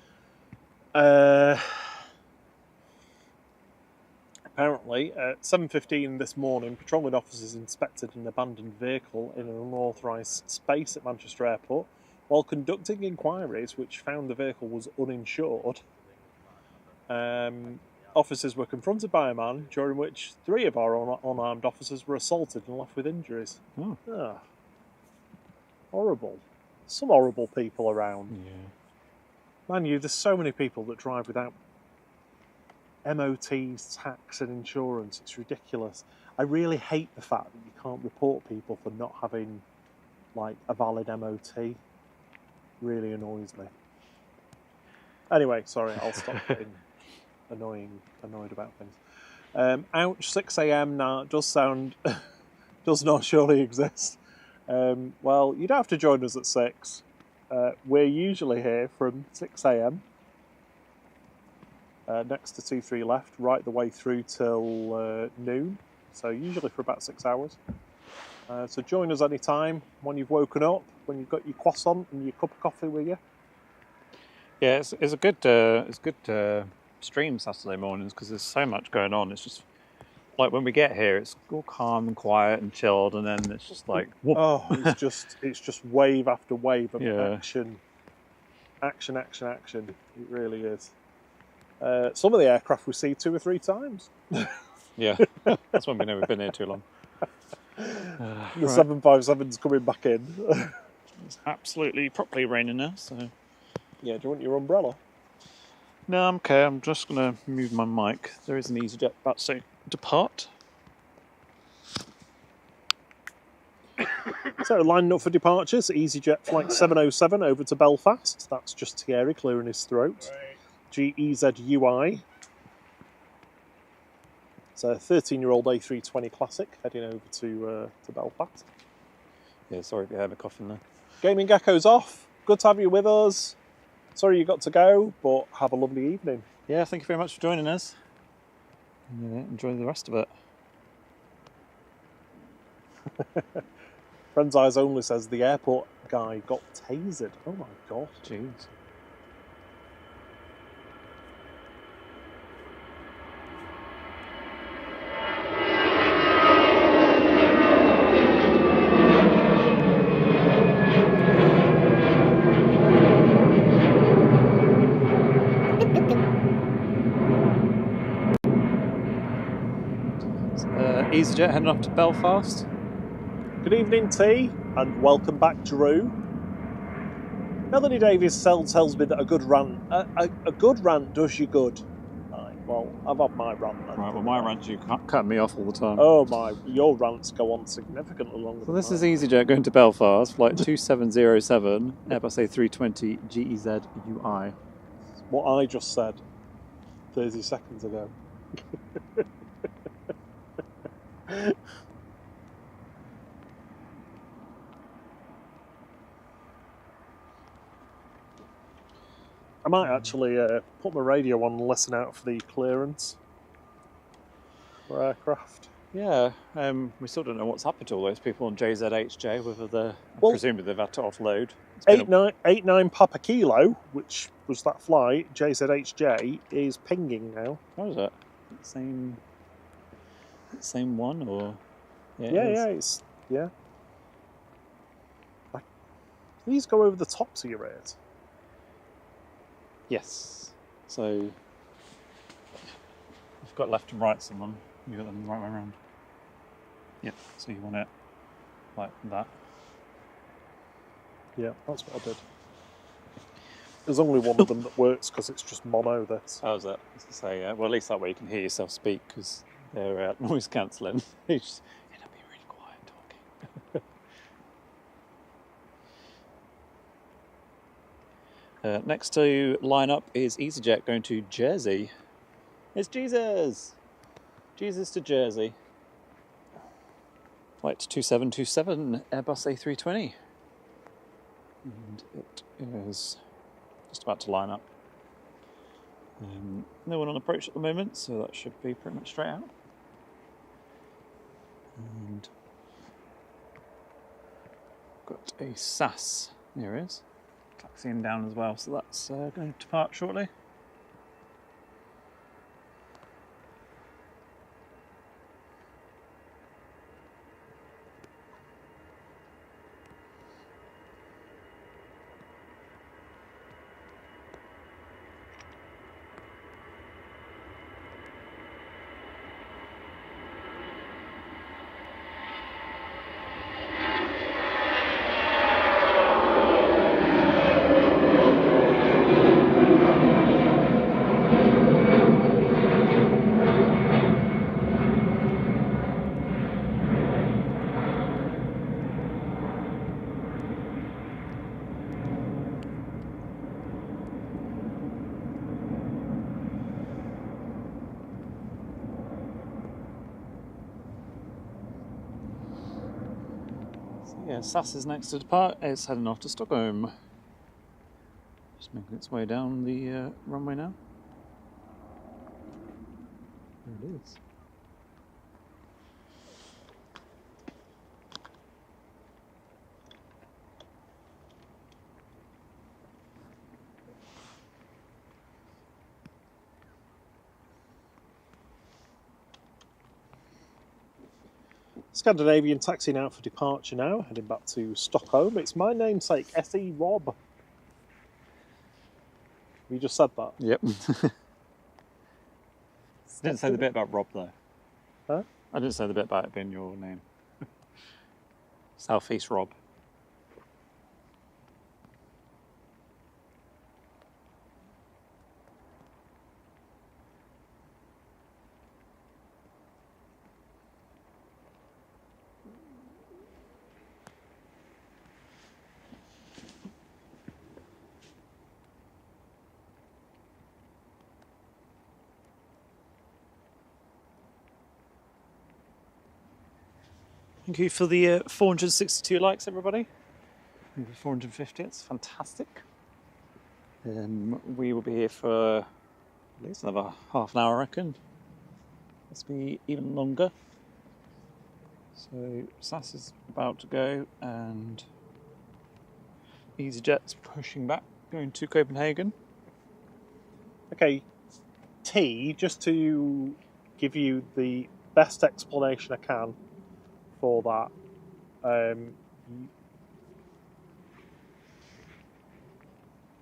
Apparently, at 7:15 this morning, patrolling officers inspected an abandoned vehicle in an unauthorised space at Manchester Airport. While conducting inquiries, which found the vehicle was uninsured, officers were confronted by a man, during which 3 of our unarmed officers were assaulted and left with injuries. Oh. Ah. Horrible. Some horrible people around. Yeah. Man, there's so many people that drive without MOTs, tax and insurance. It's ridiculous. I really hate the fact that you can't report people for not having like a valid MOT. Really annoys me. Anyway, sorry, I'll stop getting annoyed about things. Ouch, 6 AM now does not surely exist. Well, you'd have to join us at 6. We're usually here from 6 AM. Next to 2-3 left, right the way through till noon. So usually for about 6 hours. So join us any time when you've woken up, when you've got your croissant and your cup of coffee with you. Yeah, it's a good stream Saturday mornings because there's so much going on. It's just like when we get here, it's all calm and quiet and chilled, and then it's just like whoop. Oh, it's just wave after wave of action. It really is. Some of the aircraft we see 2 or 3 times. Yeah, that's when we know we've been here too long. The 757's coming back in. It's absolutely properly raining now, so... Yeah, do you want your umbrella? No, I'm okay. I'm just going to move my mic. There is an EasyJet about to say depart. So, lining up for departures, EasyJet flight 707 over to Belfast. That's just Thierry clearing his throat. GEZUI. It's a 13-year-old A320 Classic heading over to Belfast. Yeah, sorry if you heard me coughing there. Gaming Gecko's off. Good to have you with us. Sorry you got to go, but have a lovely evening. Yeah, thank you very much for joining us. Enjoy the rest of it. Friend's Eyes Only says the airport guy got tasered. Oh my god. Jeez. EasyJet heading off to Belfast. Good evening, T, and welcome back, Drew. Melanie Davies tells me that a good rant does you good. Right, well, I've had my rant then. Right, well, my rant, you cut me off all the time. Oh my, your rants go on significantly longer So than this is mine. EasyJet going to Belfast, flight 2707, Airbus A320 GEZ UI. What I just said 30 seconds ago. I might actually put my radio on and listen out for the clearance for aircraft. Yeah, we still don't know what's happened to all those people on JZHJ, whether Well, presumably they've had to offload. 89 Papa Kilo, which was that flight, JZHJ, is pinging now. What is it? Same one, or? Yeah. Please go over the tops of your ears. Yes. So, you've got left and right someone, you've got them the right way around. Yep, so you want it like that. Yeah, that's what I did. There's only one of them that works because it's just mono, this. How was that? I was going to say, well, at least that way you can hear yourself speak, because they're noise cancelling. You just end up being really quiet talking. Next to line up is EasyJet going to Jersey. It's Jesus! Jesus to Jersey. Flight 2727, Airbus A320. And it is just about to line up. No one on approach at the moment, so that should be pretty much straight out. And got a SAS, there it is, taxiing down as well, so that's going to depart shortly. Yeah, SAS is next to depart. It's heading off to Stockholm. Just making its way down the runway now. There it is. Scandinavian taxiing out for departure now, heading back to Stockholm. It's my namesake, S.E. Rob. You just said that? Yep. I didn't say the bit about Rob though. Huh? I didn't say the bit about it being your name. Southeast Rob. Thank you for the 462 likes, everybody. Over 450, it's fantastic. We will be here for at least another half an hour, I reckon. Let's be even longer. So SAS is about to go and EasyJet's pushing back, going to Copenhagen. Okay, T, just to give you the best explanation I can for that,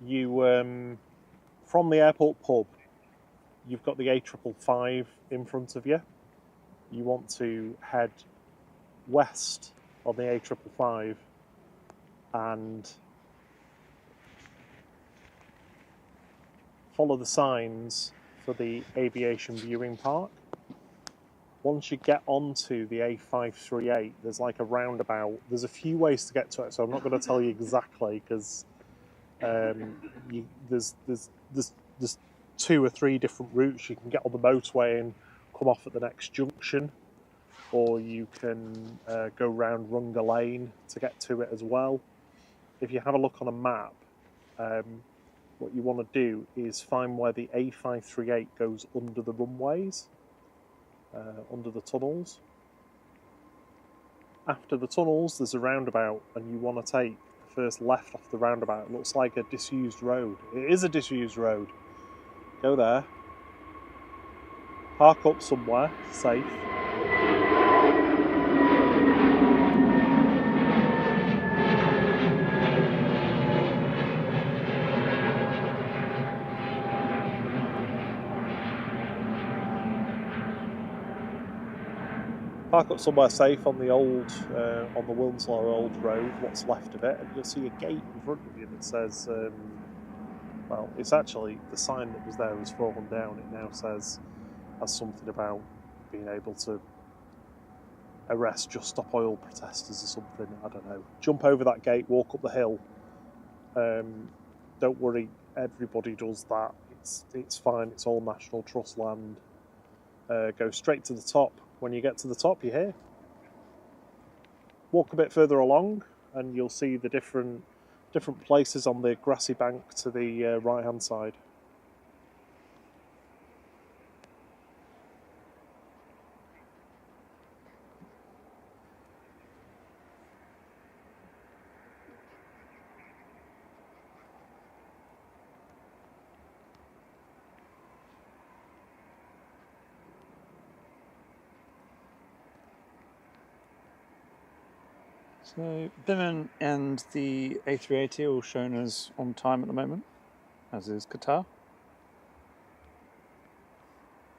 you from the airport pub, you've got the A555 in front of you. You want to head west on the A555 and follow the signs for the aviation viewing park. Once you get onto the A538, there's like a roundabout. There's a few ways to get to it, so I'm not going to tell you exactly because there's 2 or 3 different routes. You can get on the motorway and come off at the next junction, or you can go round Runga Lane to get to it as well. If you have a look on a map, what you want to do is find where the A538 goes under the runways, under the tunnels. After the tunnels, there's a roundabout, and you want to take the first left off the roundabout. It looks like a disused road. It is a disused road. Go there, park up somewhere safe. Park up somewhere safe on the old, on the Wilmslow Old Road, what's left of it, and you'll see a gate in front of you that says, well, it's actually the sign that was there has fallen down. It now has something about being able to arrest Just Stop Oil protesters or something. I don't know. Jump over that gate, walk up the hill. Don't worry, everybody does that. It's fine. It's all National Trust land. Go straight to the top. When you get to the top, you're here. Walk a bit further along, and you'll see the different places on the grassy bank to the right-hand side. So Biman and the A380 are all shown as on time at the moment, as is Qatar.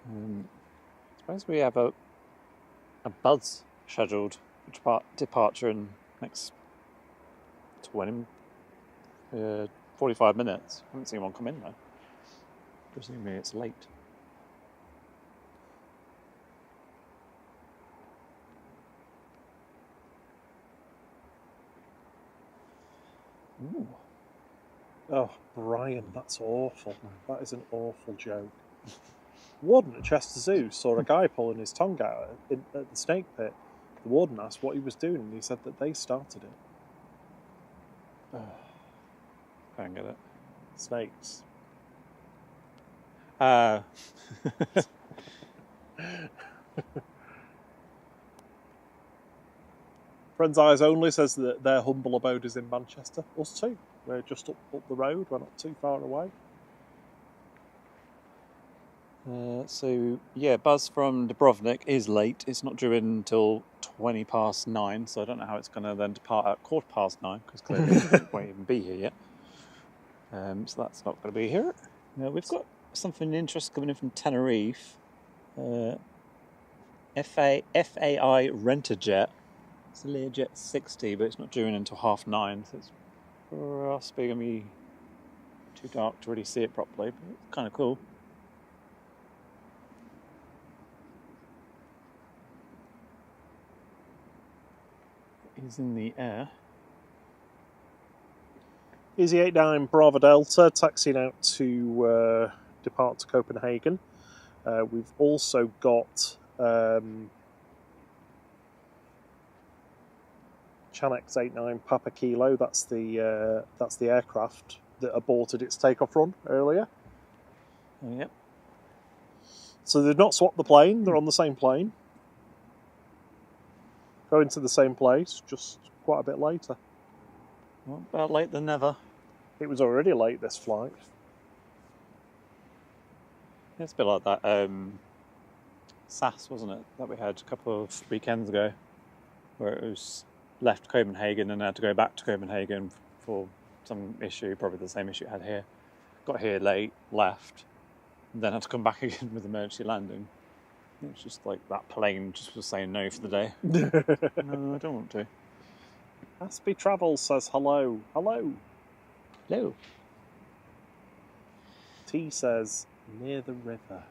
I suppose we have a buzz scheduled departure in next 45 minutes. I haven't seen one come in though. Presumably it's late. Ooh. Oh, Brian, that's awful. That is an awful joke. Warden at Chester Zoo saw a guy pulling his tongue out at the snake pit. The warden asked what he was doing, and he said that they started it. I don't get it. Snakes. Friends Eyes Only says that their humble abode is in Manchester. Us too. We're just up the road. We're not too far away. So yeah, Buzz from Dubrovnik is late. It's not due in until 9:20, so I don't know how it's going to then depart at 9:15, because clearly it won't even be here yet. So that's not going to be here. We've got something interesting coming in from Tenerife. FAI Rent-A-Jet. It's a Learjet 60, but it's not due in until 9:30, so it's possibly going to be too dark to really see it properly, but it's kind of cool. He's in the air. Easy 89 Bravo Delta, taxiing out to depart to Copenhagen. We've also got Channex 89 Papa Kilo. That's the aircraft that aborted its takeoff run earlier. Yep. So they've not swapped the plane. They're on the same plane. Going to the same place, just quite a bit later. Well, better late than never. It was already late, this flight. It's a bit like that SAS, wasn't it, that we had a couple of weekends ago, where it was left Copenhagen and had to go back to Copenhagen for some issue, probably the same issue it had here. Got here late, left, and then had to come back again with emergency landing. It's just like that plane just was saying no for the day. No, I don't want to. Aspie Travels says hello. Hello. Hello. T says near the river.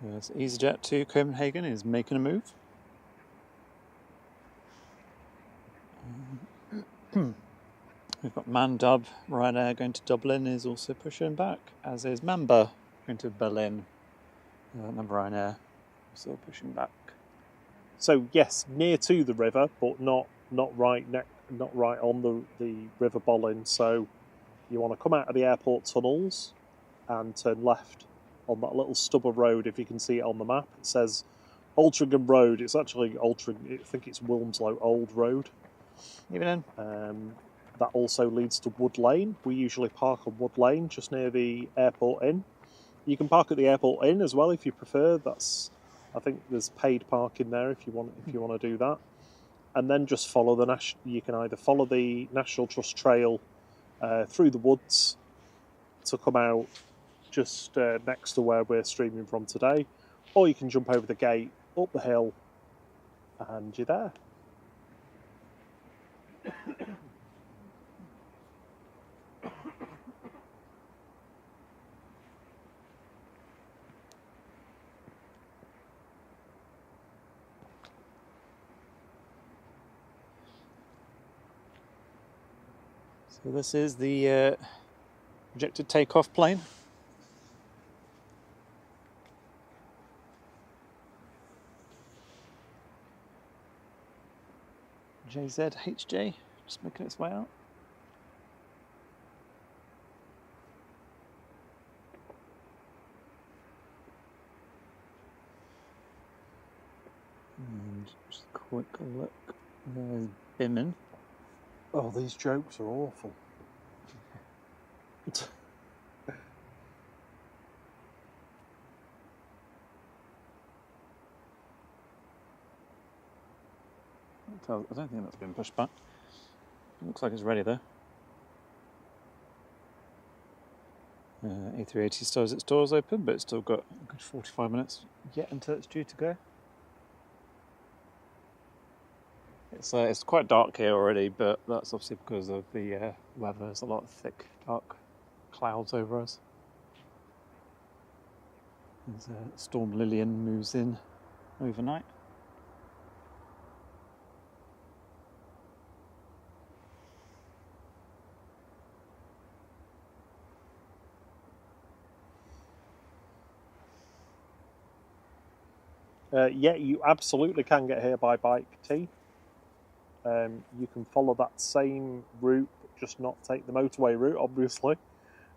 Yes, EasyJet to Copenhagen is making a move. We've got Mandub, Ryanair going to Dublin is also pushing back, as is Mamba going to Berlin. Number Ryanair also pushing back. So yes, near to the river, but not right on the River Bollin. So you want to come out of the airport tunnels and turn left on that little stub of road. If you can see it on the map, it says Altrincham Road. It's actually I think it's Wilmslow Old Road. Even that also leads to Wood Lane. We usually park on Wood Lane, just near the airport inn. You can park at the airport inn as well if you prefer. I think there's paid parking there if you want to do that. And then just follow you can either follow the National Trust Trail through the woods to come out just next to where we're streaming from today, or you can jump over the gate, up the hill, and you're there. So this is the projected takeoff plane. JZHJ, just making its way out. And just a quick look. There's Bimin. Oh, these jokes are awful. I don't think that's been pushed back. It looks like it's ready though. A380 still has its doors open, but it's still got a good 45 minutes yet until it's due to go. It's quite dark here already, but that's obviously because of the weather. There's a lot of thick, dark clouds over us. As Storm Lillian moves in overnight. Yeah, you absolutely can get here by bike, T. You can follow that same route, just not take the motorway route, obviously.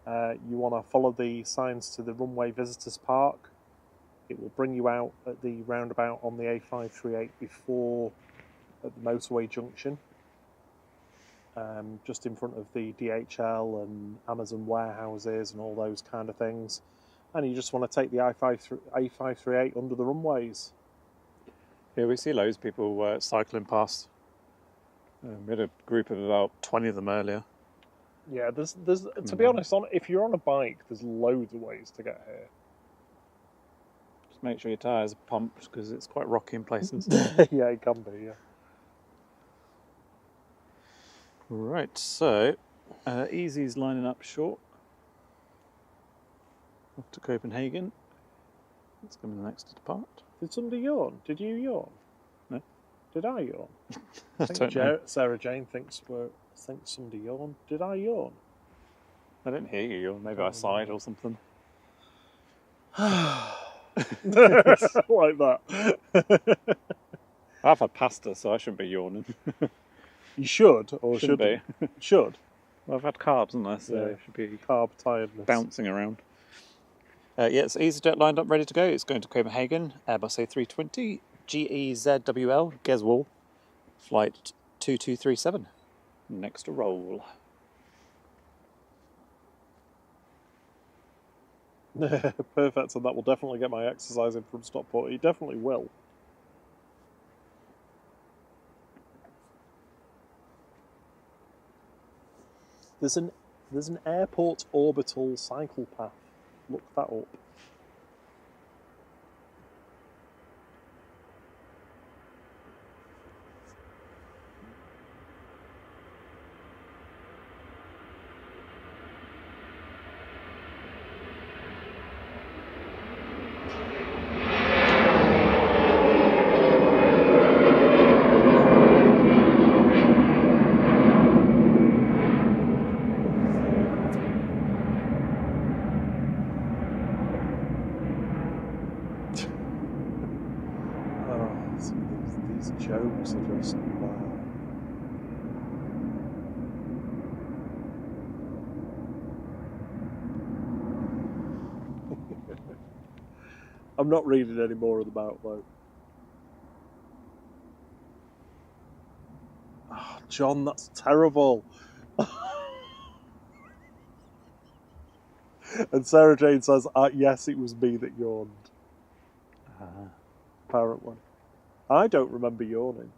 You want to follow the signs to the runway visitors park. It will bring you out at the roundabout on the A538 before at the motorway junction, just in front of the DHL and Amazon warehouses and all those kind of things. And you just want to take the A538 under the runways. Yeah, we see loads of people cycling past. We had a group of about 20 of them earlier. Yeah, there's to be honest, if you're on a bike, there's loads of ways to get here. Just make sure your tyres are pumped because it's quite rocky in places. Yeah, it can be, yeah. Right, so Easy's lining up short. Off to Copenhagen. It's going to be the next to depart. Did somebody yawn? Did you yawn? No. Did I yawn? I don't know. Sarah Jane thinks somebody yawned. Did I yawn? I didn't hear you yawn. Maybe I sighed or something. Like that. I've had pasta, so I shouldn't be yawning. You should, or Shouldn't shouldn't? be. Should. Well, I've had carbs, haven't I? So Yeah. it should be Carb tiredness. bouncing around. Yeah, it's EasyJet lined up, ready to go. It's going to Copenhagen, Airbus A320, GEZWL, Geswall, flight 2237. Next to roll. Perfect, and that will definitely get my exercise in from Stockport. It definitely will. There's an airport orbital cycle path. Look that up. These jokes are just wow. I'm not reading any more of them out though. Oh, John, that's terrible. And Sarah Jane says, yes, it was me that yawned. Apparently. I don't remember yawning.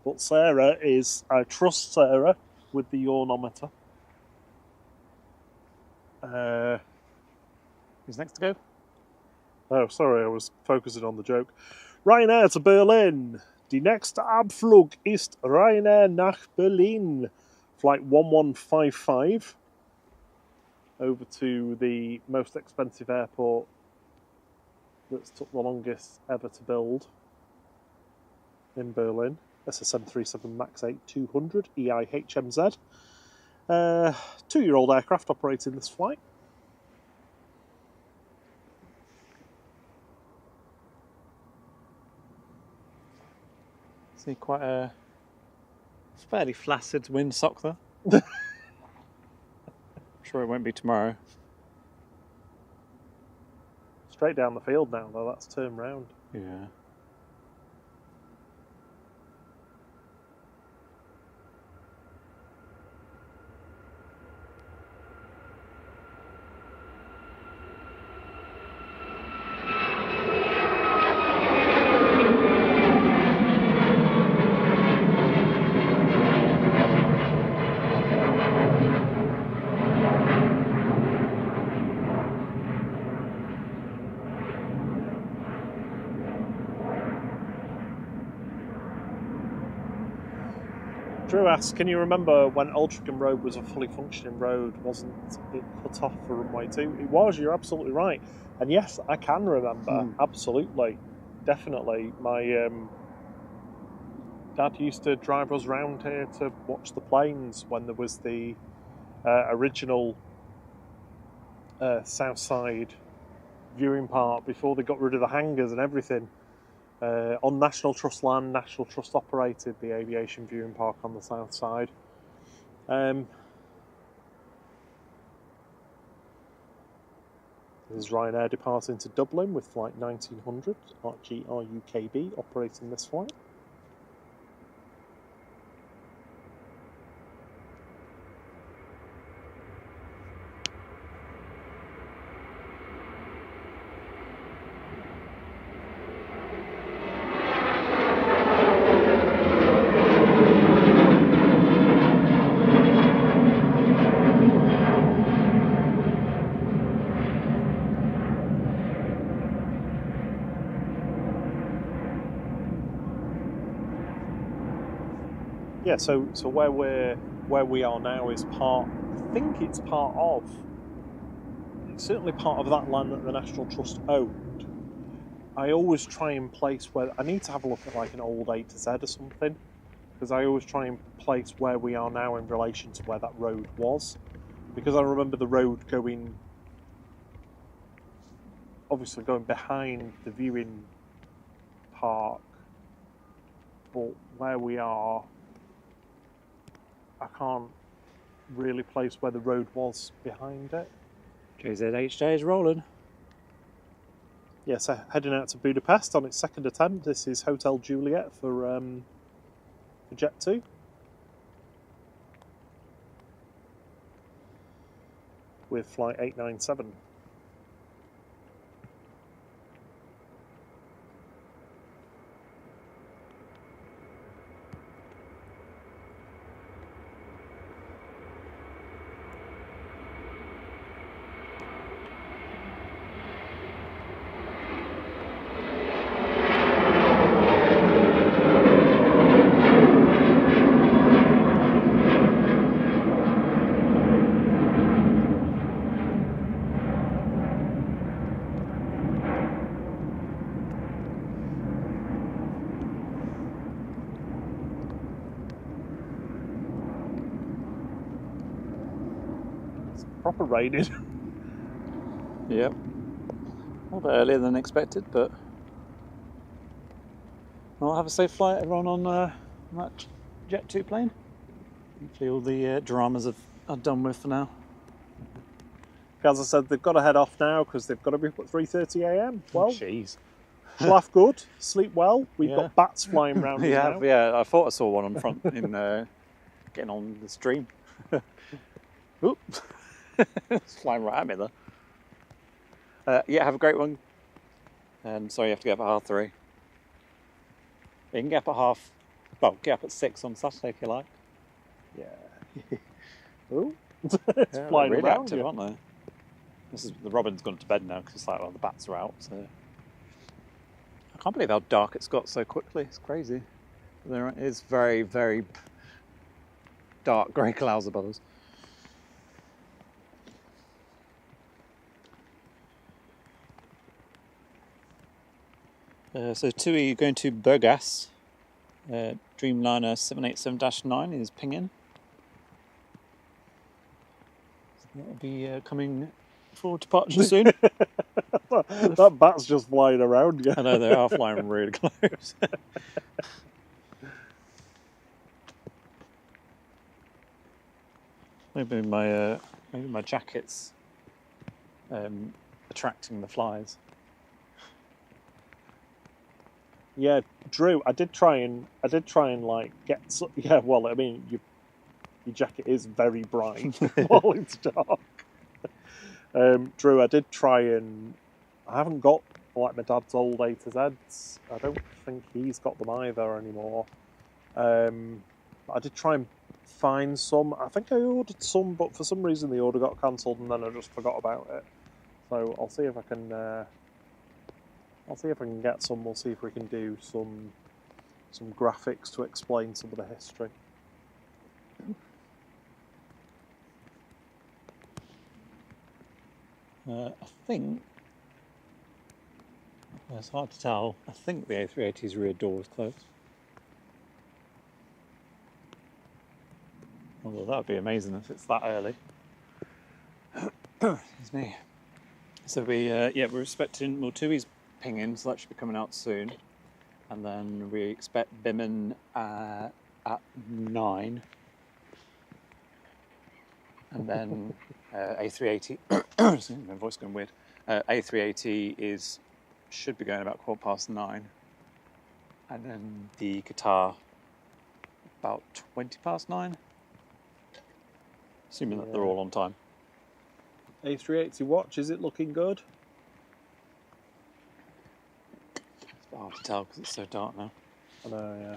But Sarah is, I trust Sarah with the yawnometer. Who's next to go? Oh, sorry, I was focusing on the joke. Ryanair to Berlin. Die nächste Abflug ist Ryanair nach Berlin. Flight 1155. Over to the most expensive airport that's took the longest ever to build in Berlin. That's a 737 MAX 8 200 EIHMZ. 2-year-old aircraft operating this flight. See quite a fairly flaccid windsock there. I'm sure it won't be tomorrow. Straight down the field now, though. That's turned round. Yeah. Drew asks, can you remember when Altrincham Road was a fully functioning road? Wasn't it cut off for runway 2? It was, you're absolutely right. And yes, I can remember, absolutely, definitely. My dad used to drive us round here to watch the planes when there was the original South Side viewing park before they got rid of the hangars and everything. On National Trust land, National Trust operated the aviation viewing park on the south side. This is Ryanair departing to Dublin with flight 1900 RGRUKB operating this flight. Yeah, so where we are now is part. I think it's part of. It's certainly part of that land that the National Trust owned. I always try and place where I need to have a look at like an old A to Z or something, because I always try and place where we are now in relation to where that road was, because I remember the road going, obviously going behind the viewing park. but where we are, I can't really place where the road was behind it. JZHJ is rolling. Yes, heading out to Budapest on its second attempt. This is Hotel Juliet for Jet 2. With flight 897. Proper raining. Yep. A little bit earlier than expected, but I'll have a safe flight, everyone, on that Jet 2 plane. Hopefully all the dramas are done with for now. As I said, they've got to head off now because they've got to be up at 3:30 a.m. Well, jeez. Schlaf good, sleep well. We've got bats flying around us now. Yeah, I thought I saw one on the front in getting on the stream. Oop. It's flying right at me there. Yeah, have a great one. And sorry you have to get up at 3:30. You can get up at get up at 6 on Saturday if you like. Yeah. Ooh. It's flying really around, active, aren't they? The robin's gone to bed now because it's like, well, the bats are out. So I can't believe how dark it's got so quickly. It's crazy. There is very, very dark grey clouds above us. So TUI going to Burgas. Dreamliner 787-9 is pinging. So that'll be coming for departure soon. That bat's just flying around. Yeah. I know, they are flying really close. Maybe my jacket's attracting the flies. Yeah, Drew, I did try and like get. Yeah, well, I mean, your jacket is very bright while it's dark. Drew, I did try and I haven't got like my dad's old A to Zs. I don't think he's got them either anymore. I did try and find some. I think I ordered some, but for some reason the order got cancelled and then I just forgot about it. So I'll see if I can. I'll see if I can get some. We'll see if we can do some graphics to explain some of the history. I think it's hard to tell. I think the A380's rear door is closed. Although that would be amazing if it's that early. Excuse me. So we're expecting TUI's pinging, so that should be coming out soon. And then we expect Bimin at 9. And then A380, my voice going weird. A380 should be going about 9:15. And then the Qatar about 9:20. Assuming that they're all on time. A380 watch, is it looking good? It's hard to tell because it's so dark now. I know, yeah.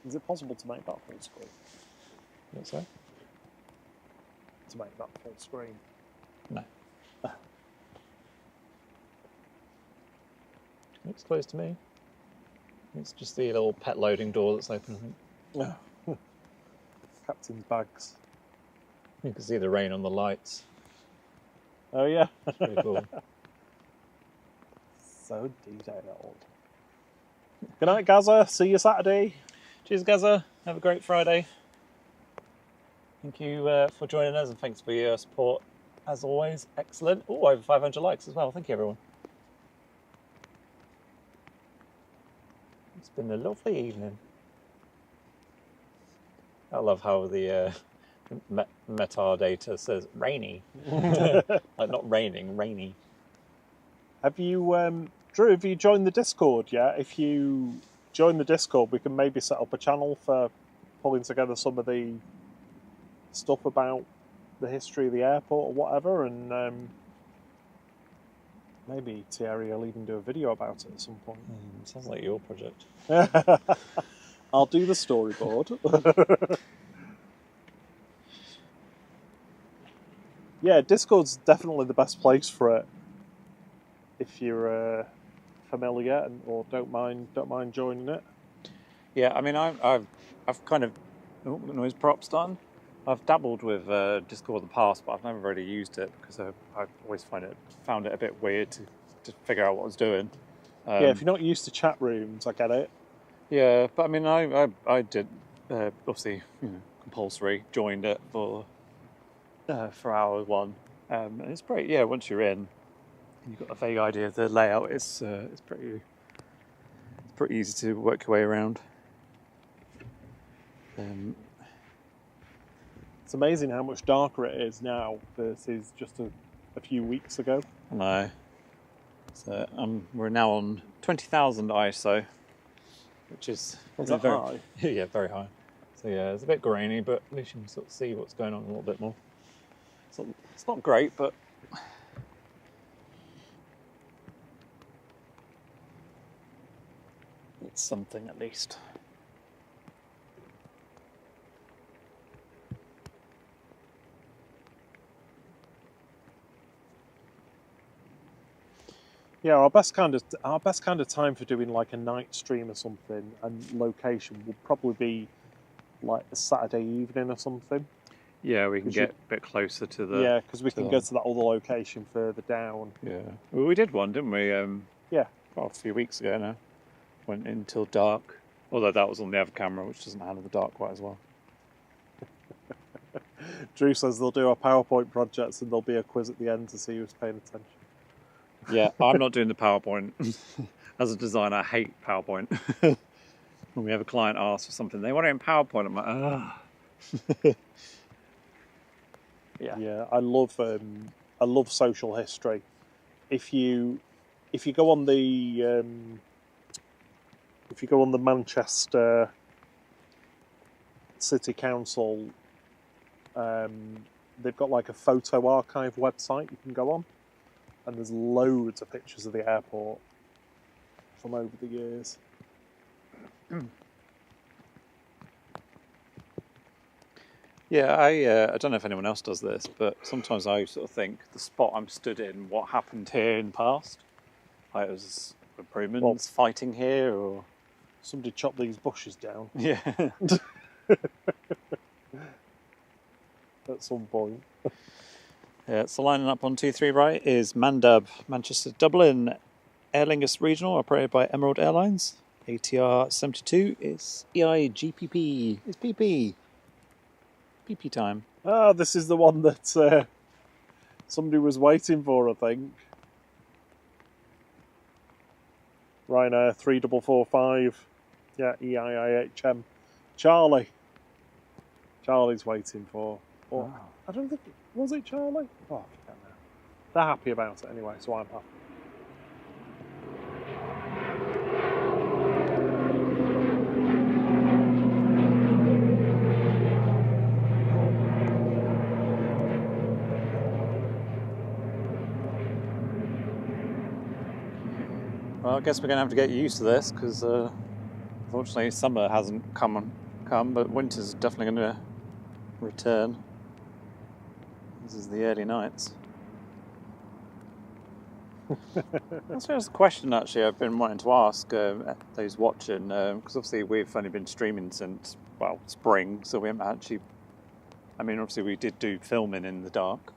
Is it possible to make that full screen? What so? To make that full screen? No. Looks closed to me. It's just the little pet loading door that's open, I think. Oh. Captain's bags. You can see the rain on the lights. Oh yeah. It's pretty cool. So detailed. Good night, Gaza. See you Saturday. Cheers, Gaza. Have a great Friday. Thank you for joining us and thanks for your support as always. Excellent. Oh, over 500 likes as well. Thank you, everyone. been a lovely evening. I love how the metadata says rainy. Like not raining, rainy. Have you, Drew, have you joined the Discord yet? If you join the Discord, we can maybe set up a channel for pulling together some of the stuff about the history of the airport or whatever, and maybe Thierry will even do a video about it at some point. Sounds like your project. I'll do the storyboard. Yeah, Discord's definitely the best place for it if you're familiar or don't mind joining it. Yeah, I mean, I've kind of noise props done. I've dabbled with Discord in the past, but I've never really used it because I've always found it a bit weird to figure out what I was doing. Yeah, if you're not used to chat rooms, I get it. Yeah, but I mean, I did obviously compulsory joined it for hour one, and it's pretty. Yeah, once you're in, you've got a vague idea of the layout. It's pretty easy to work your way around. It's amazing how much darker it is now versus just a few weeks ago. No. So we're now on 20,000 ISO, which is that very high? Yeah, very high. So yeah, it's a bit grainy, but at least you can sort of see what's going on a little bit more. It's not great, but it's something at least. Yeah, our best kind of time for doing like a night stream or something, and location will probably be like a Saturday evening or something. Yeah, we can get a bit closer to the... Yeah, because we can go to that other location further down. Yeah. Well, we did one, didn't we? Yeah. Well, a few weeks ago now. Went until dark. Although that was on the other camera, which doesn't handle the dark quite as well. Drew says they'll do our PowerPoint projects and there'll be a quiz at the end to see who's paying attention. Yeah, I'm not doing the PowerPoint. As a designer, I hate PowerPoint. When we have a client ask for something, they want it in PowerPoint, I'm like, ah. Yeah, I love social history. If you go on the Manchester City Council, they've got like a photo archive website you can go on, and there's loads of pictures of the airport from over the years. Yeah, I don't know if anyone else does this, but sometimes I sort of think the spot I'm stood in, what happened here in the past, like it was improvements, fighting here, or somebody chopped these bushes down. Yeah. At some point. Yeah, so lining up on 23 right is Mandab Manchester Dublin Aer Lingus Regional, operated by Emerald Airlines. ATR 72 is EIGPP. It's PP. PP time. Ah, this is the one that somebody was waiting for, I think. Ryanair 3445. Yeah, EIIHM. Charlie's waiting for. Or, I don't think... Was it Charlie? Oh, I forget now. They're happy about it anyway, so I'm happy. Well, I guess we're going to have to get used to this because, unfortunately, summer hasn't come, but winter's definitely going to return. This is the early nights. That's just a question, actually, I've been wanting to ask those watching, because obviously we've only been streaming since, well, spring, so we haven't actually... I mean, obviously we did do filming in the dark,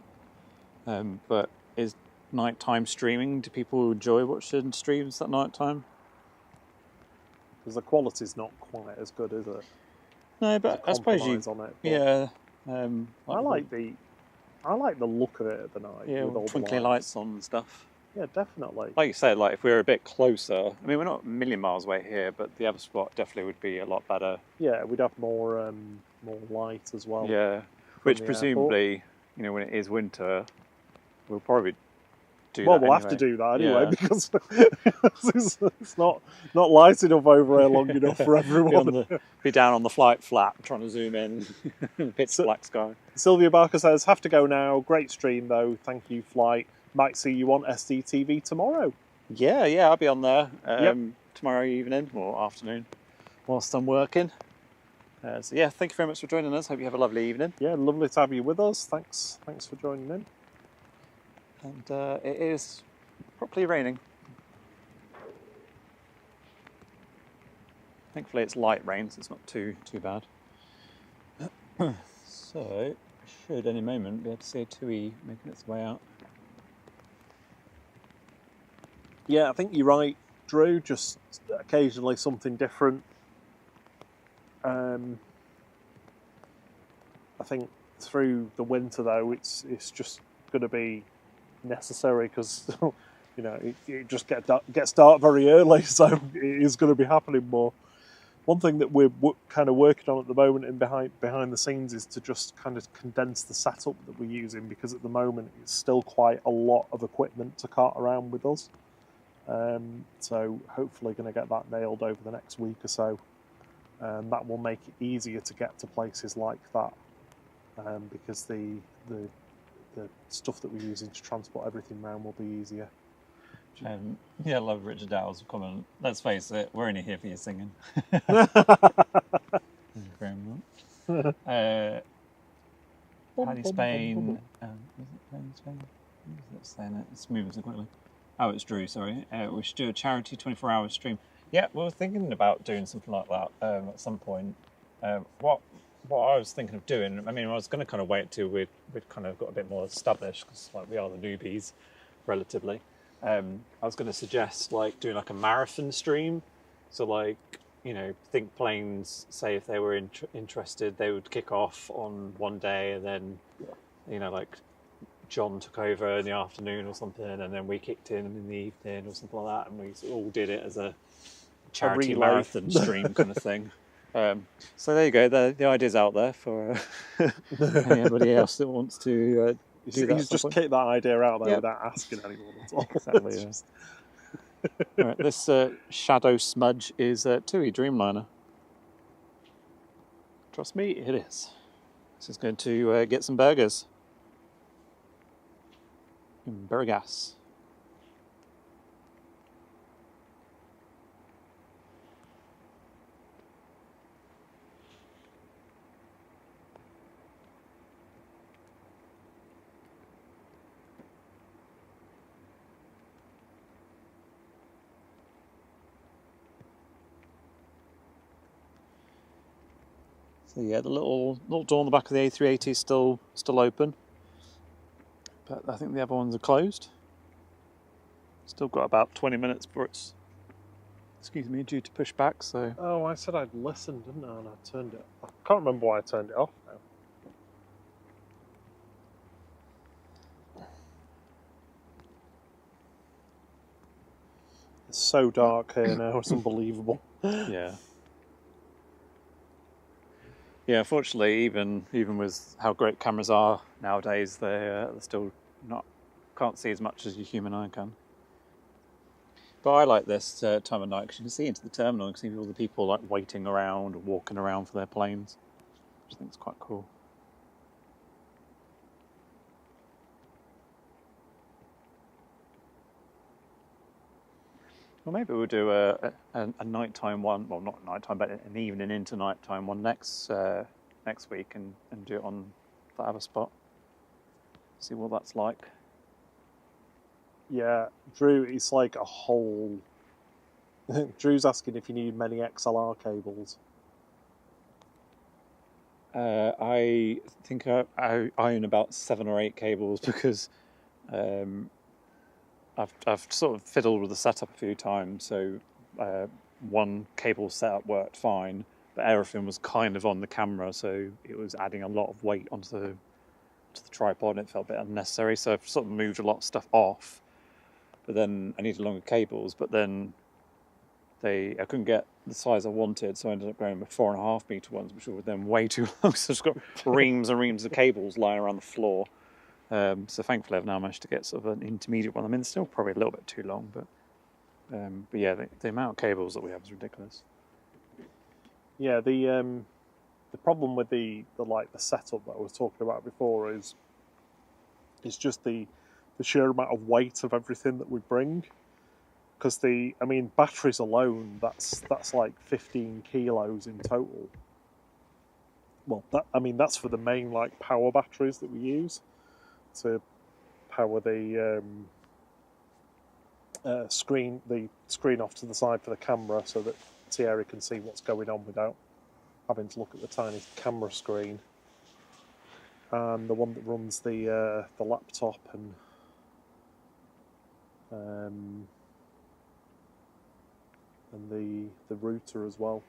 but is nighttime streaming, do people enjoy watching streams at nighttime? Because the quality's not quite as good, is it? No, but I suppose you... on it, yeah. I like the look of it at the night. Yeah, with twinkly lights on and stuff. Yeah, definitely. Like you said, like if we were a bit closer, I mean, we're not a million miles away here, but the other spot definitely would be a lot better. Yeah, we'd have more light as well. Yeah, which presumably, you know, when it is winter, we'll probably do that. Well, we'll anyway. have to do that anyway because it's not light enough over here long enough for everyone. Be down on the flight flat, trying to zoom in, pitch black sky. Sylvia Barker says, "Have to go now. Great stream though. Thank you, Flite. Might see you on SDTV tomorrow." Yeah, I'll be on there tomorrow evening or afternoon whilst I'm working. So yeah, thank you very much for joining us. Hope you have a lovely evening. Yeah, lovely to have you with us. Thanks for joining in. And it is properly raining. Thankfully it's light rain, so it's not too bad. So, should any moment be able to see a TUI making its way out. Yeah, I think you're right, Drew. Just occasionally something different. I think through the winter though, it's just going to be necessary because you know it just gets dark very early, so it is going to be happening more. One thing that we're kind of working on at the moment and behind the scenes is to just kind of condense the setup that we're using, because at the moment it's still quite a lot of equipment to cart around with us. So hopefully going to get that nailed over the next week or so. That will make it easier to get to places like that, because the stuff that we're using to transport everything around will be easier. Yeah, I love Richard Dowell's comment. Let's face it, we're only here for your singing. Thank you very much. Paddy Spain. Is it Paddy Spain? Let's say that. It's moving so quickly. Oh, it's Drew, sorry. We should do a charity 24-hour stream. Yeah, we were thinking about doing something like that at some point. What I was thinking of doing, I mean, I was going to kind of wait till we'd kind of got a bit more established, because like we are the newbies, relatively. I was going to suggest like doing like a marathon stream. So like, you know, Think Planes, say if they were interested, they would kick off on one day, and then, you know, like John took over in the afternoon or something, and then we kicked in the evening or something like that, and we all did it as a charity marathon stream kind of thing. So there you go. The idea's out there for anybody else that wants to do that. He's just kicked that idea out there without asking anyone at all. Exactly. Yeah. All right, this shadow smudge is TUI Dreamliner. Trust me, it is. This is going to get some burgers in Burgas. So yeah, the little door on the back of the A380 is still open, but I think the other ones are closed. Still got about 20 minutes before it's, due to push back. So. Oh, I said I'd listen, didn't I? And I turned it. I can't remember why I turned it off now. It's so dark here now. It's unbelievable. Yeah. Yeah, unfortunately, even with how great cameras are nowadays, they're still can't see as much as your human eye can. But I like this time of night because you can see into the terminal and see all the people like waiting around or walking around for their planes, which I think is quite cool. Well, maybe we'll do a nighttime one. Well, not nighttime, but an evening into nighttime one next week, and do it on that other spot. See what that's like. Yeah, Drew, it's like a whole. Drew's asking if you need many XLR cables. I think I own about 7 or 8 cables because. I've sort of fiddled with the setup a few times, so one cable setup worked fine, but everything was kind of on the camera, so it was adding a lot of weight onto the tripod, and it felt a bit unnecessary, so I've sort of moved a lot of stuff off. but then I needed longer cables, but then I couldn't get the size I wanted, so I ended up going with 4.5 metre ones, which were then way too long. So I've just got reams and reams of cables lying around the floor. So thankfully I've now managed to get sort of an intermediate one. I mean, it's still probably a little bit too long, but yeah, the amount of cables that we have is ridiculous. Yeah, the problem with the setup that I was talking about before is just the sheer amount of weight of everything that we bring. Because batteries alone, that's like 15 kilos in total. Well, that's for the main like power batteries that we use to power the screen off to the side for the camera, so that Thierry can see what's going on without having to look at the tiny camera screen. And the one that runs the laptop and the router as well.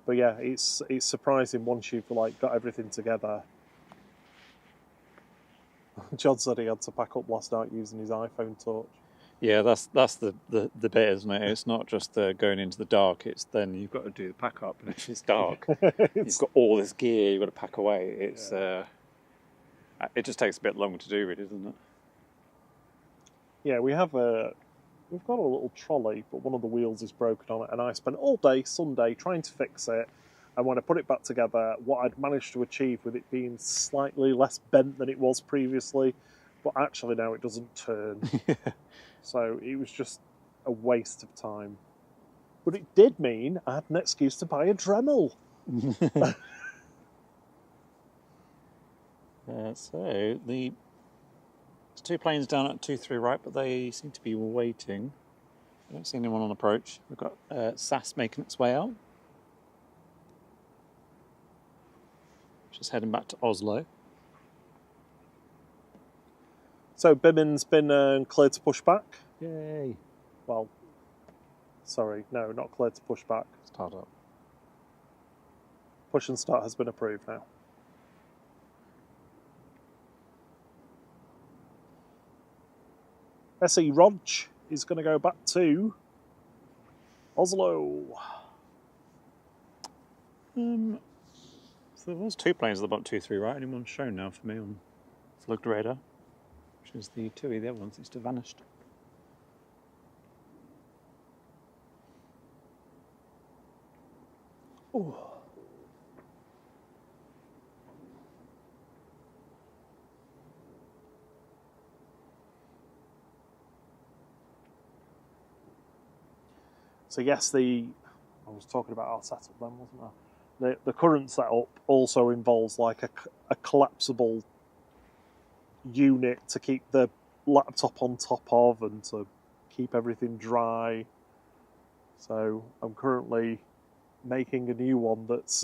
But yeah, it's surprising once you've like got everything together. John said he had to pack up last night using his iPhone torch. Yeah, that's the bit, isn't it? It's not just going into the dark, it's then you've got to do the pack up, and if it's dark, you've got all this gear you've got to pack away. It's it just takes a bit longer to do, really, doesn't it? Yeah, we've got a little trolley, but one of the wheels is broken on it, and I spent all day Sunday trying to fix it. And when I put it back together, what I'd managed to achieve with it being slightly less bent than it was previously, but actually now it doesn't turn. So it was just a waste of time. But it did mean I had an excuse to buy a Dremel. So there's 2 planes down at 2-3 right, but they seem to be waiting. I don't see anyone on approach. We've got SAS making its way out. Just heading back to Oslo. So Bimmen's been cleared to push back. Yay. Well, sorry, no, not cleared to push back. Start up. Push and start has been approved now. SE Rog is going to go back to Oslo. So there was 2 planes at the bottom 2-3 right, only one's shown now for me on Flug radar, which is the TUI. The other one seems to have vanished. Ooh. So yes, I was talking about our setup then, wasn't I? The current setup also involves like a collapsible unit to keep the laptop on top of and to keep everything dry. So I'm currently making a new one that's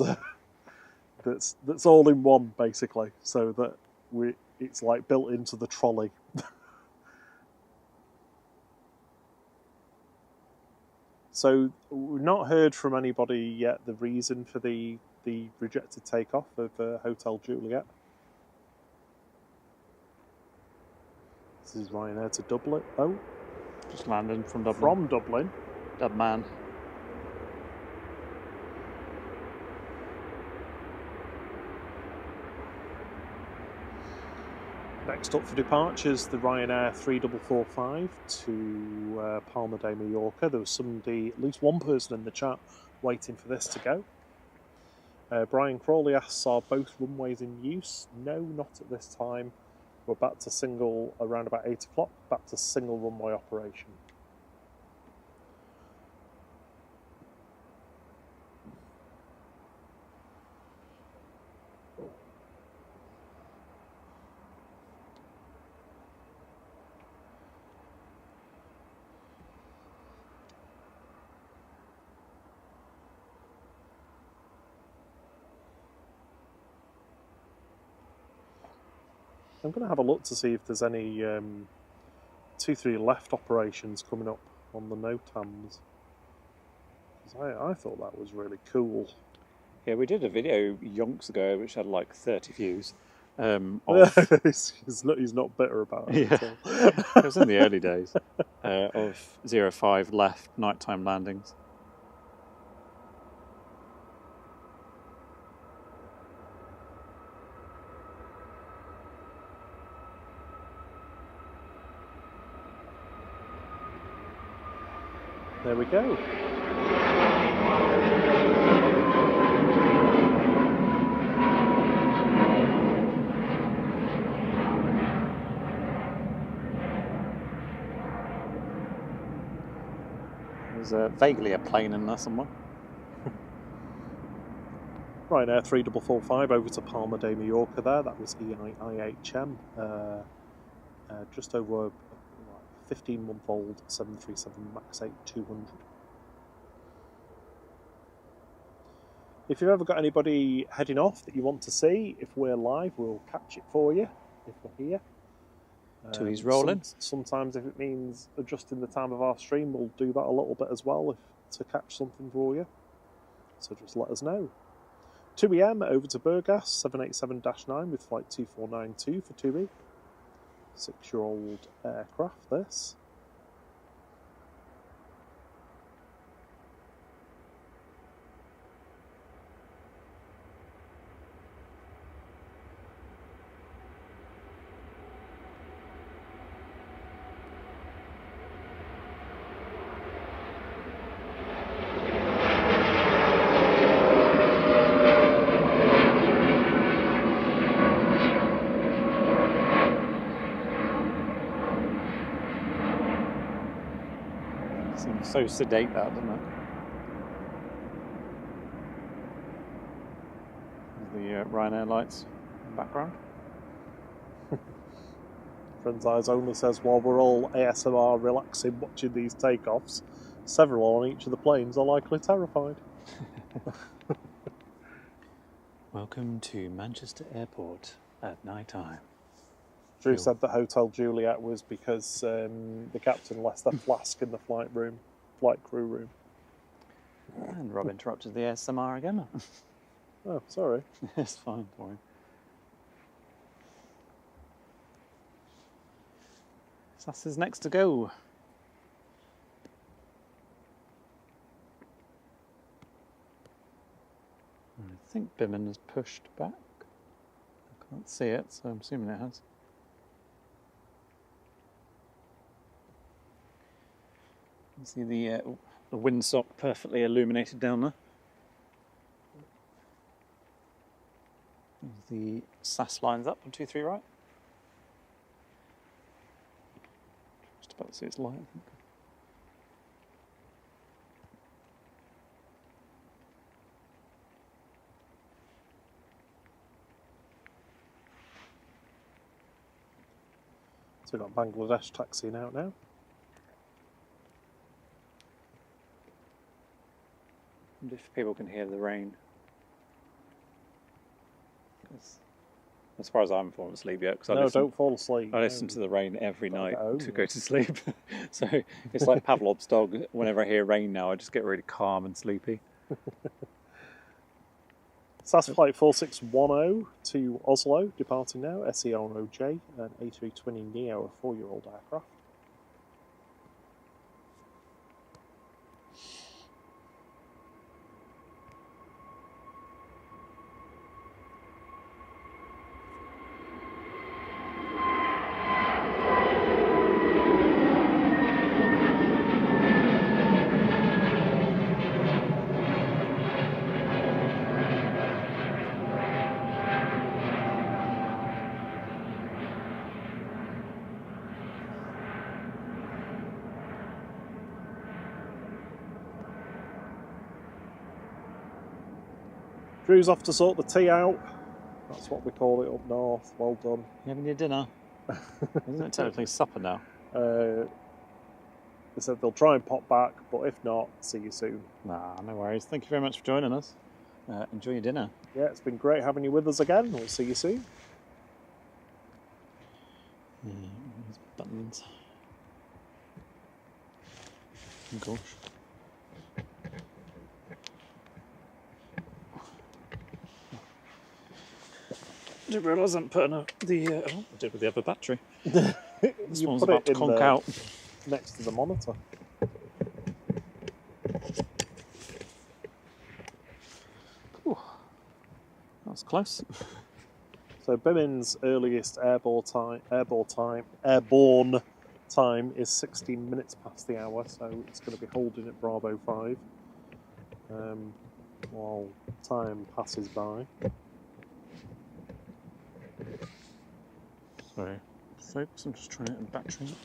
all in one, basically, so that it's like built into the trolley. So we've not heard from anybody yet the reason for the rejected takeoff of Hotel Juliet. This is Ryanair to Dublin. Oh, just landing from Dublin. From Dublin. Dubman. Next up for departures, the Ryanair 3445 to Palma de Mallorca. There was at least one person in the chat waiting for this to go. Brian Crawley asks, are both runways in use? No, not at this time. We're back to single around about 8 o'clock, back to single runway operation. I'm going to have a look to see if there's any 2-3 left operations coming up on the NOTAMs. I thought that was really cool. Yeah, we did a video yonks ago which had like 30 views, Of he's not bitter about it yeah, at all. it was in the early days of 05 left nighttime landings. There we go. There's vaguely a plane in there somewhere. Ryanair 3445 over to Palma de Mallorca there. That was EIHM. Just over 15-month-old 737 MAX 8-200. If you've ever got anybody heading off that you want to see, if we're live, we'll catch it for you if we're here. Till he's rolling. Sometimes if it means adjusting the time of our stream, we'll do that a little bit as well to catch something for you. So just let us know. 2EM over to Burgas, 787-9 with flight 2492 for 2E. 6-year-old aircraft, this. Seems so sedate, that, doesn't it? The Ryanair lights in the background. Friend's Eyes Only says, while we're all ASMR relaxing watching these takeoffs, several on each of the planes are likely terrified. Welcome to Manchester Airport at night time. Drew said that Hotel Juliet was because the captain left their flask in the flight crew room. And Rob interrupted the ASMR again. Oh, sorry. It's fine, don't worry. SAS is next to go. I think Bimin has pushed back. I can't see it, so I'm assuming it has. You can see the windsock perfectly illuminated down there. The SAS lines up on 23 right. Just about to see its light, I think. So we've got Bangladesh taxiing out now. And if people can hear the rain. As far as I'm falling asleep yet, because don't fall asleep. I listen to the rain every night to go yeah. to sleep. So it's like Pavlov's dog. Whenever I hear rain now, I just get really calm and sleepy. SAS flight 4610 to Oslo, departing now. SE-ROJ, an A320neo, a 4-year-old aircraft. Drew's off to sort the tea out. That's what we call it up north. Well done. You having your dinner? Isn't it technically supper now? They said they'll try and pop back, but if not, see you soon. Nah, no worries. Thank you very much for joining us. Enjoy your dinner. Yeah, it's been great having you with us again. We'll see you soon. These buttons. Oh, gosh. Didn't realise I'm putting I did with the other battery. This You one's put about it to in conk the out. next to the monitor. Ooh, that was close. So Bimin's earliest airborne time is 16 minutes past the hour, so it's going to be holding at Bravo 5 while time passes by. Sorry, folks, I'm just trying to get the battery up.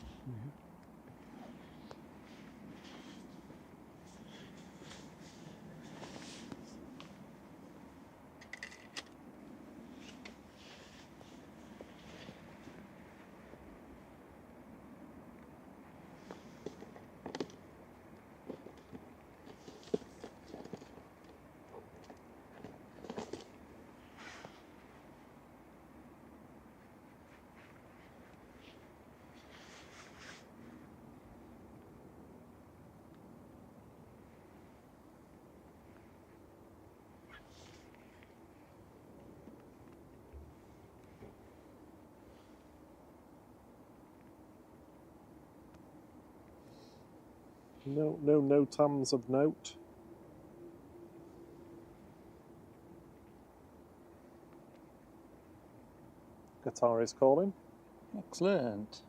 No TAMs of note. Qatar is calling. Excellent.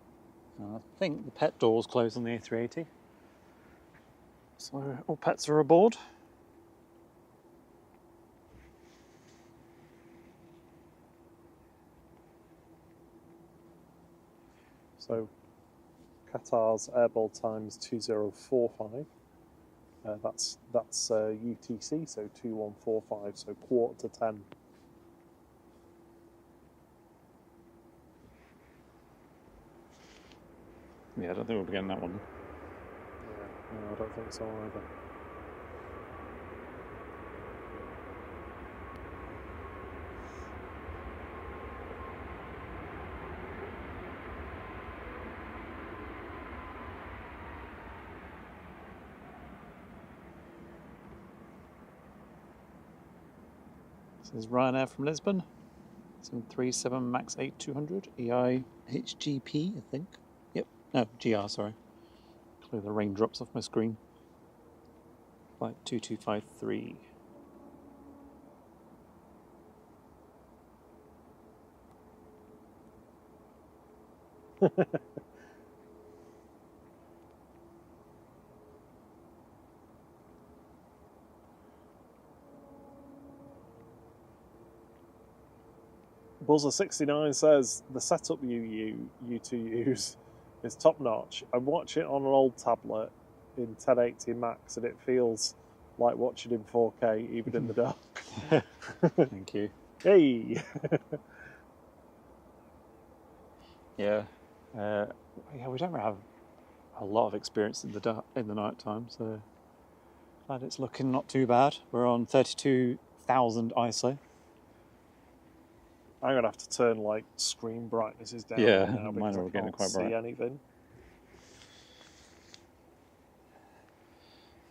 I think the pet door's closed on the A380. So all pets are aboard. So Qatar's airball time is 2045. That's UTC, so 2145, so 9:45. Yeah, I don't think we'll be getting that one. Yeah, no, I don't think so either. This is Ryanair from Lisbon. 737 MAX 8200 EI HGP, I think. Yep. No, GR, sorry. Clear the raindrops off my screen. Flight 2253. Buzzer69 says the setup you two use is top notch. I watch it on an old tablet in 1080 Max and it feels like watching in 4K even in the dark. Thank you. Hey! Yeah. Yeah, we don't have a lot of experience in the night time, so glad it's looking not too bad. We're on 32,000 ISO. I'm going to have to turn like screen brightnesses down Yeah, now mine because are I getting can't quite see bright. anything.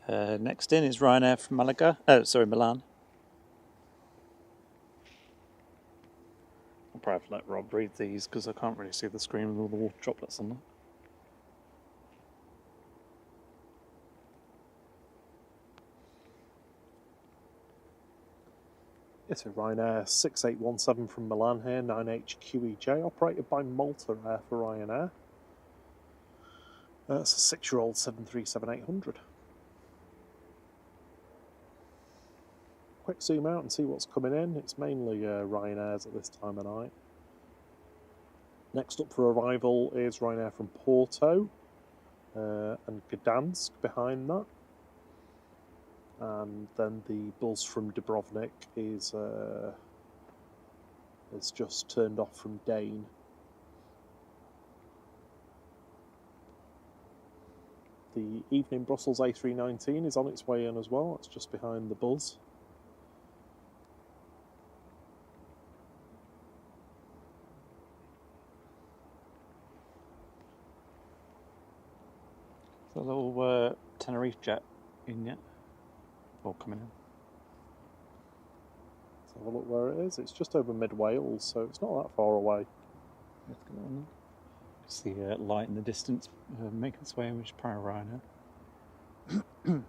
Next in is Ryanair from Milan. I'll probably have to let Rob read these because I can't really see the screen with all the water droplets on them. It's a Ryanair 6817 from Milan here, 9HQEJ, operated by Malta Air for Ryanair. That's a 6-year-old 737-800. Quick zoom out and see what's coming in. It's mainly Ryanair's at this time of night. Next up for arrival is Ryanair from Porto and Gdansk behind that. And then the buzz from Dubrovnik is just turned off from Dane. The evening Brussels A319 is on its way in as well. It's just behind the buzz. The little Tenerife jet in yet? Or coming in? Have a look where it is. It's just over mid Wales, so it's not that far away. Let's go on. See light in the distance making its way, which power Ryanair.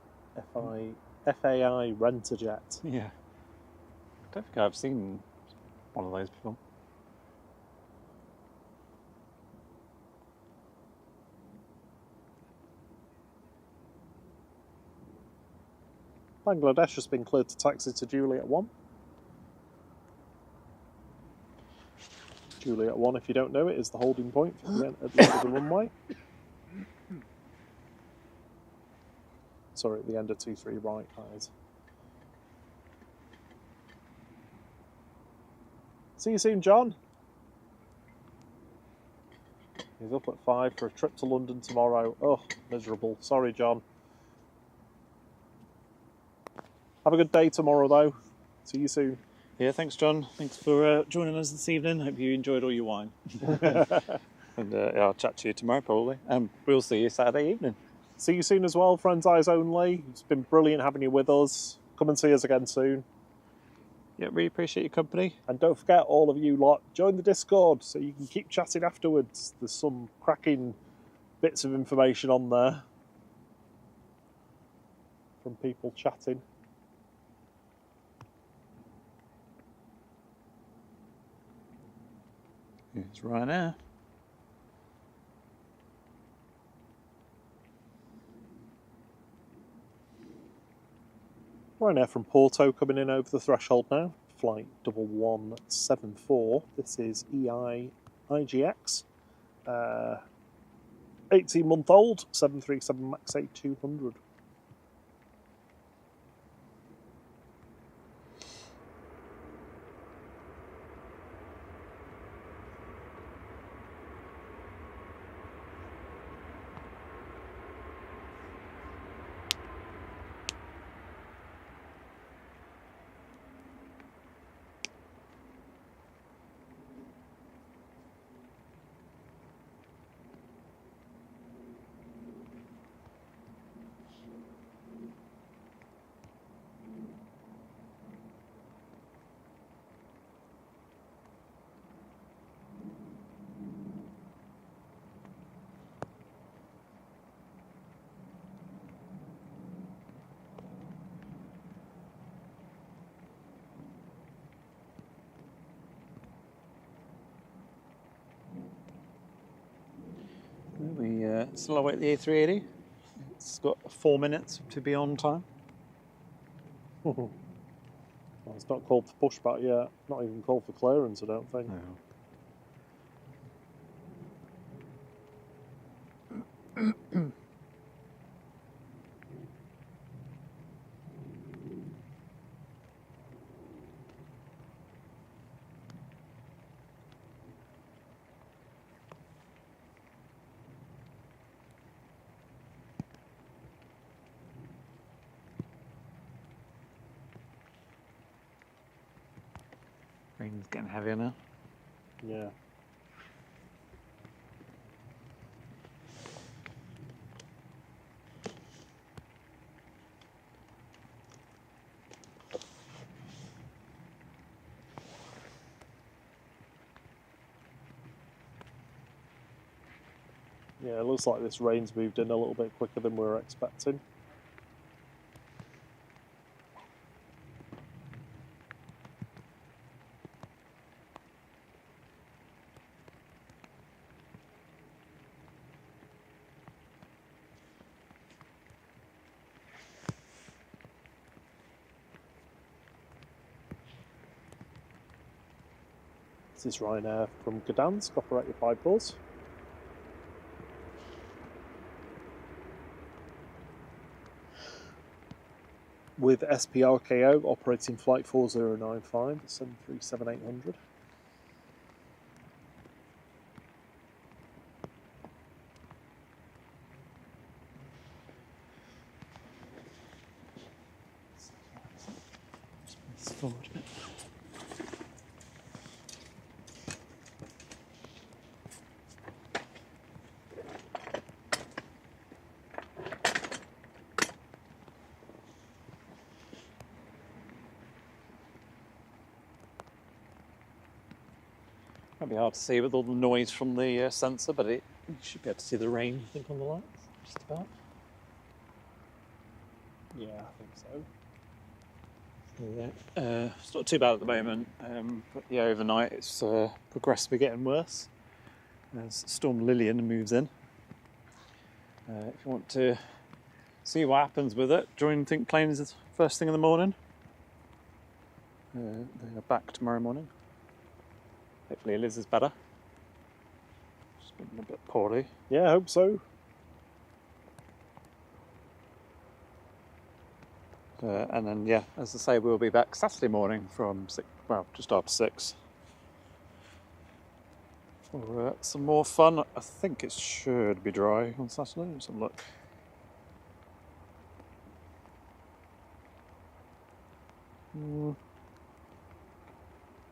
FAI Rent-A-Jet. Yeah. I don't think I've seen one of those before. Bangladesh has been cleared to taxi to Juliet 1. Juliet 1, if you don't know it, is the holding point at the end of the runway. Sorry, at the end of 23 right, guys. See you soon, John. He's up at 5 for a trip to London tomorrow. Oh, miserable. Sorry, John. Have a good day tomorrow, though. See you soon. Yeah, thanks, John. Thanks for joining us this evening. Hope you enjoyed all your wine. And I'll chat to you tomorrow, probably. We'll see you Saturday evening. See you soon as well, Friends Eyes Only. It's been brilliant having you with us. Come and see us again soon. Yeah, really appreciate your company. And don't forget, all of you lot, join the Discord so you can keep chatting afterwards. There's some cracking bits of information on there from people chatting. It's Ryanair. Ryanair from Porto coming in over the threshold now. Flight 1174. This is EGCC. 18-month-old, 737 MAX 8200. We still await the A380. It's got 4 minutes to be on time. Well, it's not called for pushback yet. Not even called for clearance, I don't think. No. Rain's getting heavier now. Yeah. Yeah, it looks like this rain's moved in a little bit quicker than we were expecting. This is Ryanair from Gdansk, operate your 5 balls. With SPRKO operating flight 4095, 737-800. Forward a bit. Might be hard to see with all the noise from the sensor, but you should be able to see the rain, I think, on the lights, just about. Yeah, I think so. Yeah. It's not too bad at the moment, but yeah, overnight it's progressively getting worse as Storm Lillian moves in. If you want to see what happens with it, join Think Planes first thing in the morning. They are back tomorrow morning. Hopefully Liz is better. She's been a bit poorly. Yeah, I hope so. And then, yeah, as I say, we'll be back Saturday morning from just after 6. For some more fun. I think it should be dry on Saturday. Let's have a look.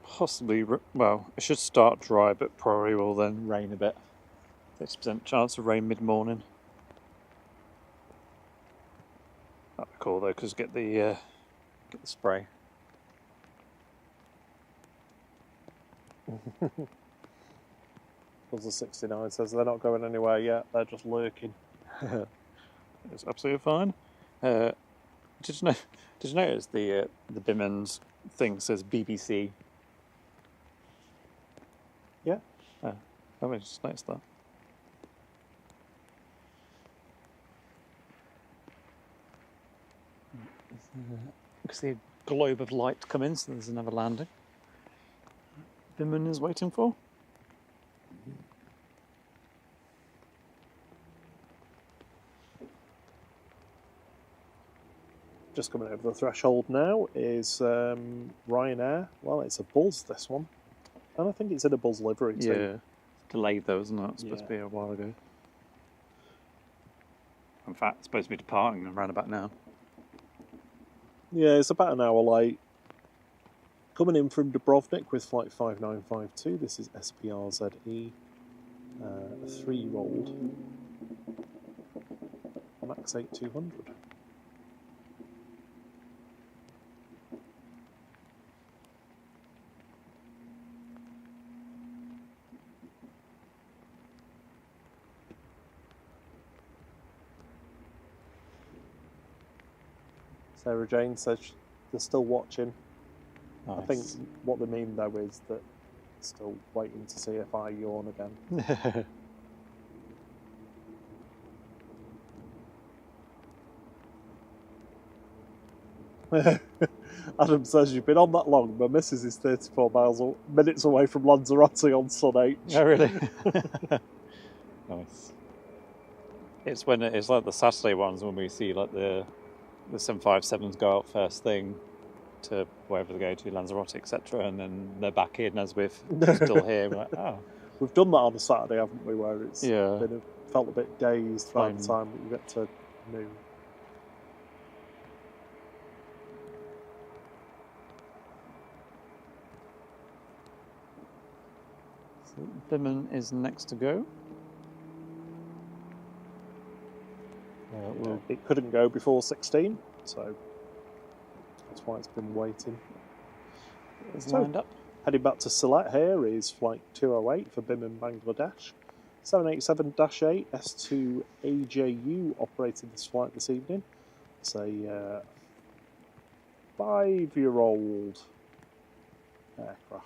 Possibly, well, it should start dry, but probably will then rain a bit. 50% chance of rain mid-morning. That'd be cool though, because get the spray. Buzzer 69 says they're not going anywhere yet, they're just lurking. It's absolutely fine. Did you notice the Bimmen's thing says BBC? Yeah. Oh, I just noticed that. You can see a globe of light come in, so there's another landing. Bimmen is waiting for. Just coming over the threshold now is Ryanair. Well, it's a Buzz, this one. And I think it's in a Buzz livery too. Yeah. Delayed though, isn't it? It's supposed to be a while ago. In fact, it's supposed to be departing around about now. Yeah, it's about an hour late. Coming in from Dubrovnik with flight 5952. This is SPRZE, 3-year-old, max 8200. Sarah Jane says they're still watching. Nice. I think what they mean though is that still waiting to see if I yawn again. Adam says you've been on that long. My missus is 34 minutes away from Lanzarote on Sun H. Oh really? Nice. It's like the Saturday ones when we see like the 757s go out first thing to wherever they go to, Lanzarote, etc., and then they're back in as we're still here. We're like, oh. We've done that on a Saturday, haven't we? Where it's felt a bit dazed by the time that you get to noon. So Bimmen is next to go. It couldn't go before 16, so that's why it's been waiting. It's lined up. Heading back to Sylhet here is flight 208 for BIM in Bangladesh. 787-8 S2 AJU operated this flight this evening. It's a 5-year-old aircraft.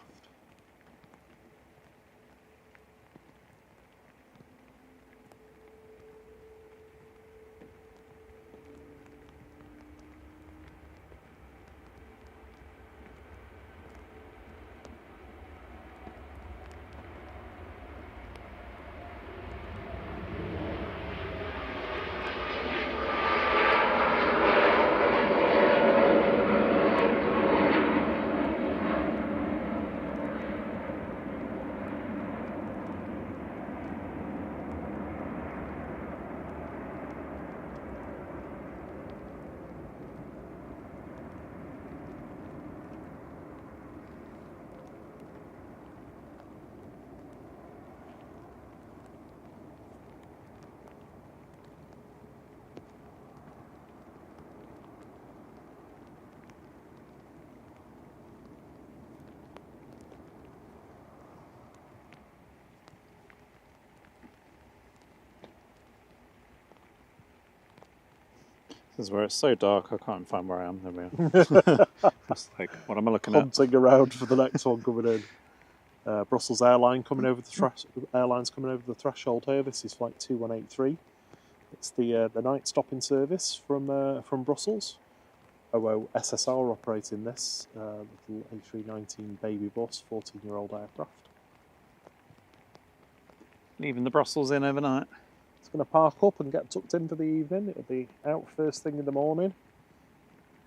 This is where it's so dark I can't find where I am. There we are. It's like, what am I looking at? Hunting around for the next one coming in. Brussels Airlines coming over the threshold here. This is flight 2183. It's the night stopping service from Brussels. OO SSR operating this little A319 baby bus, 14-year-old aircraft. Leaving the Brussels in overnight. It's going to park up and get tucked in for the evening. It'll be out first thing in the morning.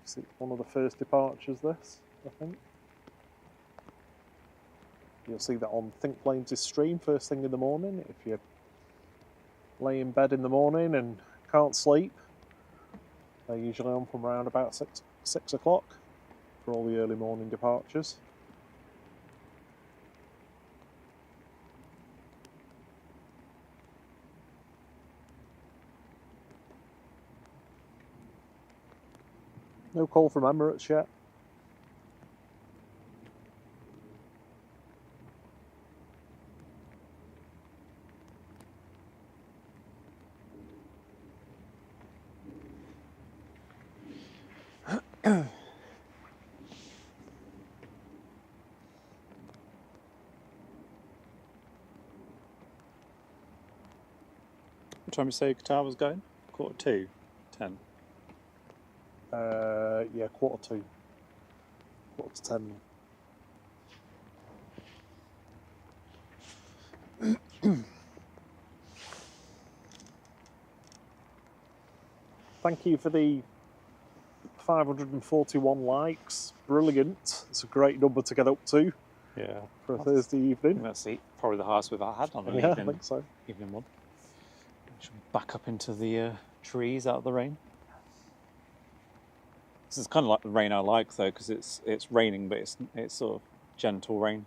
It's one of the first departures, this, I think. You'll see that on Think Planes' stream first thing in the morning. If you lay in bed in the morning and can't sleep, they're usually on from around about 6 o'clock for all the early morning departures. No call from Emirates yet. What time you say Qatar was going? 2:45, 10. Yeah, 2:45. 10. Thank you for the 541 likes. Brilliant. It's a great number to get up to. Yeah. For a Thursday evening. That's probably the highest we've had on an Yeah, evening. I think so. Evening one. Should we back up into the trees out of the rain? This is kind of like the rain I like though, because it's raining, but it's sort of gentle rain.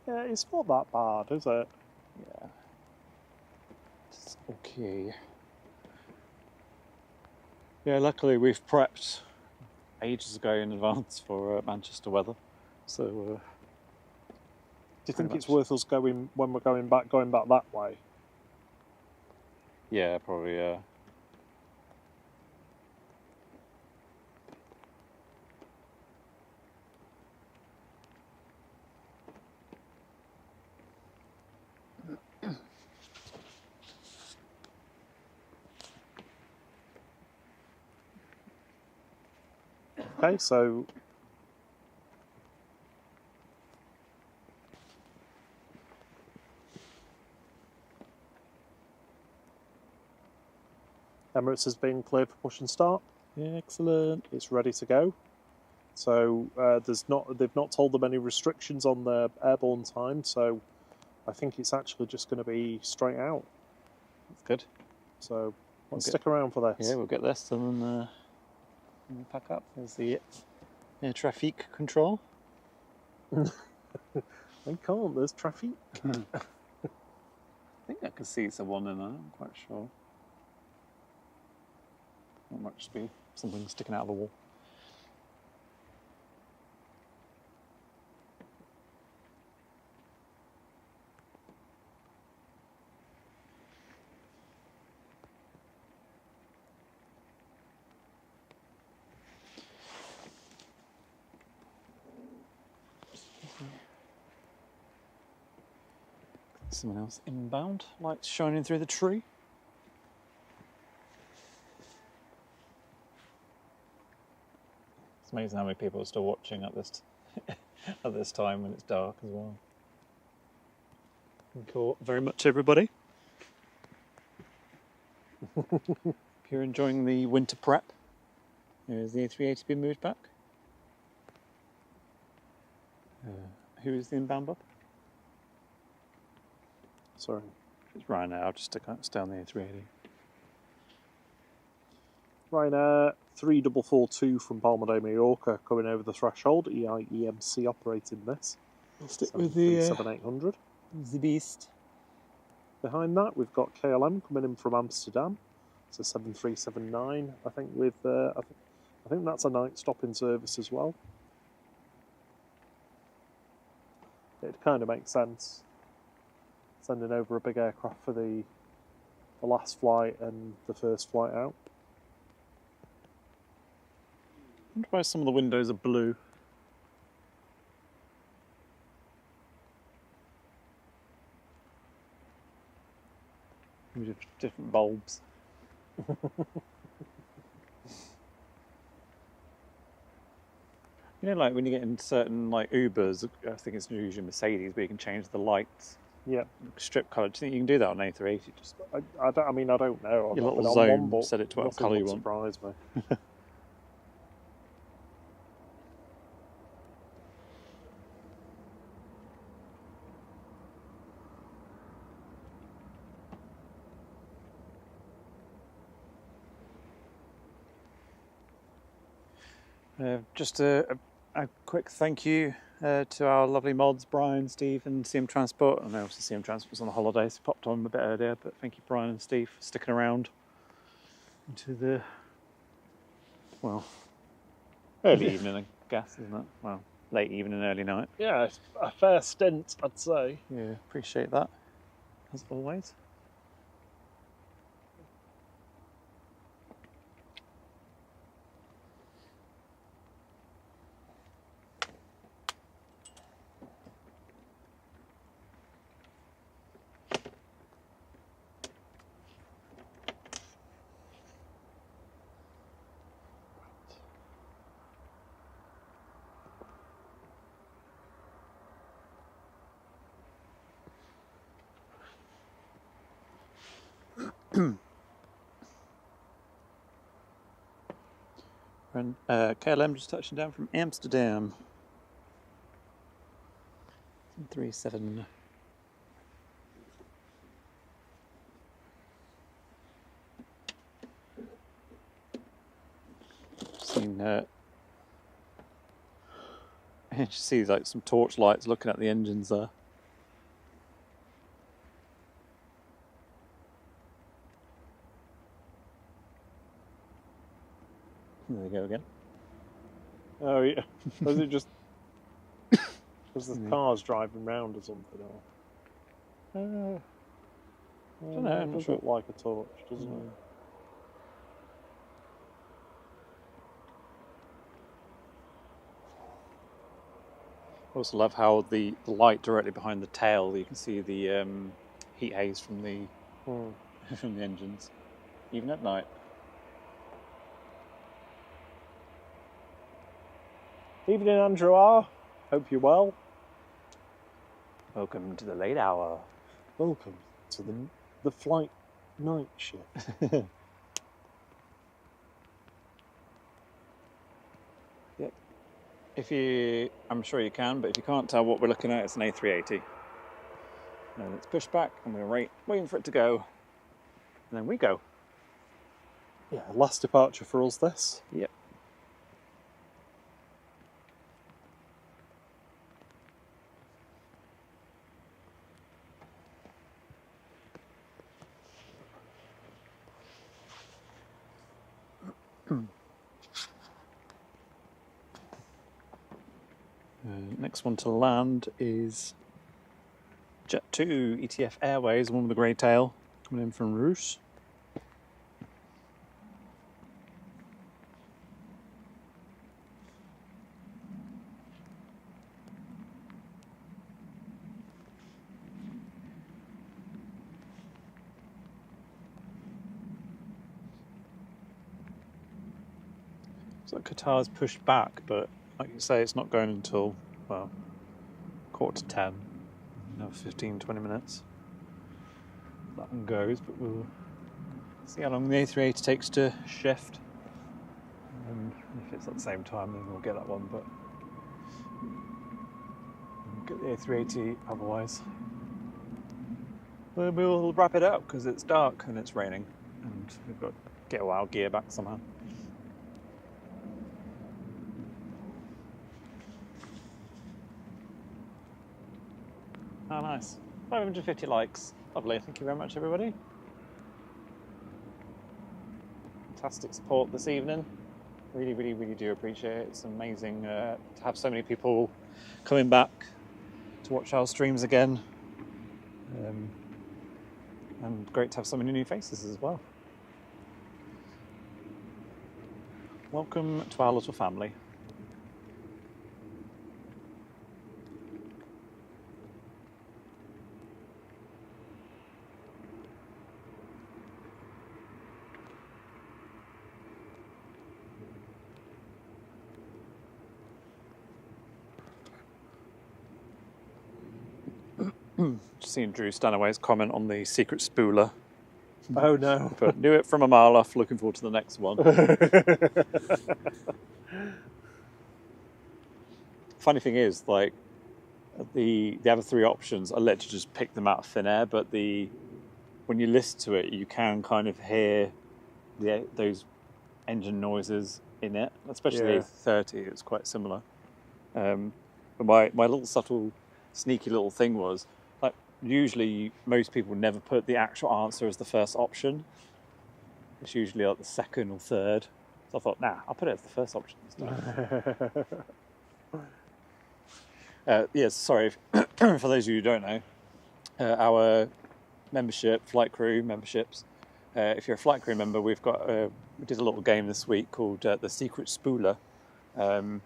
Yeah, it's not that bad, is it? Yeah. It's okay. Yeah, luckily we've prepped ages ago in advance for Manchester weather, so. Do you think it's worth us going when we're going back that way? Yeah, probably. Yeah. Okay, so Emirates has been cleared for push and start. Yeah, excellent. It's ready to go. So they've not told them any restrictions on their airborne time. So I think it's actually just going to be straight out. That's good. So let's stick around for this. Yeah, we'll get this and then we'll pack up. There's the air traffic control. They can't. There's traffic. I think I can see someone in there. I'm quite sure. It might just be something sticking out of the wall. Someone else inbound, lights shining through the tree. It's amazing how many people are still watching at this at this time when it's dark as well. Thank you very much, everybody. If you're enjoying the winter prep, here's the A380 being moved back. Who is the inbound Bob? Sorry. It's Ryanair. I'll just stay on the A380. Ryanair 3442 from Palma de Mallorca coming over the threshold. EIEMC operating this. We'll stick with the 7800. The beast. Behind that, we've got KLM coming in from Amsterdam. It's a 7379. I think with I think that's a night stopping service as well. It kind of makes sense. Sending over a big aircraft for the last flight and the first flight out. wonder why some of the windows are blue. Maybe different bulbs. You know, like when you get in certain like Ubers, I think it's usually Mercedes, where you can change the lights. Yeah. Strip colour. Do you think you can do that on A380? Just I don't. I mean, I don't know. your little I've zone, but set it to whatever nothing colour would you want. surprise me. Just a quick thank you to our lovely mods, Brian, Steve and CM Transport. I know obviously CM Transport's on the holiday, so popped on a bit earlier, but thank you Brian and Steve for sticking around into the, well, early evening I guess, isn't it? Well, late evening, early night. Yeah, it's a fair stint, I'd say. Yeah, appreciate that, as always. And KLM just touching down from Amsterdam. 37. Seen you see like some torch lights looking at the engines there. There they go again. Oh yeah. Was it just? Was the cars driving round or something? Or? I don't know. It I'm not does sure. look like a torch, doesn't it? I also love how the light directly behind the tail, you can see the heat haze from the from the engines, even at night. Evening, Andrew R. Hope you're well. Welcome to the late hour. Welcome to the flight night shift. Yep. If you, I'm sure you can, but if you can't tell what we're looking at, it's an A380. And it's pushed back, and we're waiting for it to go, and then we go. Yeah, last departure for us. This. Yep. Next one to land is Jet2 ETF Airways, one with the grey tail, coming in from Roos. So Qatar's pushed back, but like you say, it's not going until, well, 9:45. Another 15-20 minutes. That one goes, but we'll see how long the A380 takes to shift. And if it's at the same time, then we'll get that one, but we'll get the A380 otherwise. We'll wrap it up because it's dark and it's raining, and we've got to get all our gear back somehow. Oh, nice. 550 likes. Lovely. Thank you very much, everybody. Fantastic support this evening. Really, really, really do appreciate it. It's amazing to have so many people coming back to watch our streams again. And great to have so many new faces as well. Welcome to our little family. Just seen Drew Stanaway's comment on the secret spooler. Oh no. But knew it from a mile off, looking forward to the next one. Funny thing is, like, the other three options, I let you just pick them out of thin air, but when you listen to it, you can kind of hear those engine noises in it, especially the A330, it's quite similar. But my little subtle, sneaky little thing was, like, usually most people never put the actual answer as the first option. It's usually like the second or third. So I thought, nah, I'll put it as the first option this time. Yes, sorry, for those of you who don't know, our membership, flight crew memberships, if you're a flight crew member, we did a little game this week called The Secret Spooler. And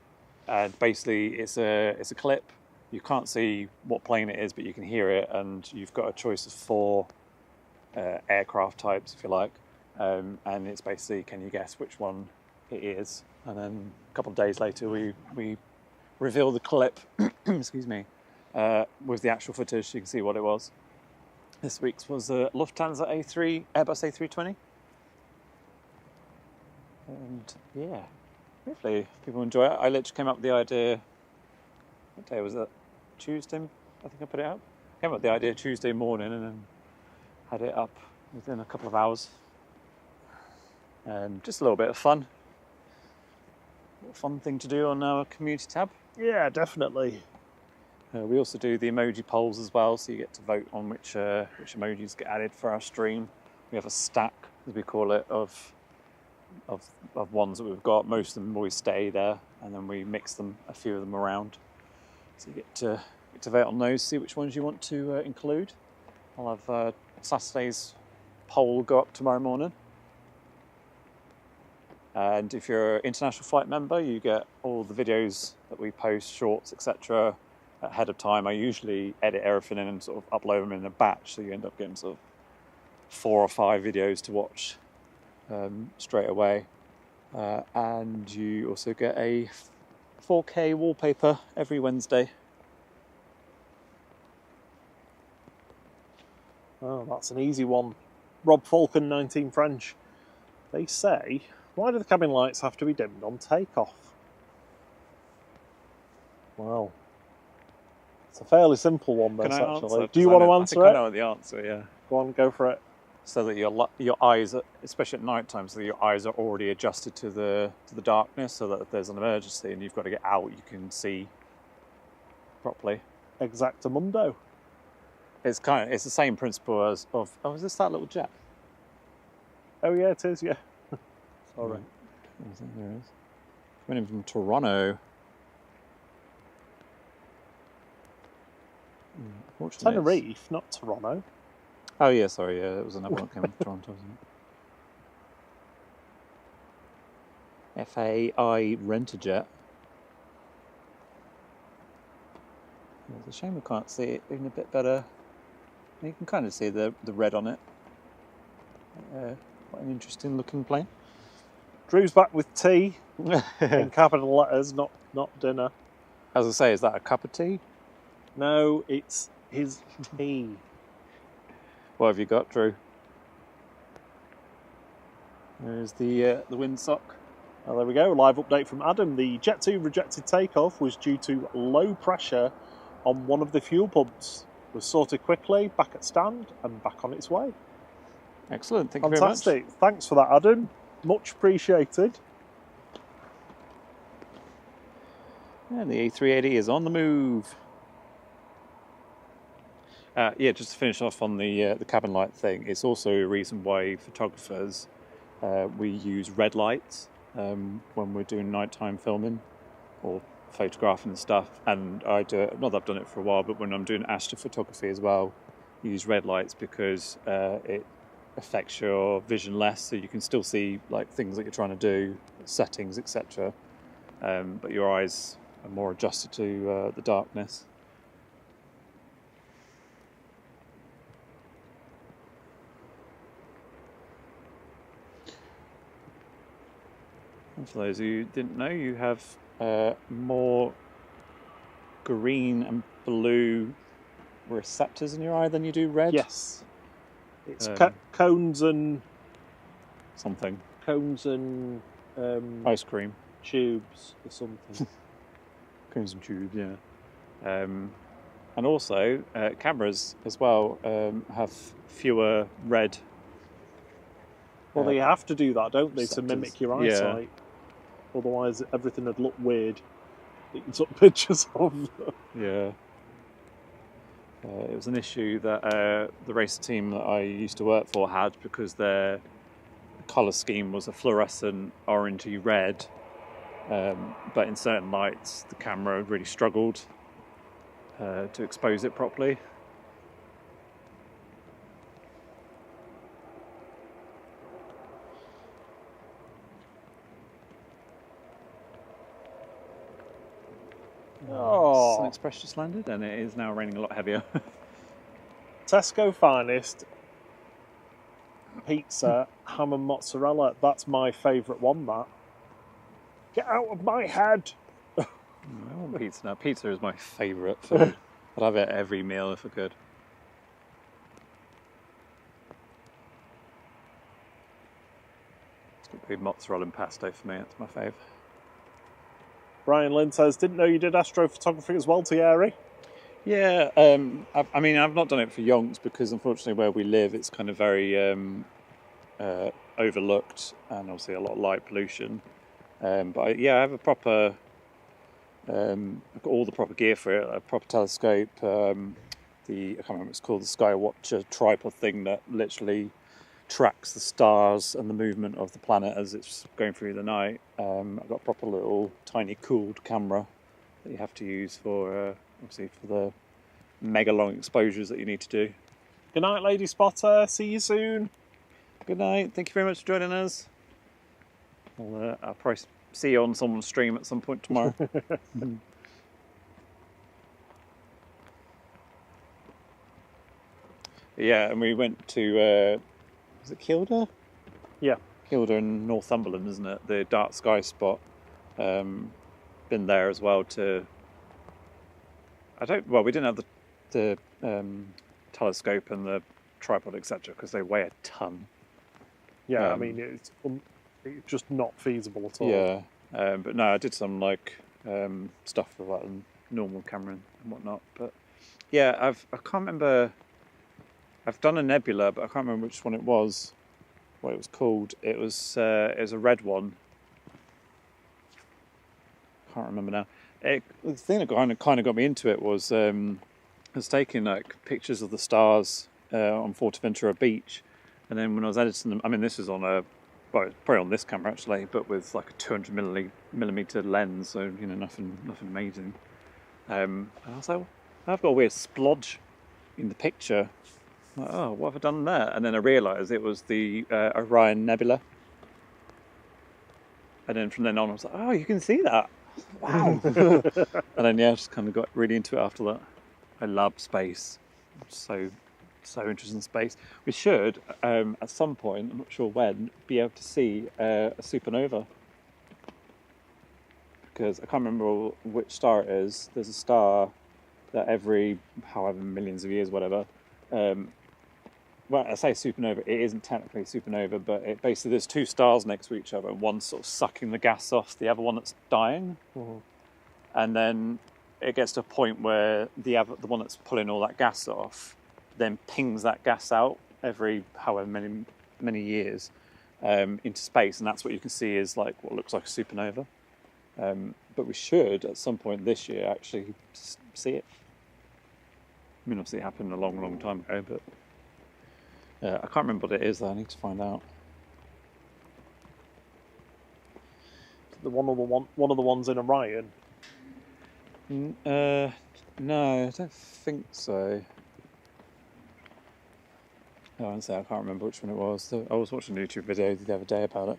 basically it's a clip. You can't see what plane it is, but you can hear it, and you've got a choice of 4 aircraft types, if you like. And it's basically, can you guess which one it is? And then a couple of days later, we reveal the clip, excuse me, with the actual footage, so you can see what it was. This week's was a Lufthansa Airbus A320. And yeah, hopefully people enjoy it. I literally came up with the idea, what day was it? Tuesday, I think I put it out. Came up with the idea Tuesday morning and then had it up within a couple of hours. Just a little bit of fun. A fun thing to do on our community tab. Yeah, definitely. We also do the emoji polls as well, so you get to vote on which emojis get added for our stream. We have a stack, as we call it, of ones that we've got. Most of them always stay there, and then we mix them, a few of them around. So you get to vote on those, see which ones you want to include. I'll have Saturday's poll go up tomorrow morning. And if you're an international flight member, you get all the videos that we post, shorts, etc. ahead of time. I usually edit everything in and sort of upload them in a batch, so you end up getting sort of 4 or 5 videos to watch straight away. And you also get a 4K wallpaper every Wednesday. Oh, that's an easy one. Rob Falcon, 19 French. They say, why do the cabin lights have to be dimmed on takeoff? Well, it's a fairly simple one, this, actually. Do you want to answer it? I know the answer, yeah. Go on, go for it. So that your eyes, especially at night time, so that your eyes are already adjusted to the darkness, so that if there's an emergency and you've got to get out, you can see properly. Exactamundo. It's the same principle as of. Oh, is this that little jet? Oh yeah, it is. Yeah. Sorry. There it is. Coming in from Toronto. Tenerife, not Toronto. Oh yeah, sorry, yeah, it was another one coming from Toronto, wasn't it? FAI Rent-A-Jet. It's a shame we can't see it even a bit better. You can kind of see the red on it. Quite an interesting looking plane. Drew's back with tea in capital letters, not dinner. As I say, is that a cup of tea? No, it's his tea. What have you got, Drew? There's the windsock. Oh, there we go. Live update from Adam. The Jet 2 rejected takeoff was due to low pressure on one of the fuel pumps. Was sorted quickly, back at stand, and back on its way. Excellent. Thank you very much. Fantastic. Thanks for that, Adam. Much appreciated. And the A380 is on the move. Yeah, just to finish off on the cabin light thing, it's also a reason why photographers, we use red lights when we're doing nighttime filming or photographing and stuff. And I do it, not that I've done it for a while, but when I'm doing astrophotography as well, I use red lights because it affects your vision less, so you can still see like things that you're trying to do, settings, etc. But your eyes are more adjusted to the darkness. And for those who didn't know, you have more green and blue receptors in your eye than you do red. Yes. It's cones and something. Cones and ice cream. Tubes or something. Cones and tubes, yeah. And also, cameras as well have fewer red. Well, they have to do that, don't they, to receptors. mimic your eyesight? Yeah. Otherwise, everything would look weird that you took pictures of. Yeah. It was an issue that the race team that I used to work for had, because their colour scheme was a fluorescent orangey red, but in certain lights the camera really struggled to expose it properly. Oh. Sun Express just landed, and it is now raining a lot heavier. Tesco finest pizza, ham and mozzarella. That's my favourite one, that. Get out of my head! I want pizza now. Pizza is my favourite food. I'd have it every meal if I could. It's got to be mozzarella and pesto for me, that's my favourite. Brian Lynn says, didn't know you did astrophotography as well, Thierry. Yeah, I mean, I've not done it for yonks because unfortunately where we live it's kind of very overlooked, and obviously a lot of light pollution. But I have a proper, I've got all the proper gear for it, a proper telescope, I can't remember what it's called, the Skywatcher tripod thing that literally tracks the stars and the movement of the planet as it's going through the night. I've got a proper little tiny cooled camera that you have to use for obviously for the mega long exposures that you need to do. Good night, Lady Spotter. See you soon. Good night. Thank you very much for joining us. I'll probably see you on someone's stream at some point tomorrow. Yeah, and we went to was it Kilda? Yeah. Kilda in Northumberland, isn't it? The dark sky spot. Been there as well to... we didn't have the telescope and the tripod, etc., because they weigh a ton. Yeah, I mean, it's just not feasible at all. Yeah, but no, I did some like stuff with like a normal camera and whatnot. But yeah, I can't remember. I've done a nebula, but I can't remember which one it was. What it was called? It was a red one. Can't remember now. The thing that kind of got me into it was I was taking like pictures of the stars on Forteventura Beach, and then when I was editing them, I mean this was on probably on this camera actually, but with like a 200mm lens, so you know nothing amazing. And I was like, well, I've got a weird splodge in the picture. I'm like, oh, what have I done there? And then I realised it was the Orion Nebula. And then from then on, I was like, oh, you can see that. Wow. And then I just kind of got really into it after that. I love space. I'm so interested in space. We should, at some point, I'm not sure when, be able to see a supernova. Because I can't remember which star it is. There's a star that every however millions of years, whatever. Well, I say supernova, it isn't technically a supernova, but it basically there's two stars next to each other, and one's sort of sucking the gas off the other one that's dying. Mm-hmm. And then it gets to a point where the one that's pulling all that gas off then pings that gas out every however many years into space, and that's what you can see is like what looks like a supernova. But we should at some point this year actually see it. I mean, obviously it happened a long time ago, but I can't remember what it is though. I need to find out. One of the ones in Orion. No, I don't think so. Honestly, I can't remember which one it was. I was watching a YouTube video the other day about it.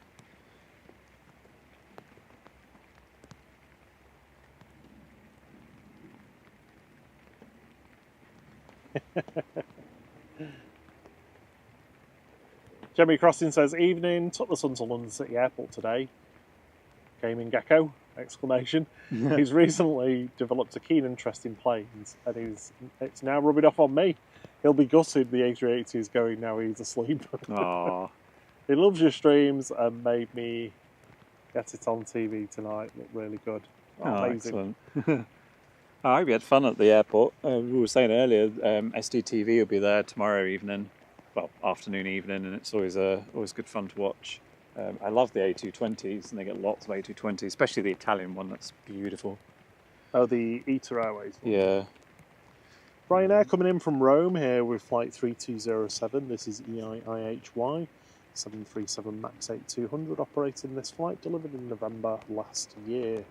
Jeremy Crossing says, evening, took the son to London City Airport today. Gaming gecko, exclamation. He's recently developed a keen interest in planes and it's now rubbing off on me. He'll be gutted the A380 is going now he's asleep. Aww. He loves your streams and made me get it on TV tonight. Look really good. Amazing. Excellent. I hope you had fun at the airport. We were saying earlier, SDTV will be there tomorrow evening, well, afternoon, evening, and it's always good fun to watch. I love the A220s, and they get lots of A220s, especially the Italian one. That's beautiful. Oh, the ITA Airways one. Yeah. Ryanair coming in from Rome here with flight 3207. This is EIIHY 737 MAX 8200 operating this flight, delivered in November last year.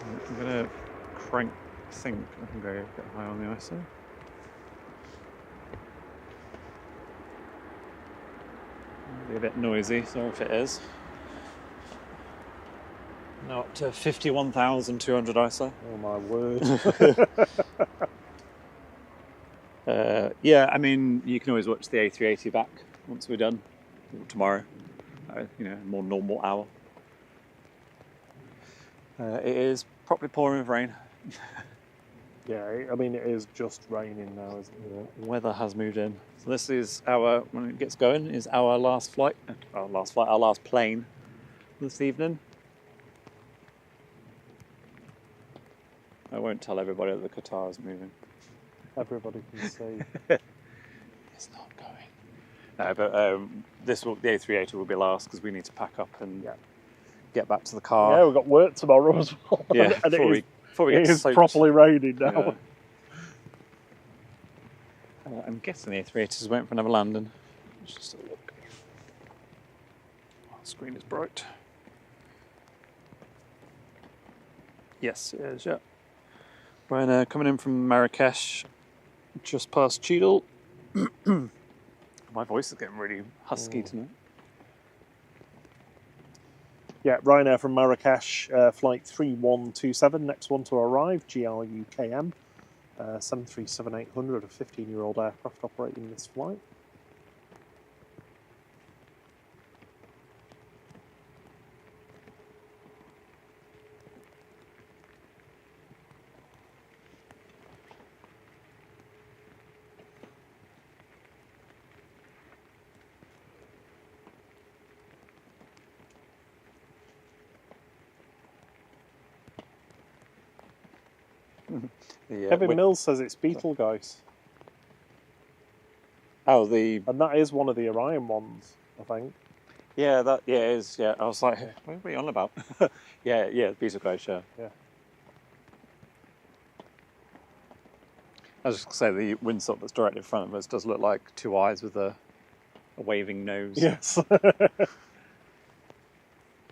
I'm going to crank sync. I can go get high on the ISO. Be a bit noisy, sorry if it is. Now up to 51,200 ISO. Oh my word. Yeah, I mean, you can always watch the A380 back once we're done, or tomorrow, you know, a more normal hour. It is properly pouring with rain. Yeah, I mean, it is just raining now, isn't it? The weather has moved in. So this is when it gets going, is our last flight, our last plane this evening. I won't tell everybody that the Qatar is moving. Everybody can see. It's not going. No, but the A380 will be last because we need to pack up and get back to the car. Yeah, we've got work tomorrow as well. Yeah, and before we get it is soaked. properly raining now. Yeah. I'm guessing the A380 is waiting for another landing. Let's just have a look. Oh, the screen is bright. Yes, it is, yeah. Ryanair coming in from Marrakesh, just past Cheadle. My voice is getting really husky tonight. Yeah, Ryanair from Marrakesh, flight 3127, next one to arrive, GRUKM, 737-800, a 15-year-old aircraft operating this flight. Kevin Mills says it's Betelgeuse. Oh, and that is one of the Orion ones, I think. Yeah, it is. Yeah, I was like, what are you on about? yeah, Betelgeuse. Yeah. I was just going to say the windsock that's directly in front of us does look like two eyes with a waving nose. Yes.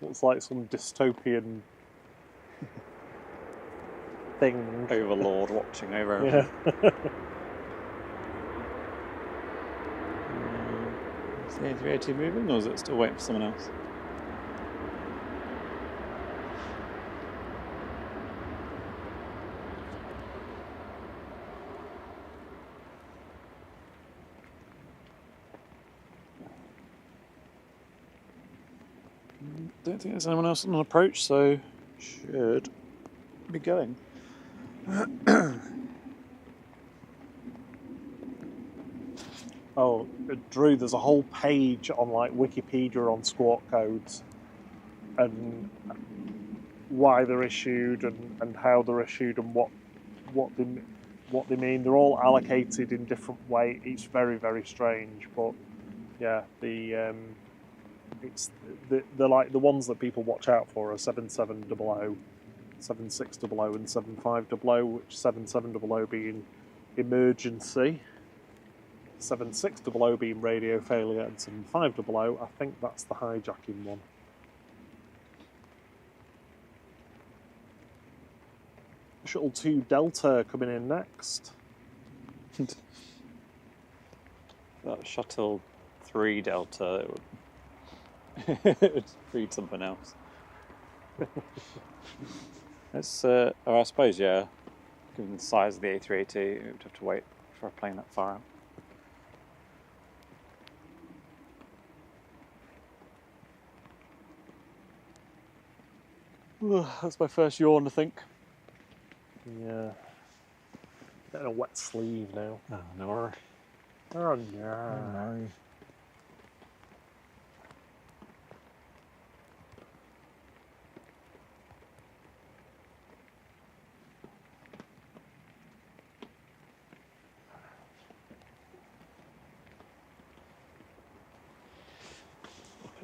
Looks like some dystopian thing. Overlord watching over everything. Yeah. Is the A380 moving, or is it still waiting for someone else? Don't think there's anyone else on approach, so should be going. Oh, Drew, there's a whole page on like Wikipedia on squawk codes and why they're issued and how they're issued and what they mean. They're all allocated in different ways. It's very, very strange, but yeah, they're like the ones that people watch out for are 7700, 7600 and 7500, which 7700 being emergency, 7600 being radio failure, and 7500, I think that's the hijacking one. Shuttle 2 Delta coming in next. that shuttle 3 Delta, it would read something else. It's, or I suppose, yeah, given the size of the A380, it would have to wait for a plane that far out. That's my first yawn, I think. Yeah. Getting a wet sleeve now. Oh, no. Oh no.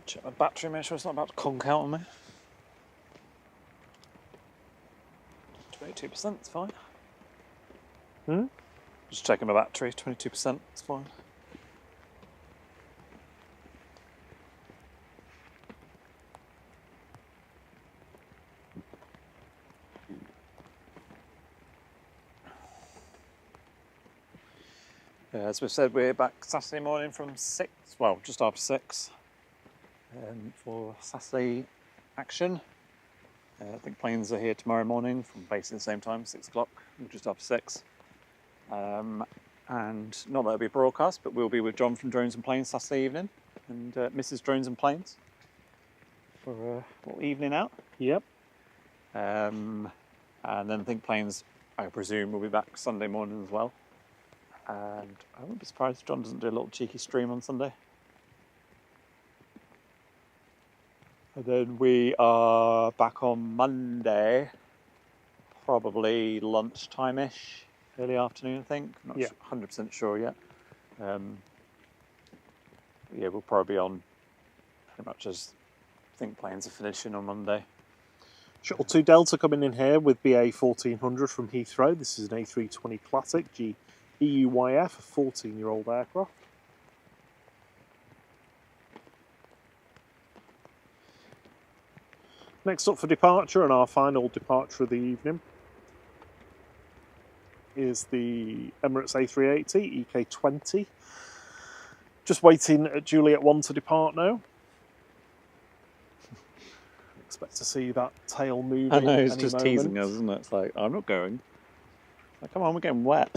Check my battery, make sure it's not about to conk out on me. 22%, it's fine. Just checking my battery, 22%, it's fine. As we've said, we're back Saturday morning from 6, well, just after 6, for Saturday action. I think planes are here tomorrow morning from basically the same time, 6 o'clock, just after 6. And not that it'll be broadcast, but we'll be with John from Drones and Planes Saturday evening, and Mrs. Drones and Planes for a little evening out. Yep. And then Think Planes, I presume, will be back Sunday morning as well. And I wouldn't be surprised if John doesn't do a little cheeky stream on Sunday. And then we are back on Monday, probably lunchtime-ish, early afternoon, I think. Not 100% sure yet. Yeah, we'll probably be on pretty much as Think Planes are finishing on Monday. Shuttle 2 Delta coming in here with BA 1400 from Heathrow. This is an A320 Classic EUYF, a 14-year-old aircraft. Next up for departure, and our final departure of the evening, is the Emirates A380 EK20. Just waiting at Juliet 1 to depart now. Expect to see that tail moving. I know, it's any just moment. teasing us, isn't it? It's like, I'm not going. Like, come on, we're getting wet.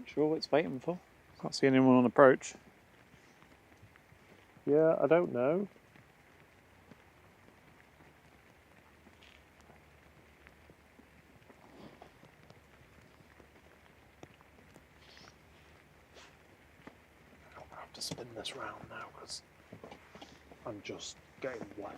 Sure what it's waiting for. Can't see anyone on approach. Yeah, I don't know. I have to spin this round now because I'm just getting wet.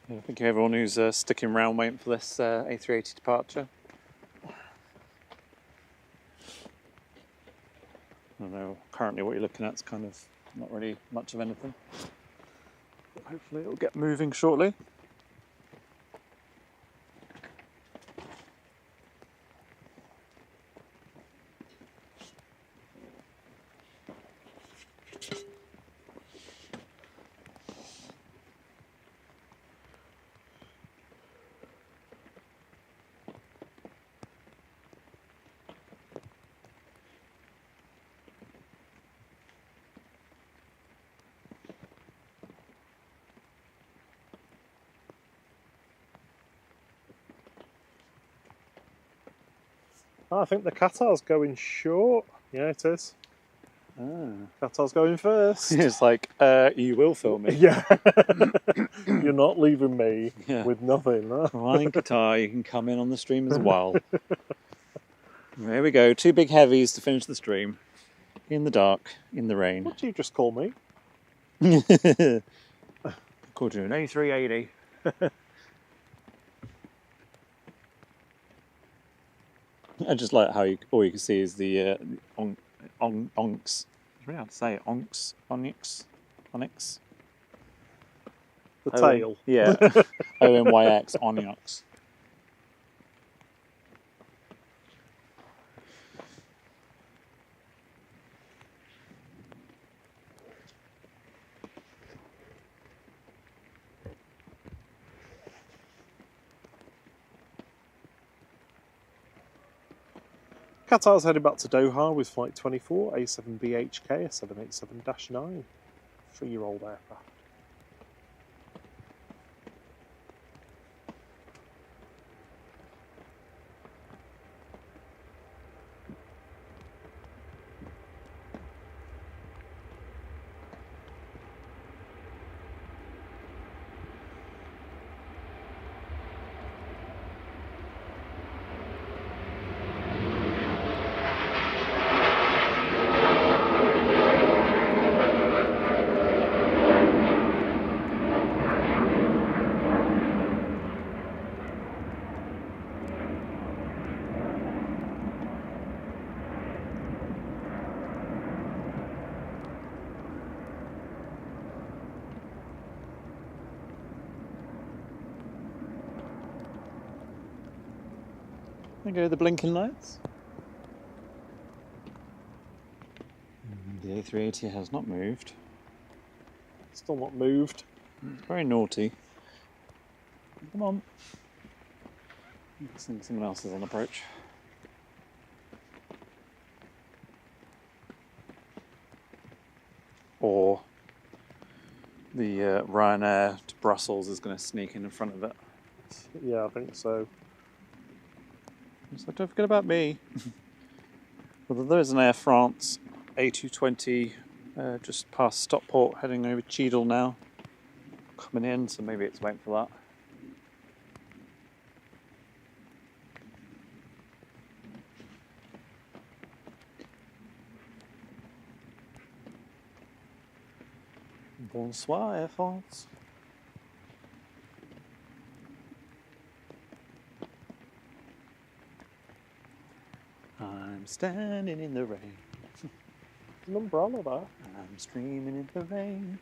Yeah, thank you everyone who's sticking around waiting for this A380 departure. I don't know, currently what you're looking at is kind of not really much of anything. But hopefully it'll get moving shortly. I think the Qatar's going short. Yeah, it is. Qatar's going first. It's like, you will film me. Yeah. You're not leaving me with nothing. Flying Qatar, you can come in on the stream as well. There we go, 2 big heavies to finish the stream. In the dark, in the rain. What did you just call me? Called you an A380. I just like how all you can see is the onks. It's really hard to say. Onks, onyx. The tail. Yeah. ONYX, onyx. Qatar's heading back to Doha with flight 24, A7BHK, a 787-9, 3-year-old aircraft. There go the blinking lights. The A380 has not moved. Still not moved. It's very naughty. Come on. I think someone else is on approach. Or the Ryanair to Brussels is going to sneak in front of it. Yeah, I think so. So don't forget about me. Well, there's an Air France A220 just past Stockport, heading over Cheadle now. Coming in, so maybe it's waiting for that. Bonsoir, Air France. I'm standing in the rain. An umbrella there. I'm streaming in the rain.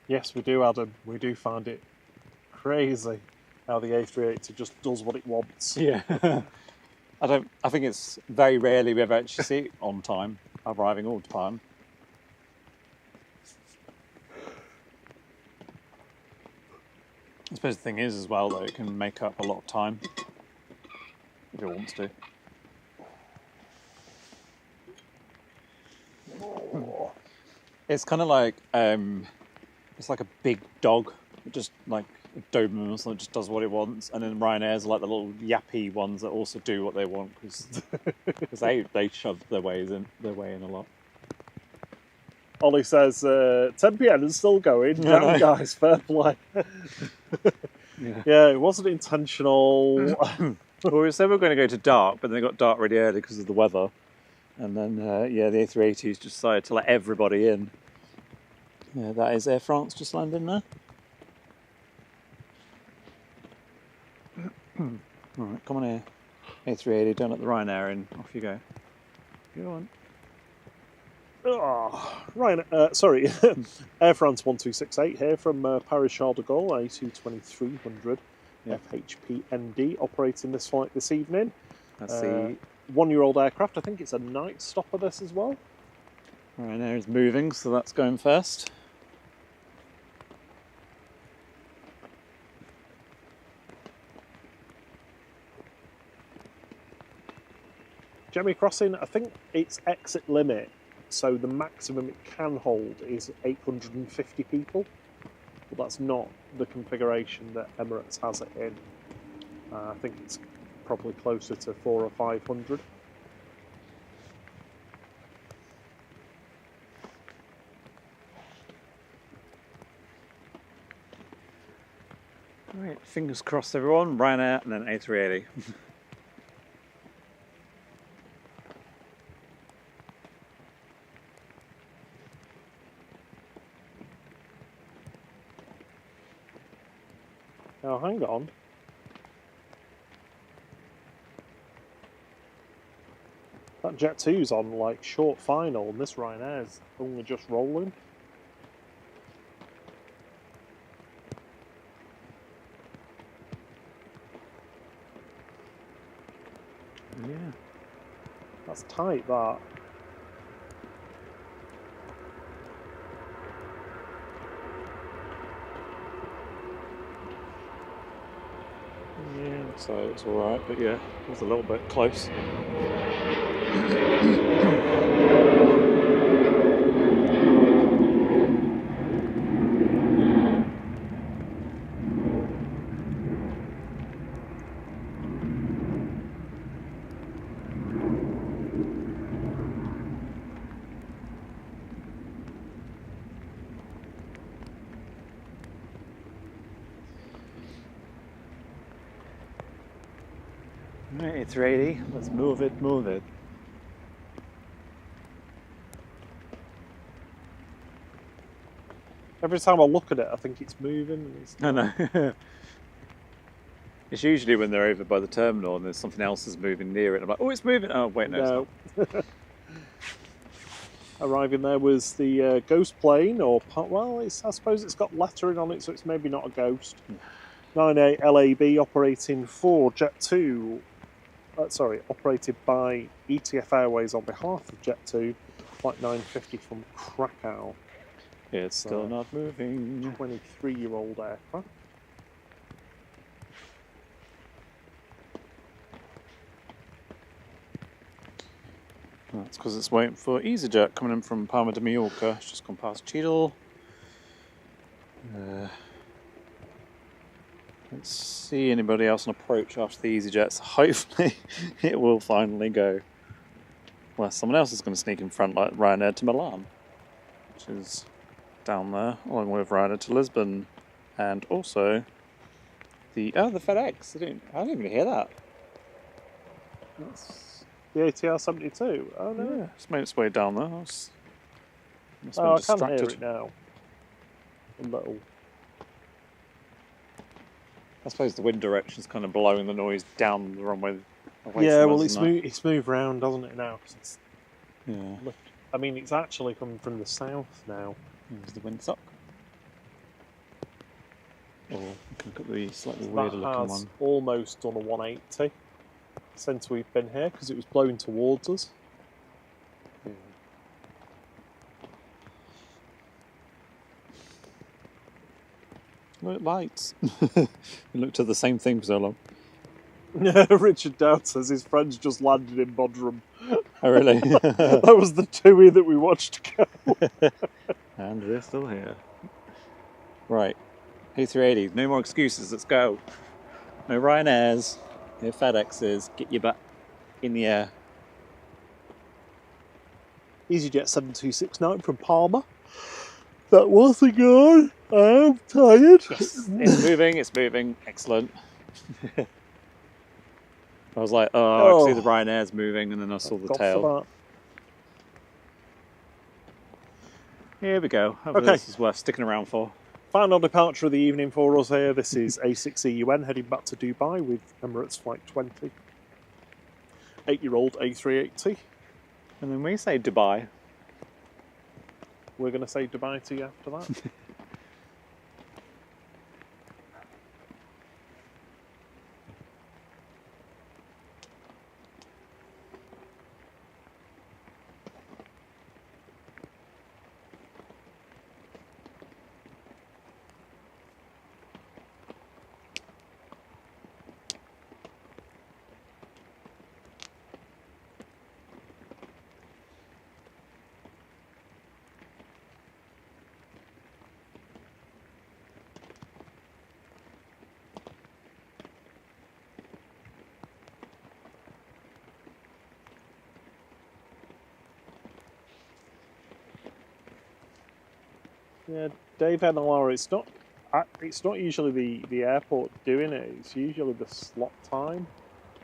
Yes, we do, Adam. We do find it crazy how the A380 just does what it wants. Yeah. I think it's very rarely we ever actually see it on time, arriving all the time. I suppose the thing is as well though, it can make up a lot of time if it wants to. It's kind of like it's like a big dog, just like a Doberman or something, just does what it wants, and then Ryanair's like the little yappy ones that also do what they want because they shove their way in a lot. Ollie says 10 p.m. is still going. Damn, guys, fair play. Yeah, it wasn't intentional. Well, we said we were going to go to dark, but then it got dark really early because of the weather. And then, yeah, the A380s just decided to let everybody in. Yeah, that is Air France just landing there. Alright, come on here. A380, don't let the Ryanair in. Off you go. Go on. Oh, Ryan, sorry, Air France 1268 here from Paris Charles de Gaulle, A220-300 FHP-ND, operating this flight this evening. That's the 1-year-old aircraft. I think it's a night stopper, this as well. Ryanair is moving, so that's going first. Gemmy Crossing, I think its exit limit, so the maximum it can hold is 850 people. But that's not the configuration that Emirates has it in. I think it's probably closer to 400 or 500. Right, fingers crossed everyone, Ryanair and then A380. Now hang on. That Jet 2's on like short final and this Ryanair's only just rolling. Yeah. That's tight, that. Yeah, so it's alright, but yeah, it was a little bit close. Right, it's ready. Let's move it, move it. Every time I look at it, I think it's moving. And it's I know. It's usually when they're over by the terminal and there's something else is moving near it. I'm like, oh, it's moving. Oh, wait, no, it's not. Arriving there was the ghost plane, or well, I suppose it's got lettering on it, so it's maybe not a ghost. 98 LAB operating for Jet 2. Operated by ETF Airways on behalf of Jet 2, flight 950 from Krakow. It's still not moving. 23-year-old aircraft. That's because it's waiting for EasyJet coming in from Palma de Mallorca. It's just gone past Cheadle. Let's see anybody else on approach after the EasyJets. Hopefully it will finally go. Well, someone else is going to sneak in front, like Ryanair to Milan, which is down there, along with Ryanair to Lisbon, and also the FedEx. I didn't even hear that. That's the ATR 72. Oh no! Yeah, it's made its way down there. Must have I been can't hear distracted. it now. A little. I suppose the wind direction's kind of blowing the noise down the runway away Yeah, from well, us, it's moved round, doesn't it now? 'Cause it's, yeah. I mean, it's actually coming from the south now. Is the wind suck? Or we can look at the slightly That weirder looking has one. almost done a 180 since we've been here because it was blowing towards us. Yeah. Look, lights. We looked at the same thing for so long. Richard Dowd says his friends just landed in Bodrum. Oh, really? That was the TUI that we watched go. And we're still here. Right. A380, no more excuses, let's go. No Ryanairs, no FedExes, get you back in the air. EasyJet 7269 from Palma. That was a good. I am tired. Yes, it's moving, excellent. I was like, I can see the Ryanairs moving, and then I saw the tail. Here we go. Hopefully this is worth sticking around for. Final departure of the evening for us here. This is A6EUN heading back to Dubai with Emirates Flight 20. 8-year-old A380. And then we say Dubai. We're going to say Dubai to you after that. Yeah, Dave NLR, it's not usually the airport doing it, it's usually the slot time.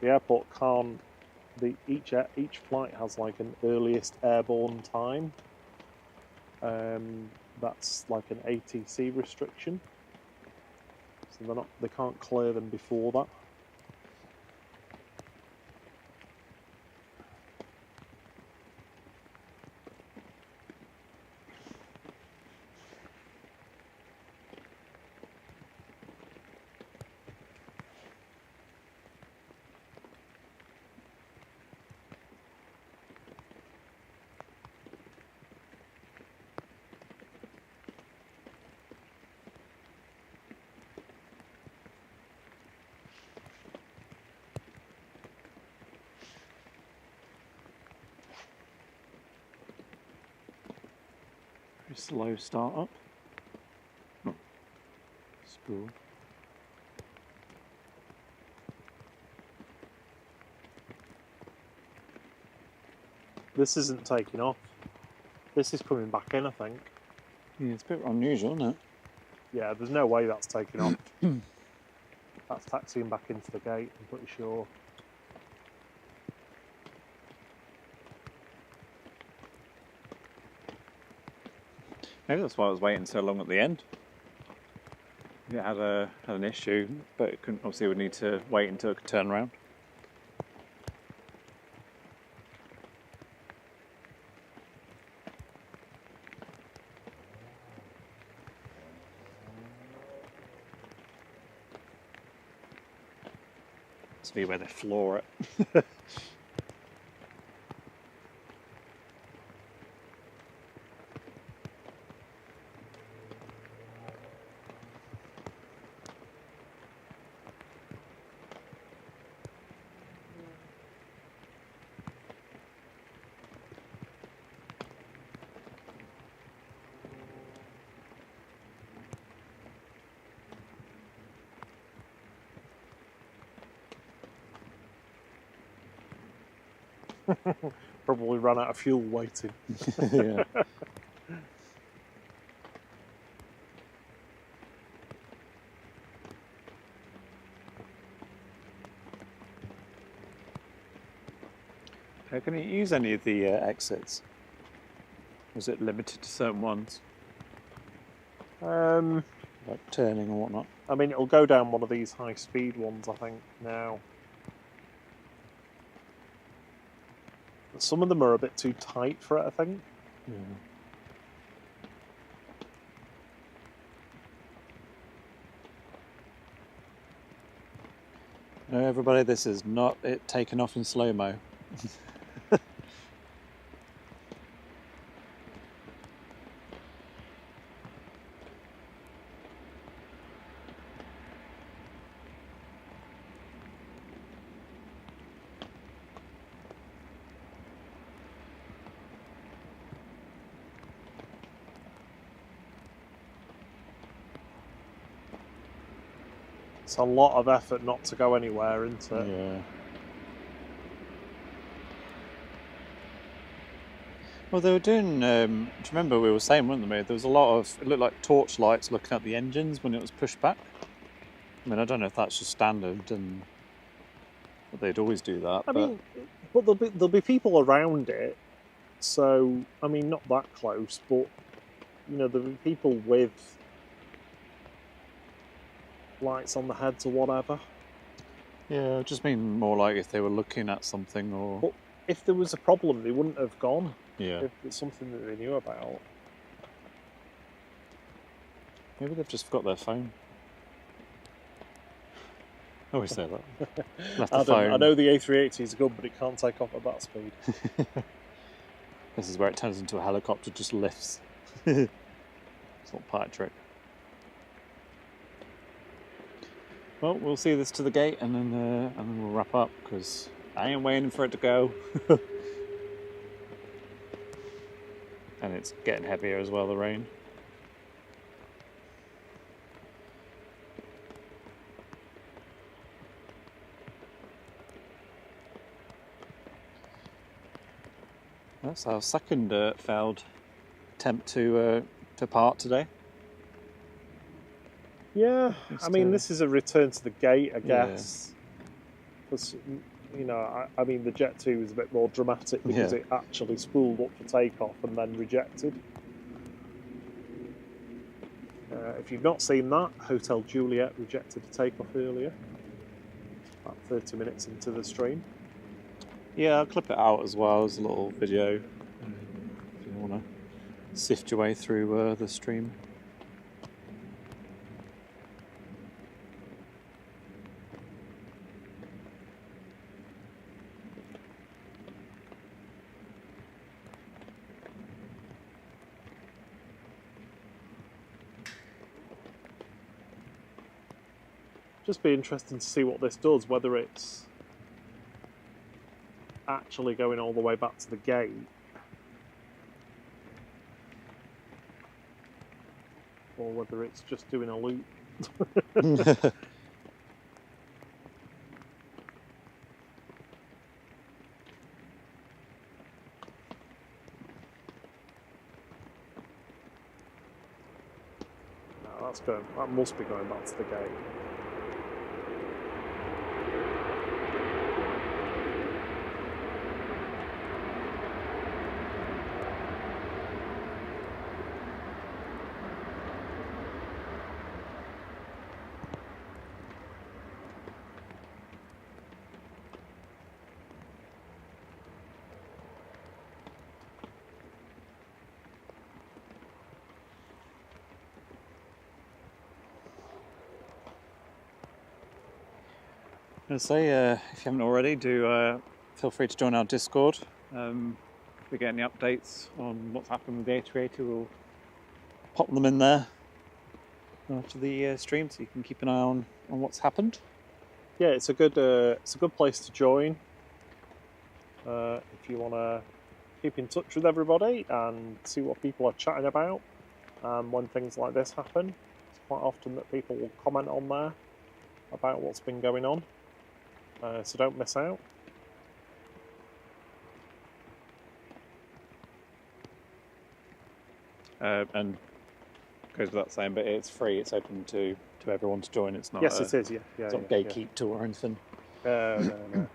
The airport can't, each flight has like an earliest airborne time. That's like an ATC restriction. So they can't clear them before that. Very slow start up. Oh, spool. This isn't taking off. This is coming back in, I think. Yeah, it's a bit unusual, isn't it? Yeah, there's no way that's taking off. That's taxiing back into the gate, I'm pretty sure. Maybe that's why I was waiting so long at the end. It had an issue, but it couldn't, obviously would need to wait until it could turn around. Must be where they floor it. Probably ran out of fuel waiting. Yeah. Can you use any of the exits? Was it limited to certain ones? Like turning and whatnot? I mean, it'll go down one of these high-speed ones, I think, now. Some of them are a bit too tight for it, I think. Yeah. No, everybody, this is not it taken off in slow-mo. It's a lot of effort not to go anywhere, isn't it? Yeah. Well, they were doing, do you remember we were saying, weren't they? There was a lot of, it looked like torch lights looking at the engines when it was pushed back. I mean, I don't know if that's just standard and but they'd always do that. I mean, but there'll be people around it, so, I mean, not that close, but, you know, there'll be people with lights on the heads or whatever. Yeah, I just mean more like if they were looking at something or... But if there was a problem, they wouldn't have gone. Yeah. If it's something that they knew about. Maybe they've just forgot their phone. I always say that. Left the phone. I know the A380 is good, but it can't take off at that speed. This is where it turns into a helicopter, just lifts. It's not part trick. Well, we'll see this to the gate and then we'll wrap up because I ain't waiting for it to go. And it's getting heavier as well, the rain. That's our second failed attempt to part today. Yeah, Just I mean, this is a return to the gate, I Yeah. guess. Because, you know, I mean, the Jet 2 was a bit more dramatic because Yeah. it actually spooled up for takeoff and then rejected. If you've not seen that, Hotel Juliet rejected a takeoff earlier, about 30 minutes into the stream. Yeah, I'll clip it out as well as a little video if you want to sift your way through the stream. Just be interesting to see what this does, whether it's actually going all the way back to the gate, or whether it's just doing a loop. No, that must be going back to the gate. I say, if you haven't already, do feel free to join our Discord. If we get any updates on what's happened with the A380, we'll pop them in there after the stream, so you can keep an eye on what's happened. Yeah, it's a good place to join if you want to keep in touch with everybody and see what people are chatting about. When things like this happen, it's quite often that people will comment on there about what's been going on. So don't miss out. And goes without saying, but it's free. It's open to everyone to join. It's not. Yes, it is. Yeah, It's not gatekeeped or anything. No.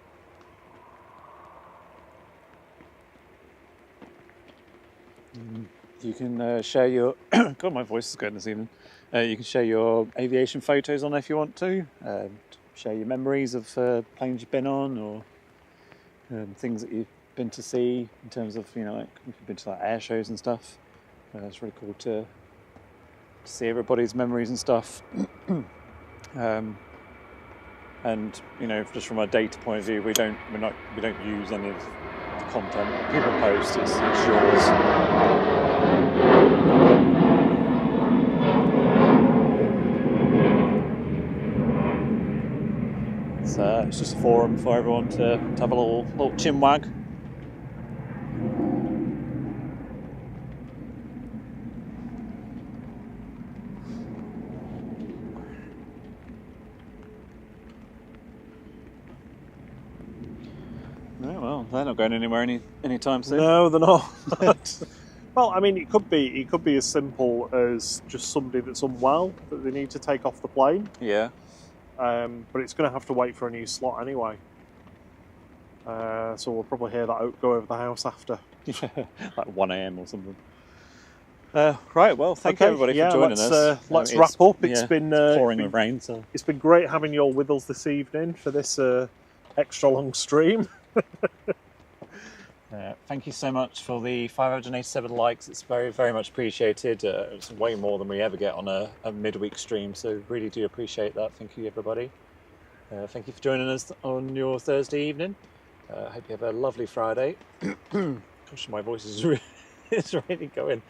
You can share your. God, my voice is going this evening. You can share your aviation photos on if you want to. Share your memories of planes you've been on, or things that you've been to see in terms of, you know, like if you've been to like air shows and stuff. It's really cool to see everybody's memories and stuff. And you know, just from a data point of view, we don't use any of the content that people post. It's yours. It's just a forum for everyone to have a little chinwag. No, well, they're not going anywhere anytime soon. No, they're not. Well, I mean, it could be as simple as just somebody that's unwell that they need to take off the plane. Yeah. But it's going to have to wait for a new slot anyway. So we'll probably hear that go over the house after. Like 1 AM or something. Right, well, thank you everybody for joining us. Let's wrap up. It's been pouring with rain, so it's been great having you all with us this evening for this extra long stream. Thank you so much for the 587 likes. It's very, very much appreciated. It's way more than we ever get on a midweek stream, so really do appreciate that. Thank you, everybody. Thank you for joining us on your Thursday evening. I hope you have a lovely Friday. Gosh, my voice is really going.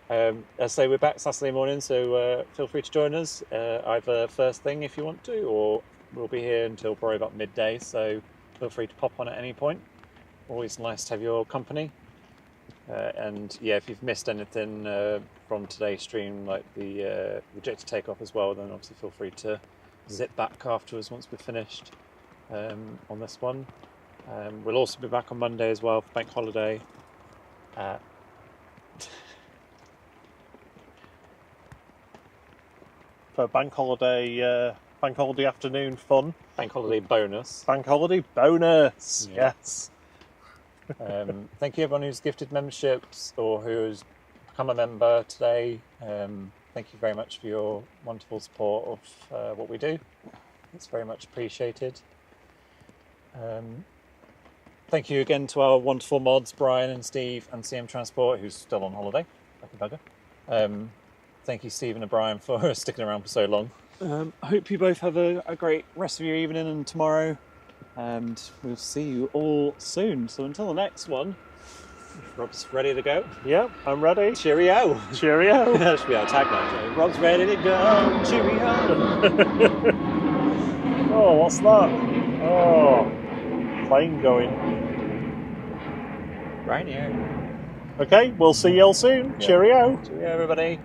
As I say, we're back Saturday morning, so feel free to join us either first thing if you want to, or we'll be here until probably about midday, so feel free to pop on at any point. Always nice to have your company. And yeah, if you've missed anything from today's stream, like the rejected takeoff as well, then obviously feel free to zip back afterwards once we're finished on this one. We'll also be back on Monday as well for bank holiday. for bank holiday afternoon fun. Bank holiday bonus. Bank holiday bonus. Yeah. Yes. Thank you everyone who's gifted memberships or who's become a member today. Thank you very much for your wonderful support of what we do. It's very much appreciated. Thank you again to our wonderful mods, Brian and Steve and CM Transport, who's still on holiday, like a bugger. Thank you, Stephen and Brian, for sticking around for so long. I hope you both have a great rest of your evening and tomorrow, and we'll see you all soon. So until the next one, Rob's ready to go. Yep, I'm ready. Cheerio. Cheerio. That should be our tagline. Rob's ready to go. Cheerio. Oh, what's that? Oh, plane going. Ryanair. Okay, we'll see you all soon. Yeah. Cheerio. Cheerio, everybody.